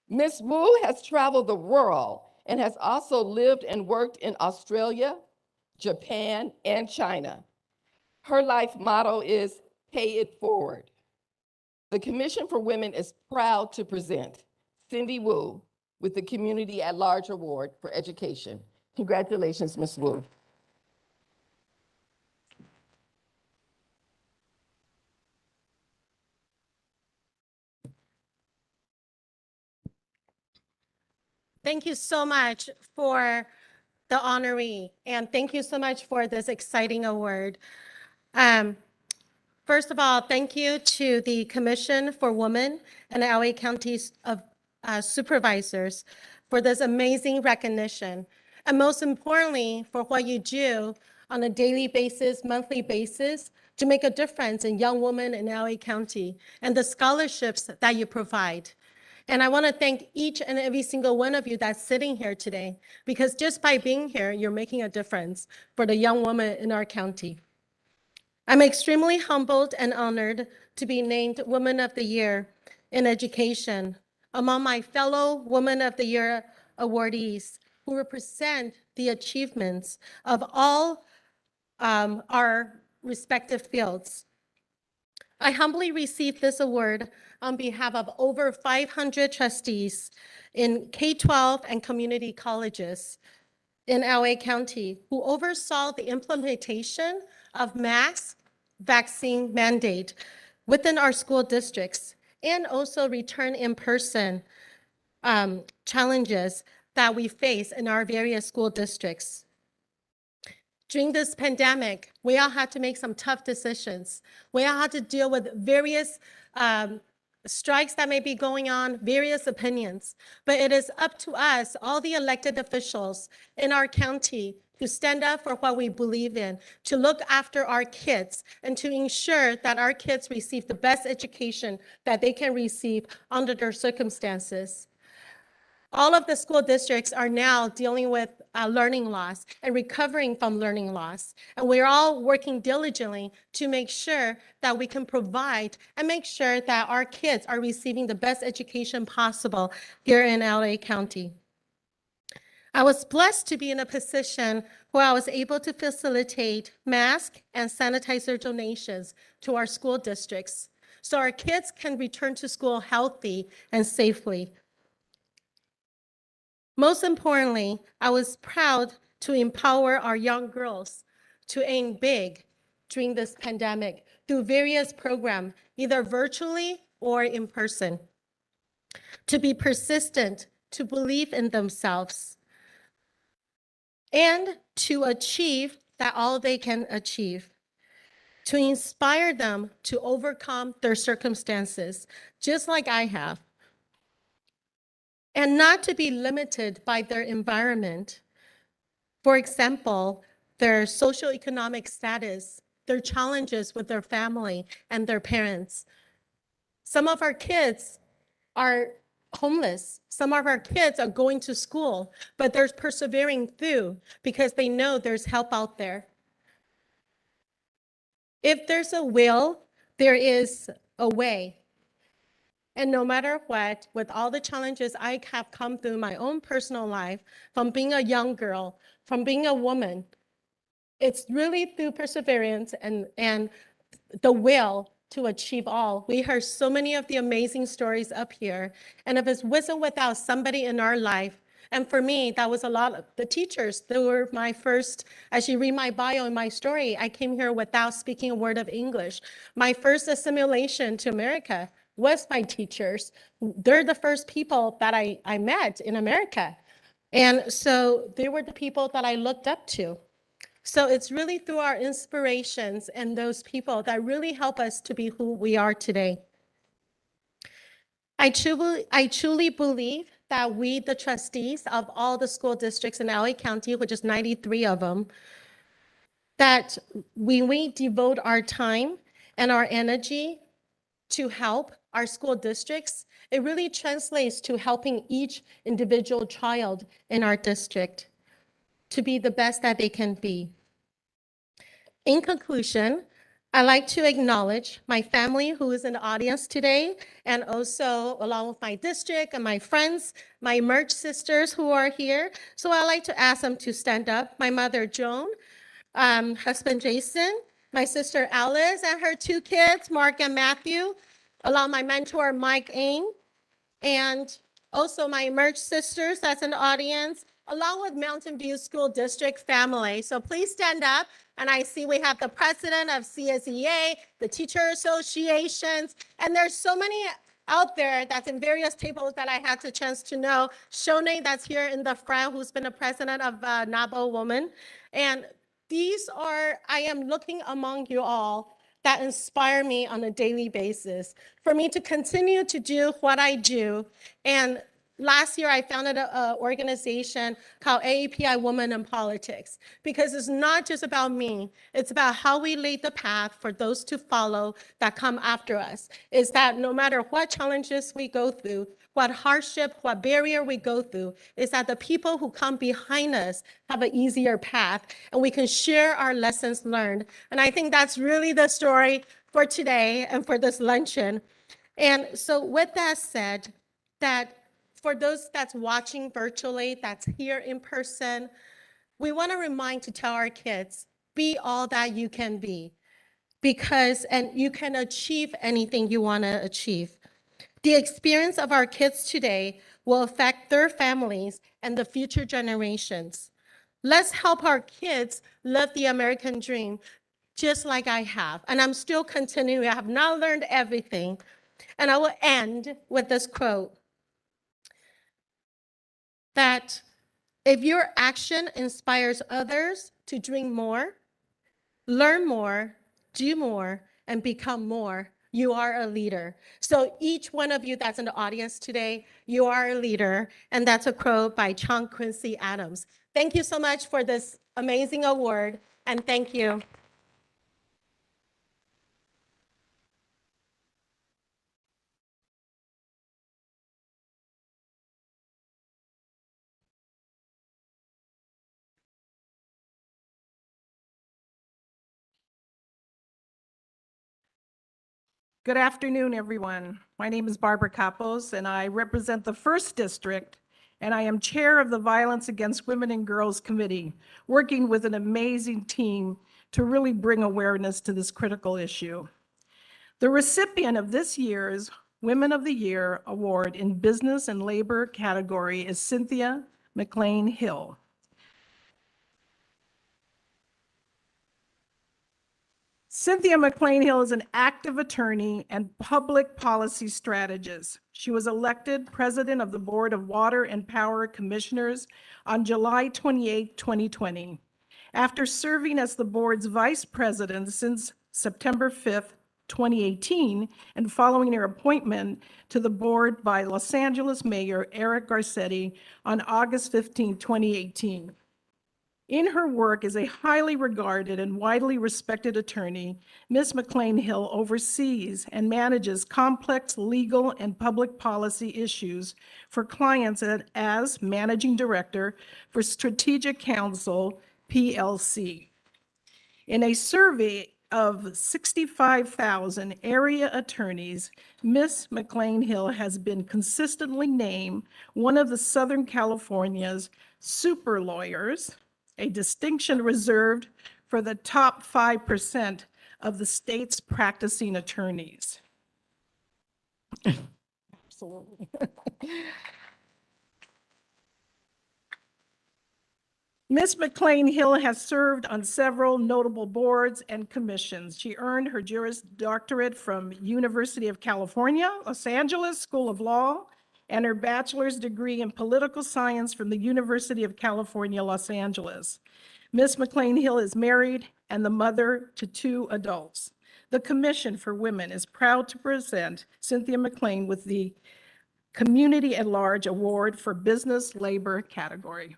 Ms. Wu has traveled the world and has also lived and worked in Australia, Japan, and China. Her life motto is pay it forward. The Commission for Women is proud to present Cindy Wu with the Community at Large Award for Education. Congratulations, Ms. Wu. Thank you so much for the honoree, and thank you so much for this exciting award. First of all, thank you to the Commission for Women and the LA County of Supervisors for this amazing recognition, and most importantly, for what you do on a daily basis, monthly basis, to make a difference in young women in LA County and the scholarships that you provide. And I want to thank each and every single one of you that's sitting here today, because just by being here, you're making a difference for the young women in our county. I'm extremely humbled and honored to be named Woman of the Year in Education among my fellow Woman of the Year awardees who represent the achievements of all our respective fields. I humbly received this award on behalf of over 500 trustees in K-12 and community colleges in LA County who oversaw the implementation of mask vaccine mandate within our school districts and also return in-person challenges that we face in our various school districts. During this pandemic, we all had to make some tough decisions. We all had to deal with various strikes that may be going on, various opinions. But it is up to us, all the elected officials in our county, to stand up for what we believe in, to look after our kids, and to ensure that our kids receive the best education that they can receive under their circumstances. All of the school districts are now dealing with learning loss and recovering from learning loss. And we're all working diligently to make sure that we can provide and make sure that our kids are receiving the best education possible here in LA County. I was blessed to be in a position where I was able to facilitate mask and sanitizer donations to our school districts so our kids can return to school healthy and safely. Most importantly, I was proud to empower our young girls to aim big during this pandemic through various programs, either virtually or in person, to be persistent, to believe in themselves, and to achieve that all they can achieve, to inspire them to overcome their circumstances, just like I have, and not to be limited by their environment. For example, their socioeconomic status, their challenges with their family and their parents. Some of our kids are homeless. Some of our kids are going to school, but they're persevering through because they know there's help out there. If there's a will, there is a way. And no matter what, with all the challenges I have come through my own personal life, from being a young girl, from being a woman, it's really through perseverance and the will to achieve all. We heard so many of the amazing stories up here. And if it wasn't without somebody in our life, and for me, that was a lot of the teachers. They were my first, as you read my bio and my story, I came here without speaking a word of English. My first assimilation to America was my teachers. They're the first people that I met in America. And so they were the people that I looked up to. So it's really through our inspirations and those people that really help us to be who we are today. I truly believe that we, the trustees of all the school districts in LA County, which is 93 of them, that when we devote our time and our energy to help our school districts, it really translates to helping each individual child in our district to be the best that they can be. In conclusion, I'd like to acknowledge my family who is in the audience today, and also along with my district and my friends, my merch sisters who are here. So I'd like to ask them to stand up. My mother, Joan, husband, Jason, my sister, Alice, and her two kids, Mark and Matthew, along my mentor, Mike Aing, and also my merch sisters that's in the audience, along with Mountain View School District family. So please stand up. And I see we have the president of CSEA, the teacher associations, and there's so many out there that's in various tables that I had the chance to know. Shone, that's here in the front, who's been the president of NABO Women. And these are, I am looking among you all that inspire me on a daily basis for me to continue to do what I do. And last year, I founded an organization called AAPI Women in Politics, because it's not just about me. It's about how we lead the path for those to follow that come after us. Is that no matter what challenges we go through, what hardship, what barrier we go through, is that the people who come behind us have an easier path, and we can share our lessons learned. And I think that's really the story for today and for this luncheon. And so with that said, that for those that's watching virtually, that's here in person, we want to remind to tell our kids, be all that you can be, and you can achieve anything you want to achieve. The experience of our kids today will affect their families and the future generations. Let's help our kids live the American dream, just like I have. And I'm still continuing. I have not learned everything. And I will end with this quote, that if your action inspires others to dream more, learn more, do more, and become more, you are a leader. So each one of you that's in the audience today, you are a leader. And that's a quote by John Quincy Adams. Thank you so much for this amazing award, and thank you. Good afternoon, everyone. My name is Barbara Capos, and I represent the 1st District, and I am chair of the Violence Against Women and Girls Committee, working with an amazing team to really bring awareness to this critical issue. The recipient of this year's Women of the Year Award in Business and Labor category is Cynthia McLean Hill. Cynthia McLean Hill is an active attorney and public policy strategist. She was elected president of the Board of Water and Power Commissioners on July 28, 2020. After serving as the board's vice president since September 5th, 2018, and following her appointment to the board by Los Angeles Mayor Eric Garcetti on August 15, 2018. In her work as a highly regarded and widely respected attorney, Ms. McLean Hill oversees and manages complex legal and public policy issues for clients as managing director for Strategic Counsel, PLC. In a survey of 65,000 area attorneys, Ms. McLean Hill has been consistently named one of the Southern California's super lawyers, a distinction reserved for the top 5% of the state's practicing attorneys. Absolutely. Ms. McLean Hill has served on several notable boards and commissions. She earned her Juris Doctorate from University of California, Los Angeles School of Law, and her bachelor's degree in political science from the University of California, Los Angeles. Ms. McLean Hill is married and the mother to 2 adults. The Commission for Women is proud to present Cynthia McLean with the Community at Large Award for Business Labor category.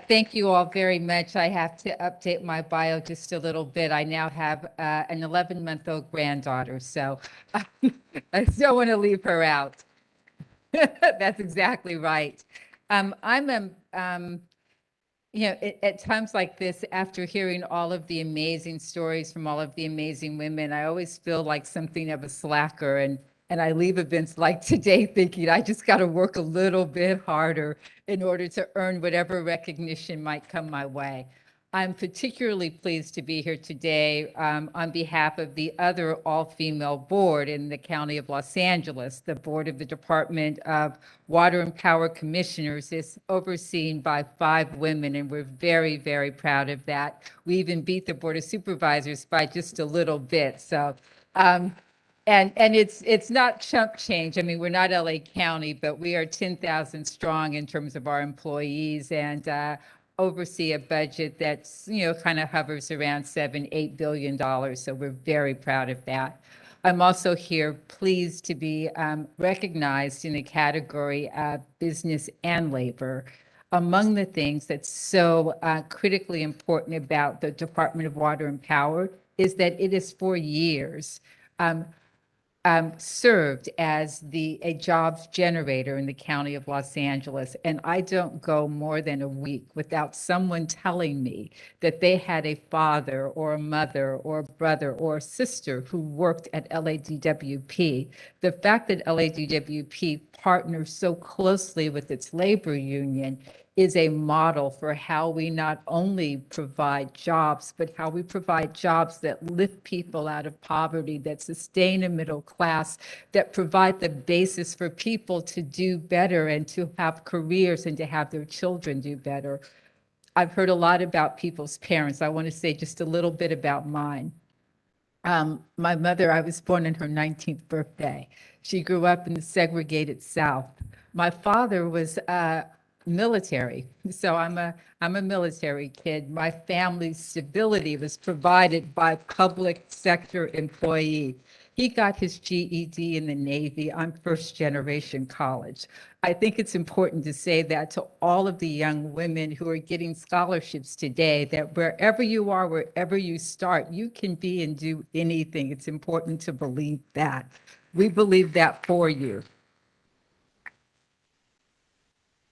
Thank you all very much. I have to update my bio just a little bit. I now have an 11-month-old granddaughter, so I don't want to leave her out. That's exactly right. You know, at times like this, after hearing all of the amazing stories from all of the amazing women, I always feel like something of a slacker, and I leave events like today thinking I just got to work a little bit harder in order to earn whatever recognition might come my way. I'm particularly pleased to be here today on behalf of the other all-female board in the County of Los Angeles. The board of the Department of Water and Power Commissioners is overseen by 5 women, and we're very, very proud of that. We even beat the Board of Supervisors by just a little bit. So, and it's not chump change. I mean, we're not LA County, but we are 10,000 strong in terms of our employees, and oversee a budget that's, you know, kind of hovers around $7-8 billion. So we're very proud of that. I'm also here pleased to be recognized in the category of business and labor. Among the things that's so critically important about the Department of Water and Power is that it is for years served as a jobs generator in the County of Los Angeles. And I don't go more than a week without someone telling me that they had a father or a mother or a brother or a sister who worked at LADWP. The fact that LADWP partners so closely with its labor union is a model for how we not only provide jobs, but how we provide jobs that lift people out of poverty, that sustain a middle class, that provide the basis for people to do better and to have careers and to have their children do better. I've heard a lot about people's parents. I want to say just a little bit about mine. My mother, I was born on her 19th birthday. She grew up in the segregated South. My father was military, so I'm a military kid. My family's stability was provided by public sector employee. He got his GED in the Navy. I'm first generation college. I think it's important to say that to all of the young women who are getting scholarships today, that wherever you are, wherever you start, you can be and do anything. It's important to believe that. We believe that for you.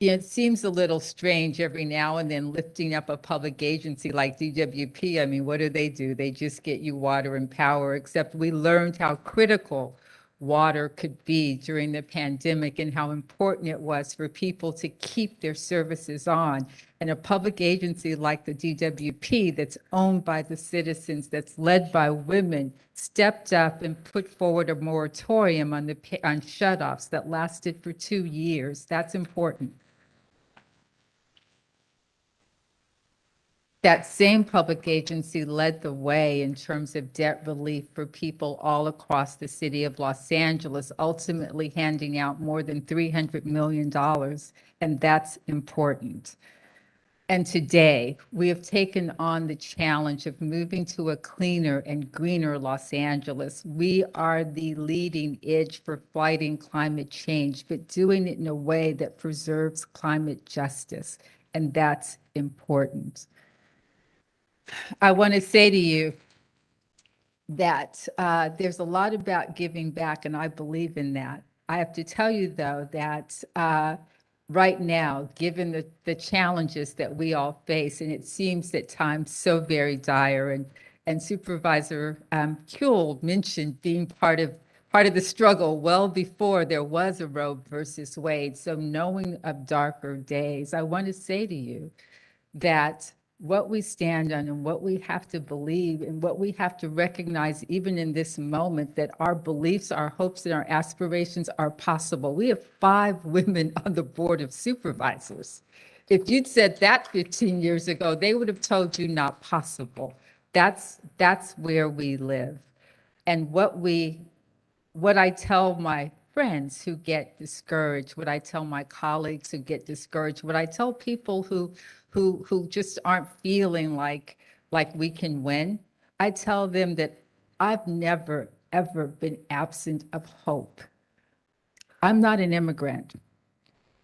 Yeah, it seems a little strange every now and then lifting up a public agency like DWP. I mean, what do? They just get you water and power, except we learned how critical water could be during the pandemic and how important it was for people to keep their services on. And a public agency like the DWP that's owned by the citizens, that's led by women, stepped up and put forward a moratorium on shutoffs that lasted for 2 years. That's important. That same public agency led the way in terms of debt relief for people all across the city of Los Angeles, ultimately handing out more than $300 million, and that's important. And today, we have taken on the challenge of moving to a cleaner and greener Los Angeles. We are the leading edge for fighting climate change, but doing it in a way that preserves climate justice, and that's important. I want to say to you that there's a lot about giving back, and I believe in that. I have to tell you, though, that right now, given the challenges that we all face, and it seems that time's so very dire, and Supervisor Kuehl mentioned being part of the struggle well before there was a Roe versus Wade. So knowing of darker days, I want to say to you that what we stand on and what we have to believe and what we have to recognize even in this moment, that our beliefs, our hopes, and our aspirations are possible. We have 5 women on the board of supervisors. If you'd said that 15 years ago, they would have told you not possible. That's where we live. And what I tell my friends who get discouraged, what I tell my colleagues who get discouraged, what I tell people who just aren't feeling like we can win, I tell them that I've never, ever been absent of hope. I'm not an immigrant.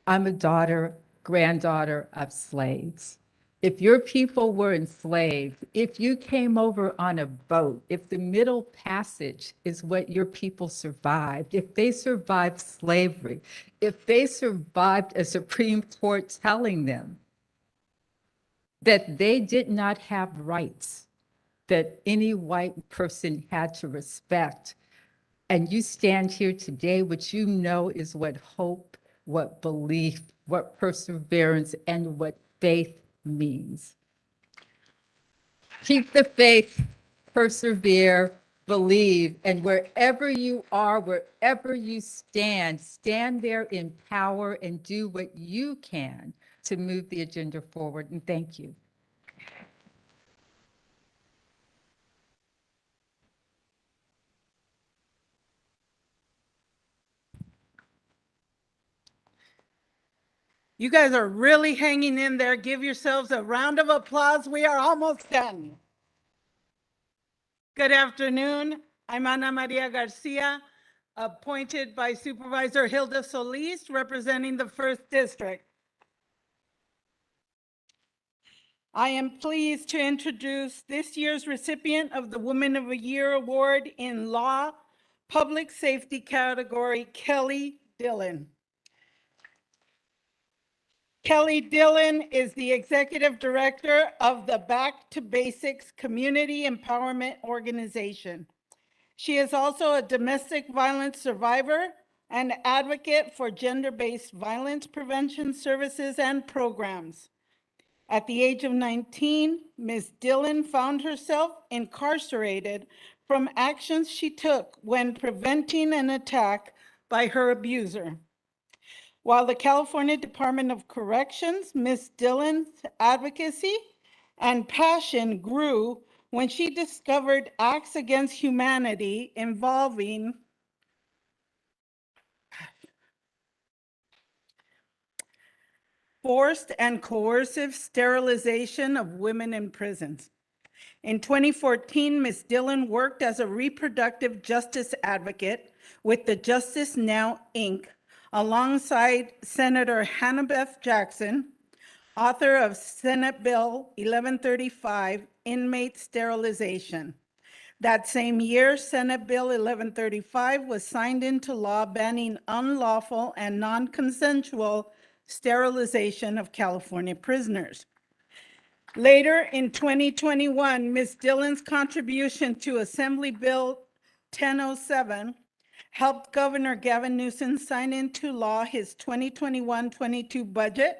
I'm a daughter, granddaughter of slaves. If your people were enslaved, if you came over on a boat, if the Middle Passage is what your people survived, if they survived slavery, if they survived a Supreme Court telling them that they did not have rights that any white person had to respect, and you stand here today, what you know is what hope, what belief, what perseverance, and what faith means. Keep the faith, persevere, believe, and wherever you are, wherever you stand there in power and do what you can to move the agenda forward. And thank you. You guys are really hanging in there. Give yourselves a round of applause. We are almost done. Good afternoon. I'm Ana Maria Garcia, appointed by Supervisor Hilda Solis, representing the 1st District. I am pleased to introduce this year's recipient of the Woman of the Year Award in Law, Public Safety category, Kelly Dillon. Kelly Dillon is the Executive Director of the Back to Basics Community Empowerment Organization. She is also a domestic violence survivor and advocate for gender-based violence prevention services and programs. At the age of 19, Ms. Dillon found herself incarcerated from actions she took when preventing an attack by her abuser. While the California Department of Corrections, Ms. Dillon's advocacy and passion grew when she discovered acts against humanity involving forced and coercive sterilization of women in prisons. In 2014, Ms. Dillon worked as a reproductive justice advocate with the Justice Now, Inc., alongside Senator Hannah-Beth Jackson, author of Senate Bill 1135, Inmate Sterilization. That same year, Senate Bill 1135 was signed into law banning unlawful and non-consensual sterilization of California prisoners. Later in 2021, Ms. Dillon's contribution to Assembly Bill 1007 helped Governor Gavin Newsom sign into law his 2021-22 budget,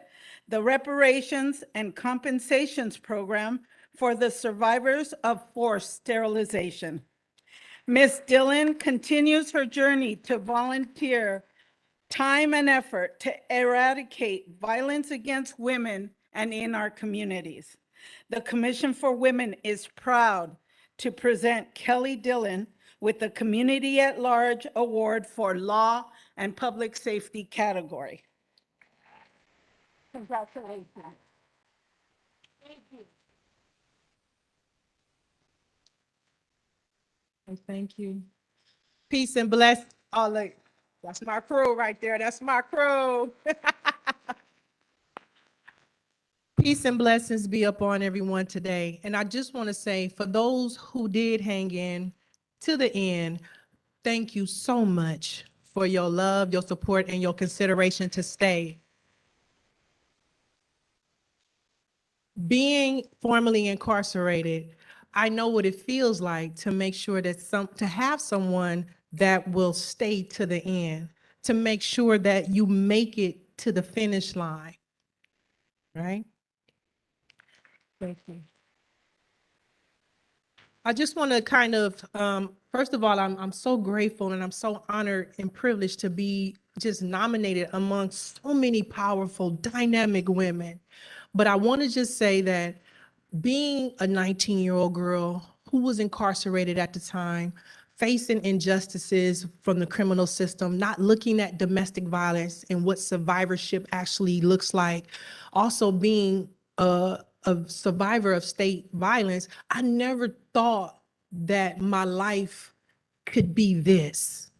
the Reparations and Compensations Program for the survivors of forced sterilization. Ms. Dillon continues her journey to volunteer time and effort to eradicate violence against women and in our communities. The Commission for Women is proud to present Kelly Dillon with the Community at Large Award for Law and Public Safety category. Congratulations. Thank you. And thank you. Peace and bless. Oh, look, that's my crew right there. That's my crew. Peace and blessings be upon everyone today. And I just want to say, for those who did hang in to the end, thank you so much for your love, your support, and your consideration to stay. Being formerly incarcerated, I know what it feels like to make sure that to have someone that will stay to the end, to make sure that you make it to the finish line, right? Thank you. I just want to kind of, first of all, I'm so grateful and I'm so honored and privileged to be just nominated amongst so many powerful, dynamic women. But I want to just say that being a 19-year-old girl who was incarcerated at the time, facing injustices from the criminal system, not looking at domestic violence and what survivorship actually looks like, also being a survivor of state violence, I never thought that my life could be this.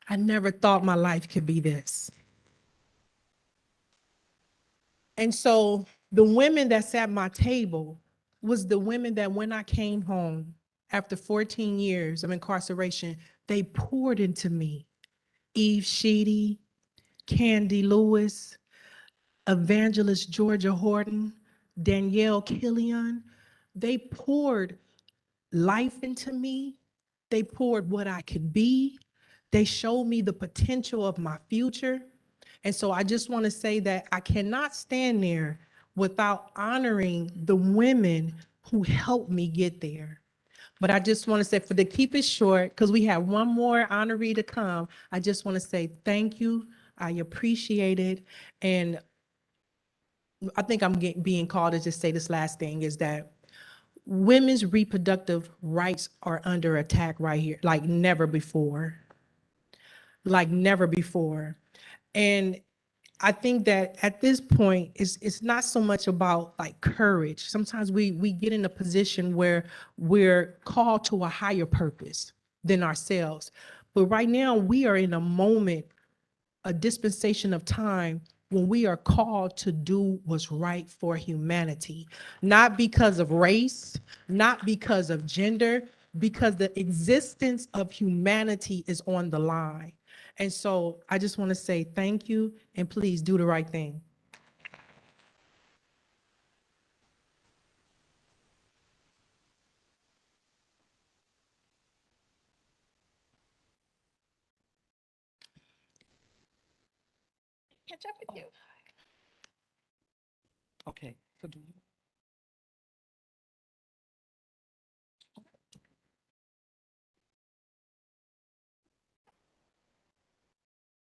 I never thought my life could be this. And so the women that sat at my table was the women that when I came home after 14 years of incarceration, they poured into me. Eve Sheedy, Candy Lewis, Evangelist Georgia Horton, Danielle Killian, they poured life into me. They poured what I could be. They showed me the potential of my future. And so I just want to say that I cannot stand there without honoring the women who helped me get there. But I just want to say, to keep it short, because we have one more honoree to come, I just want to say thank you. I appreciate it. And I think I'm being called to just say this last thing is that women's reproductive rights are under attack right here, like never before. Like never before. And I think that at this point, it's not so much about like courage. Sometimes we get in a position where we're called to a higher purpose than ourselves. But right now we are in a moment, a dispensation of time when we are called to do what's right for humanity, not because of race, not because of gender, because the existence of humanity is on the line. And so I just want to say thank you and please do the right thing. Catch up with you. Okay.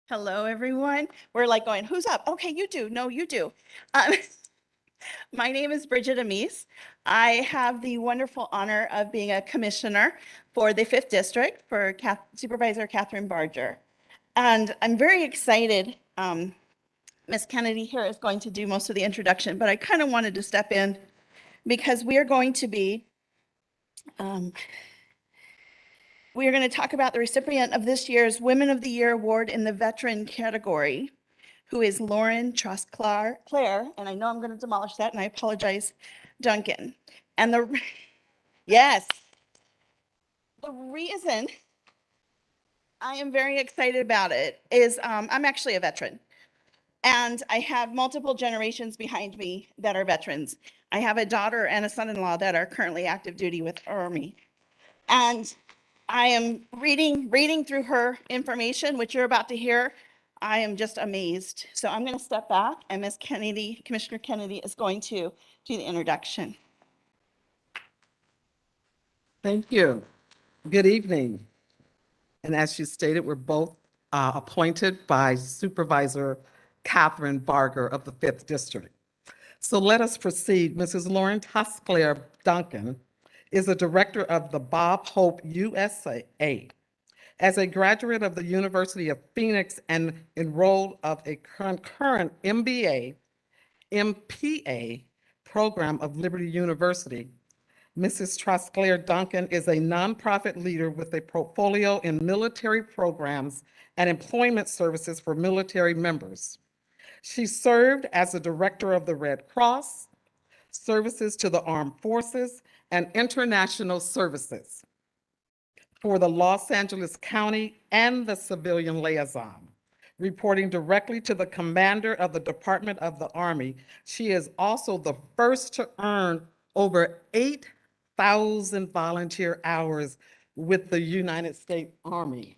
Hello, everyone. We're like going, who's up? Okay, you do. No, you do. My name is Bridget Amise. I have the wonderful honor of being a commissioner for the 5th District for Supervisor Catherine Barger. And I'm very excited. Ms. Kennedy here is going to do most of the introduction, but I kind of wanted to step in because we are going to be we are going to talk about the recipient of this year's Women of the Year Award in the Veteran category, who is Lauren Trust-Claire, and I know I'm going to demolish that, and I apologize, Duncan. And yes, the reason I am very excited about it is I'm actually a veteran, and I have multiple generations behind me that are veterans. I have a daughter and a son-in-law that are currently active duty with Army, and I am reading through her information, which you're about to hear. I am just amazed. So I'm going to step back, and Ms. Kennedy, Commissioner Kennedy, is going to do the introduction. Thank you. Good evening. And as you stated, we're both appointed by Supervisor Catherine Barger of the 5th District. So let us proceed. Mrs. Lauren Tosclair Duncan is the director of the Bob Hope USA. As a graduate of the University of Phoenix and enrolled of a current MBA, MPA program of Liberty University, Mrs. Trosclair Duncan is a nonprofit leader with a portfolio in military programs and employment services for military members. She served as the director of the Red Cross, services to the armed forces, and international services for the Los Angeles County and the civilian liaison. Reporting directly to the commander of the Department of the Army, she is also the first to earn over 8,000 volunteer hours with the United States Army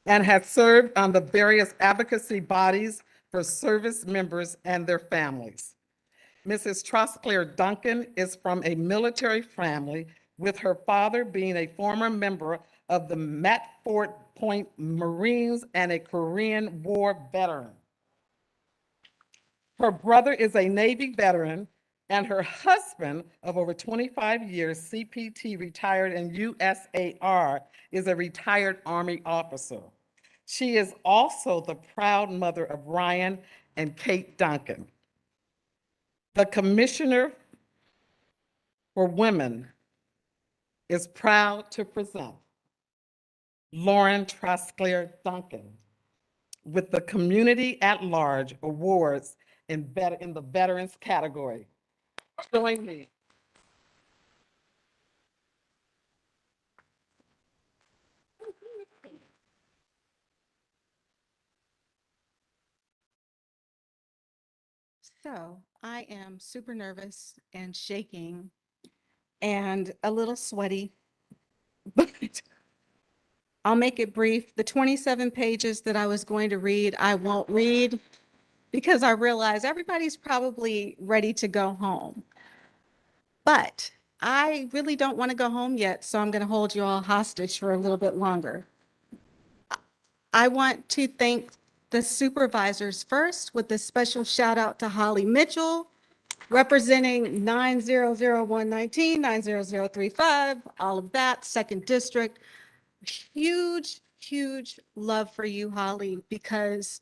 and has served on the various advocacy bodies for service members and their families. Mrs. Trosclair Duncan is from a military family, with her father being a former member of the Matford Point Marines and a Korean War veteran. Her brother is a Navy veteran, and her husband of over 25 years, CPT retired in USAR, is a retired Army officer. She is also the proud mother of Ryan and Kate Duncan. The Commissioner for Women is proud to present Lauren Trosclair Duncan with the Community at Large Awards in the Veterans category. Join me. So I am super nervous and shaking and a little sweaty, but I'll make it brief. The 27 pages that I was going to read, I won't read because I realize everybody's probably ready to go home. But I really don't want to go home yet, so I'm going to hold you all hostage for a little bit longer. I want to thank the supervisors first with a special shout out to Holly Mitchell, representing 9000119, 90035, all of that, second district. Huge, huge love for you, Holly, because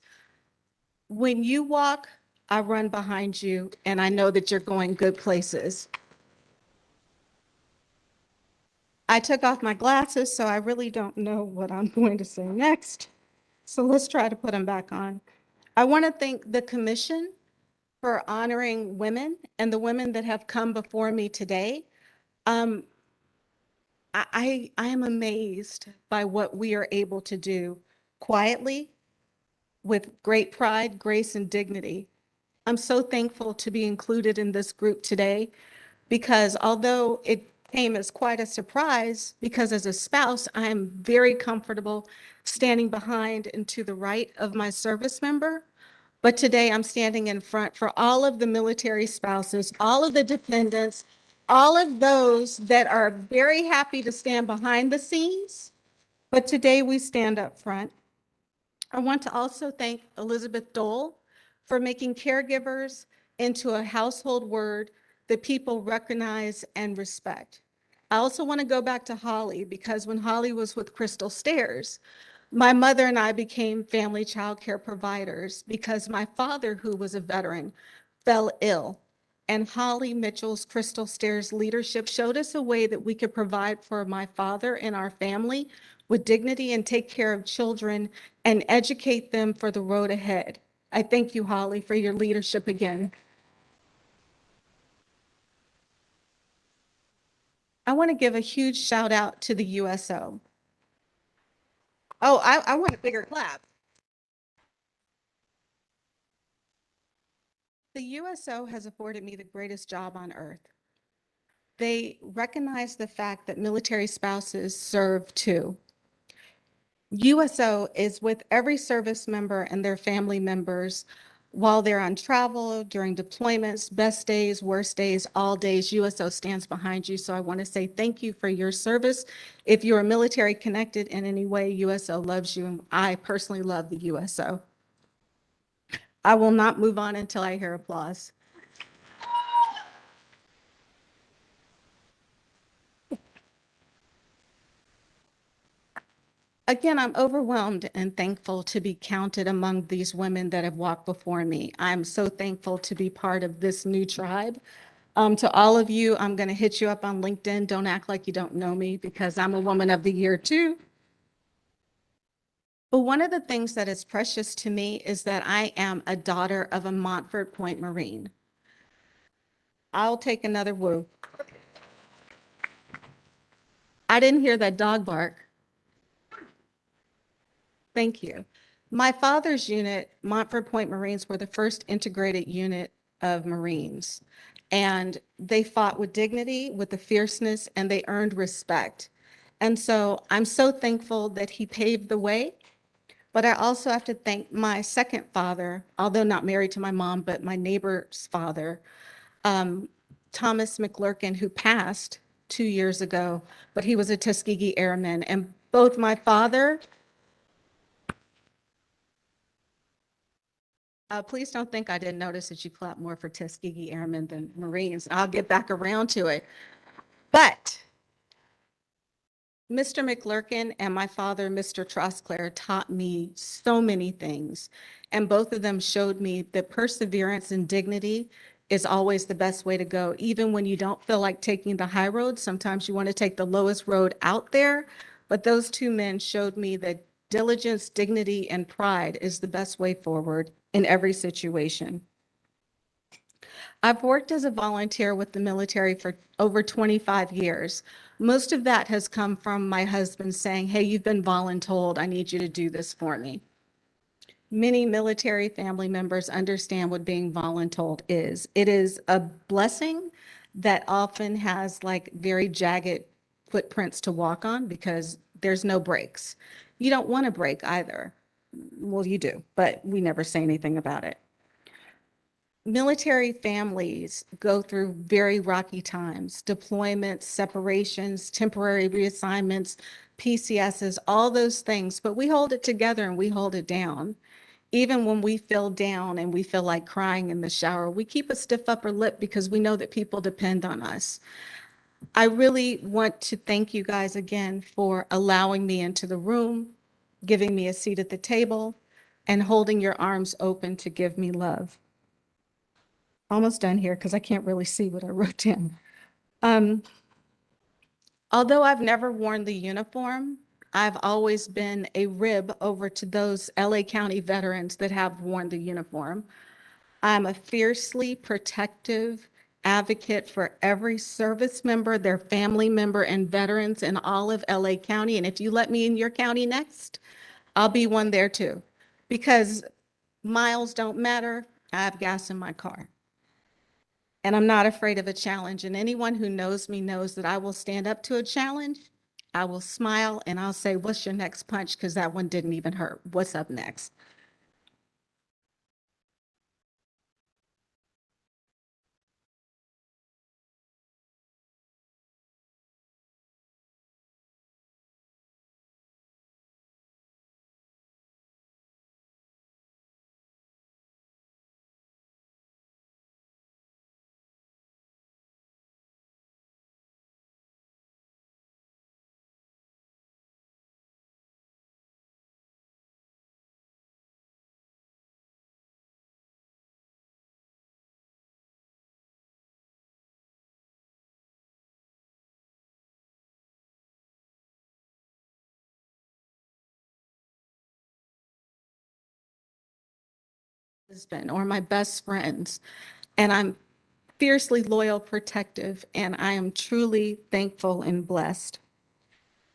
when you walk, I run behind you, and I know that you're going good places. I took off my glasses, so I really don't know what I'm going to say next. So let's try to put them back on. I want to thank the commission for honoring women and the women that have come before me today. I am amazed by what we are able to do quietly, with great pride, grace, and dignity. I'm so thankful to be included in this group today, because although it came as quite a surprise, because as a spouse, I'm very comfortable standing behind and to the right of my service member. But today I'm standing in front for all of the military spouses, all of the dependents, all of those that are very happy to stand behind the scenes. But today we stand up front. I want to also thank Elizabeth Dole for making caregivers into a household word that people recognize and respect. I also want to go back to Holly, because when Holly was with Crystal Stairs, my mother and I became family child care providers because my father, who was a veteran, fell ill. And Holly Mitchell's Crystal Stairs leadership showed us a way that we could provide for my father and our family with dignity and take care of children and educate them for the road ahead. I thank you, Holly, for your leadership again. I want to give a huge shout out to the USO. Oh, I want a bigger clap. The USO has afforded me the greatest job on earth. They recognize the fact that military spouses serve too. USO is with every service member and their family members while they're on travel, during deployments, best days, worst days, all days. USO stands behind you. So I want to say thank you for your service. If you're military connected in any way, USO loves you, and I personally love the USO. I will not move on until I hear applause. Again, I'm overwhelmed and thankful to be counted among these women that have walked before me. I'm so thankful to be part of this new tribe. To all of you, I'm going to hit you up on LinkedIn. Don't act like you don't know me because I'm a woman of the year too. But one of the things that is precious to me is that I am a daughter of a Montford Point Marine. I'll take another woo. I didn't hear that dog bark. Thank you. My father's unit, Montford Point Marines, were the first integrated unit of Marines. And they fought with dignity, with the fierceness, and they earned respect. And so I'm so thankful that he paved the way. But I also have to thank my second father, although not married to my mom, but my neighbor's father, Thomas McLurkin, who passed 2 years ago, but he was a Tuskegee Airman. And both my father, please don't think I didn't notice that you clap more for Tuskegee Airmen than Marines. I'll get back around to it. But Mr. McLurkin and my father, Mr. Trosclair, taught me so many things. And both of them showed me that perseverance and dignity is always the best way to go. Even when you don't feel like taking the high road, sometimes you want to take the lowest road out there. But those two men showed me that diligence, dignity, and pride is the best way forward in every situation. I've worked as a volunteer with the military for over 25 years. Most of that has come from my husband saying, hey, you've been voluntold, I need you to do this for me. Many military family members understand what being voluntold is. It is a blessing that often has like very jagged footprints to walk on because there's no breaks. You don't want to break either. Well, you do, but we never say anything about it. Military families go through very rocky times, deployments, separations, temporary reassignments, PCSs, all those things, but we hold it together and we hold it down. Even when we feel down and we feel like crying in the shower, we keep a stiff upper lip because we know that people depend on us. I really want to thank you guys again for allowing me into the room, giving me a seat at the table, and holding your arms open to give me love. Almost done here because I can't really see what I wrote down. Although I've never worn the uniform, I've always been a rib over to those LA County veterans that have worn the uniform. I'm a fiercely protective advocate for every service member, their family member, and veterans in all of LA County. And if you let me in your county next, I'll be one there too. Because miles don't matter, I have gas in my car. And I'm not afraid of a challenge. And anyone who knows me knows that I will stand up to a challenge. I will smile and I'll say, what's your next punch? Because that one didn't even hurt. What's up next? Husband or my best friends. And I'm fiercely loyal, protective, and I am truly thankful and blessed.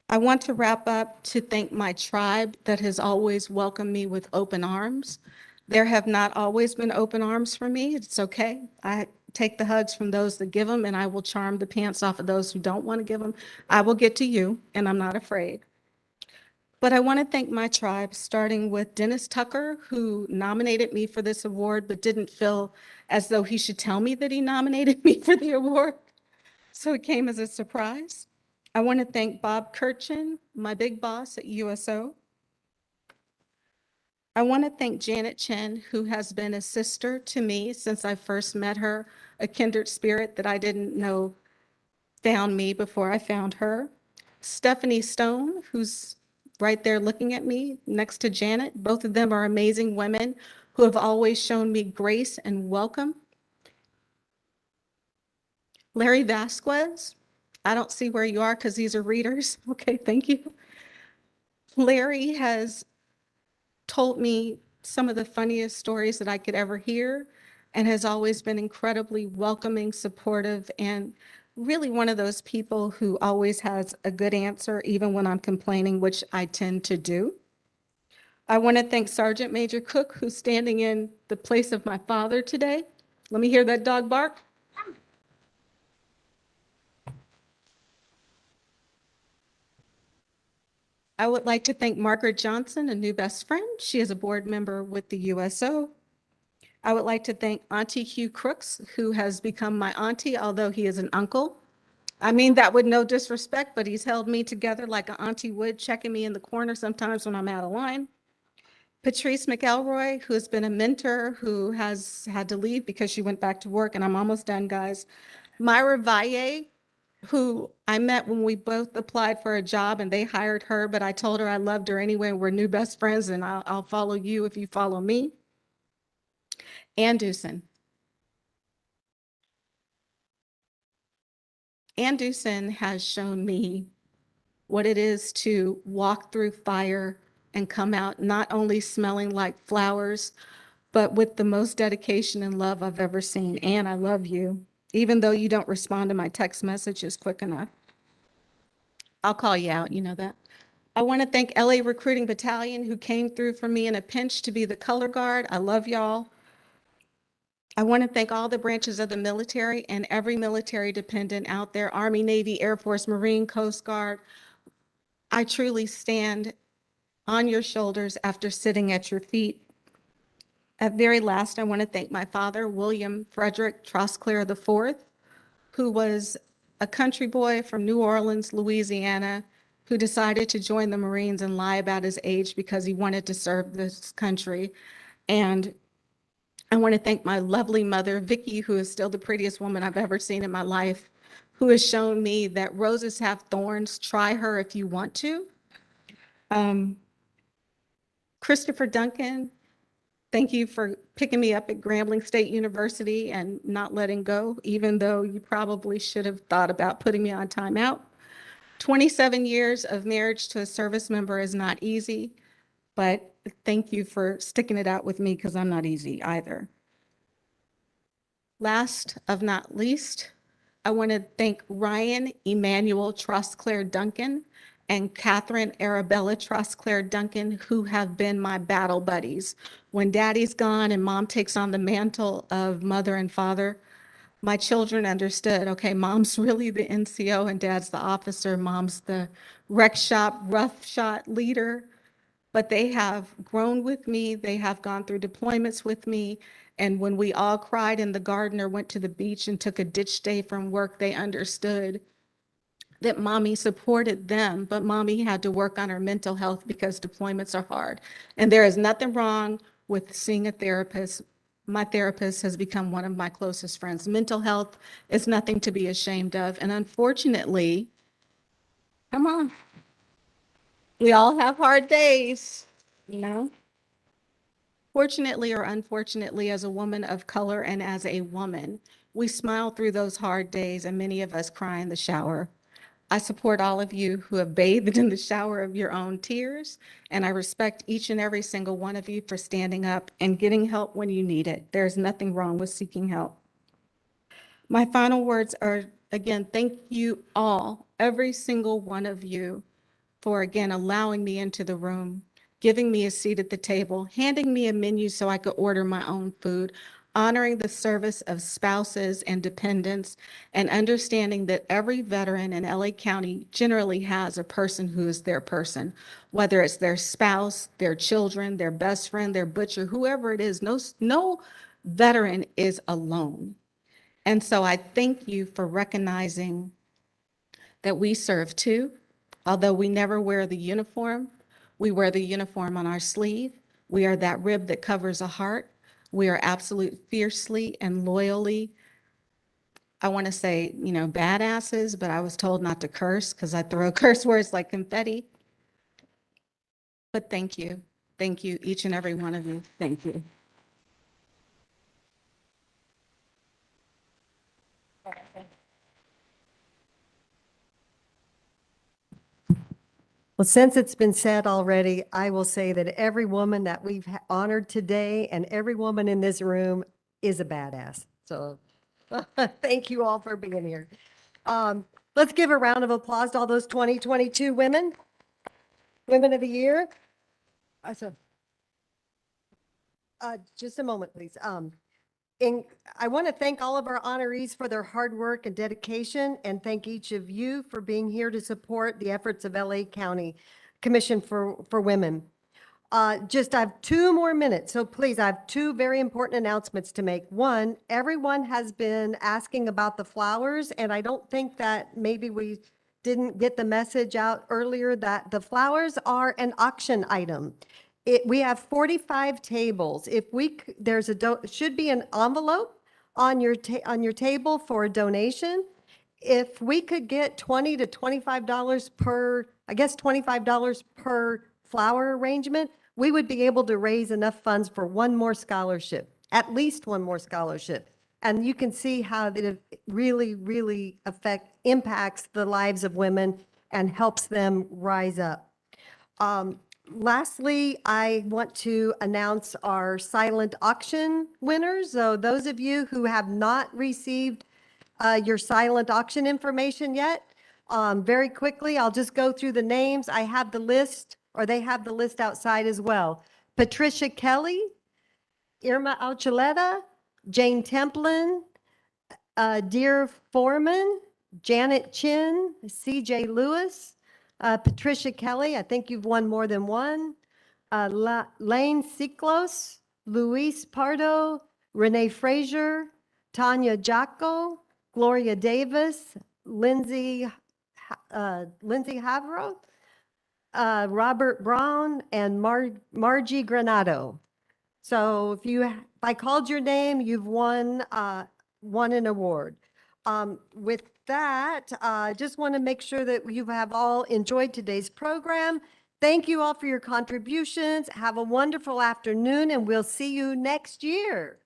I want to wrap up to thank my tribe that has always welcomed me with open arms. There have not always been open arms for me. It's okay. I take the hugs from those that give them, and I will charm the pants off of those who don't want to give them. I will get to you, and I'm not afraid. But I want to thank my tribe, starting with Dennis Tucker, who nominated me for this award, but didn't feel as though he should tell me that he nominated me for the award. So it came as a surprise. I want to thank Bob Kirchen, my big boss at USO. I want to thank Janet Chen, who has been a sister to me since I first met her, a kindred spirit that I didn't know found me before I found her. Stephanie Stone, who's right there looking at me next to Janet. Both of them are amazing women who have always shown me grace and welcome. Larry Vasquez, I don't see where you are because these are readers. Okay, thank you. Larry has told me some of the funniest stories that I could ever hear and has always been incredibly welcoming, supportive, and really one of those people who always has a good answer, even when I'm complaining, which I tend to do. I want to thank Sergeant Major Cook, who's standing in the place of my father today. Let me hear that dog bark. I would like to thank Margaret Johnson, a new best friend. She is a board member with the USO. I would like to thank Auntie Hugh Crooks, who has become my auntie, although he is an uncle. I mean that with no disrespect, but he's held me together like an auntie would, checking me in the corner sometimes when I'm out of line. Patrice McElroy, who has been a mentor, who has had to leave because she went back to work, and I'm almost done, guys. Myra Valle, who I met when we both applied for a job and they hired her, but I told her I loved her anyway. We're new best friends, and I'll follow you if you follow me. Ann Dewson. Ann Dewson has shown me what it is to walk through fire and come out not only smelling like flowers, but with the most dedication and love I've ever seen. Ann, I love you, even though you don't respond to my text messages quick enough. I'll call you out, you know that. I want to thank LA Recruiting Battalion, who came through for me in a pinch to be the color guard. I love y'all. I want to thank all the branches of the military and every military dependent out there, Army, Navy, Air Force, Marine, Coast Guard. I truly stand on your shoulders after sitting at your feet. At very last, I want to thank my father, William Frederick Trosclair IV, who was a country boy from New Orleans, Louisiana, who decided to join the Marines and lie about his age because he wanted to serve this country. And I want to thank my lovely mother, Vicki, who is still the prettiest woman I've ever seen in my life, who has shown me that roses have thorns. Try her if you want to. Christopher Duncan, thank you for picking me up at Grambling State University and not letting go, even though you probably should have thought about putting me on timeout. 27 years of marriage to a service member is not easy, but thank you for sticking it out with me because I'm not easy either. Last of not least, I want to thank Ryan Emmanuel Trosclair Duncan and Catherine Arabella Trosclair Duncan, who have been my battle buddies. When daddy's gone and mom takes on the mantle of mother and father, my children understood, okay, mom's really the NCO and dad's the officer. Mom's the rec shop, rough shot leader. But they have grown with me. They have gone through deployments with me. And when we all cried in the garden or went to the beach and took a ditch day from work, they understood that mommy supported them, but mommy had to work on her mental health because deployments are hard. And there is nothing wrong with seeing a therapist. My therapist has become one of my closest friends. Mental health is nothing to be ashamed of. And unfortunately, come on, we all have hard days, you know? Fortunately or unfortunately, as a woman of color and as a woman, we smile through those hard days and many of us cry in the shower. I support all of you who have bathed in the shower of your own tears, and I respect each and every single one of you for standing up and getting help when you need it. There's nothing wrong with seeking help. My final words are, again, thank you all, every single one of you, for again allowing me into the room, giving me a seat at the table, handing me a menu so I could order my own food, honoring the service of spouses and dependents, and understanding that every veteran in LA County generally has a person who is their person, whether it's their spouse, their children, their best friend, their butcher, whoever it is. No veteran is alone. And so I thank you for recognizing that we serve too. Although we never wear the uniform, we wear the uniform on our sleeve. We are that rib that covers a heart. We are absolute fiercely and loyally, I want to say, badasses, but I was told not to curse because I throw curse words like confetti. But thank you. Thank you, each and every one of you. Thank you. Well, since it's been said already, I will say that every woman that we've honored today and every woman in this room is a badass. So thank you all for being here. Let's give a round of applause to all those 2022 women, Women of the Year. Just a moment, please. I want to thank all of our honorees for their hard work and dedication, and thank each of you for being here to support the efforts of LA County Commission for Women. I have 2 more minutes, so please, I have 2 very important announcements to make. One, everyone has been asking about the flowers, and I don't think that maybe we didn't get the message out earlier that the flowers are an auction item. We have 45 tables. If should be an envelope on your table for a donation. If we could get $20 to $25 per, I guess $25 per flower arrangement, we would be able to raise enough funds for one more scholarship, at least one more scholarship. And you can see how it really, really impacts the lives of women and helps them rise up. Lastly, I want to announce our silent auction winners. So those of you who have not received your silent auction information yet, very quickly, I'll just go through the names. I have the list, or they have the list outside as well. Patricia Kelly, Irma Archuleta, Jane Templin, Dear Foreman, Janet Chin, CJ Lewis, Patricia Kelly, I think you've won more than one. Lane Siklos, Luis Pardo, Renee Frazier, Tanya Jocko, Gloria Davis, Lindsay Havro, Robert Brown, and Margie Granado. So if I called your name, you've won an award. With that, I just want to make sure that you have all enjoyed today's program. Thank you all for your contributions. Have a wonderful afternoon, and we'll see you next year.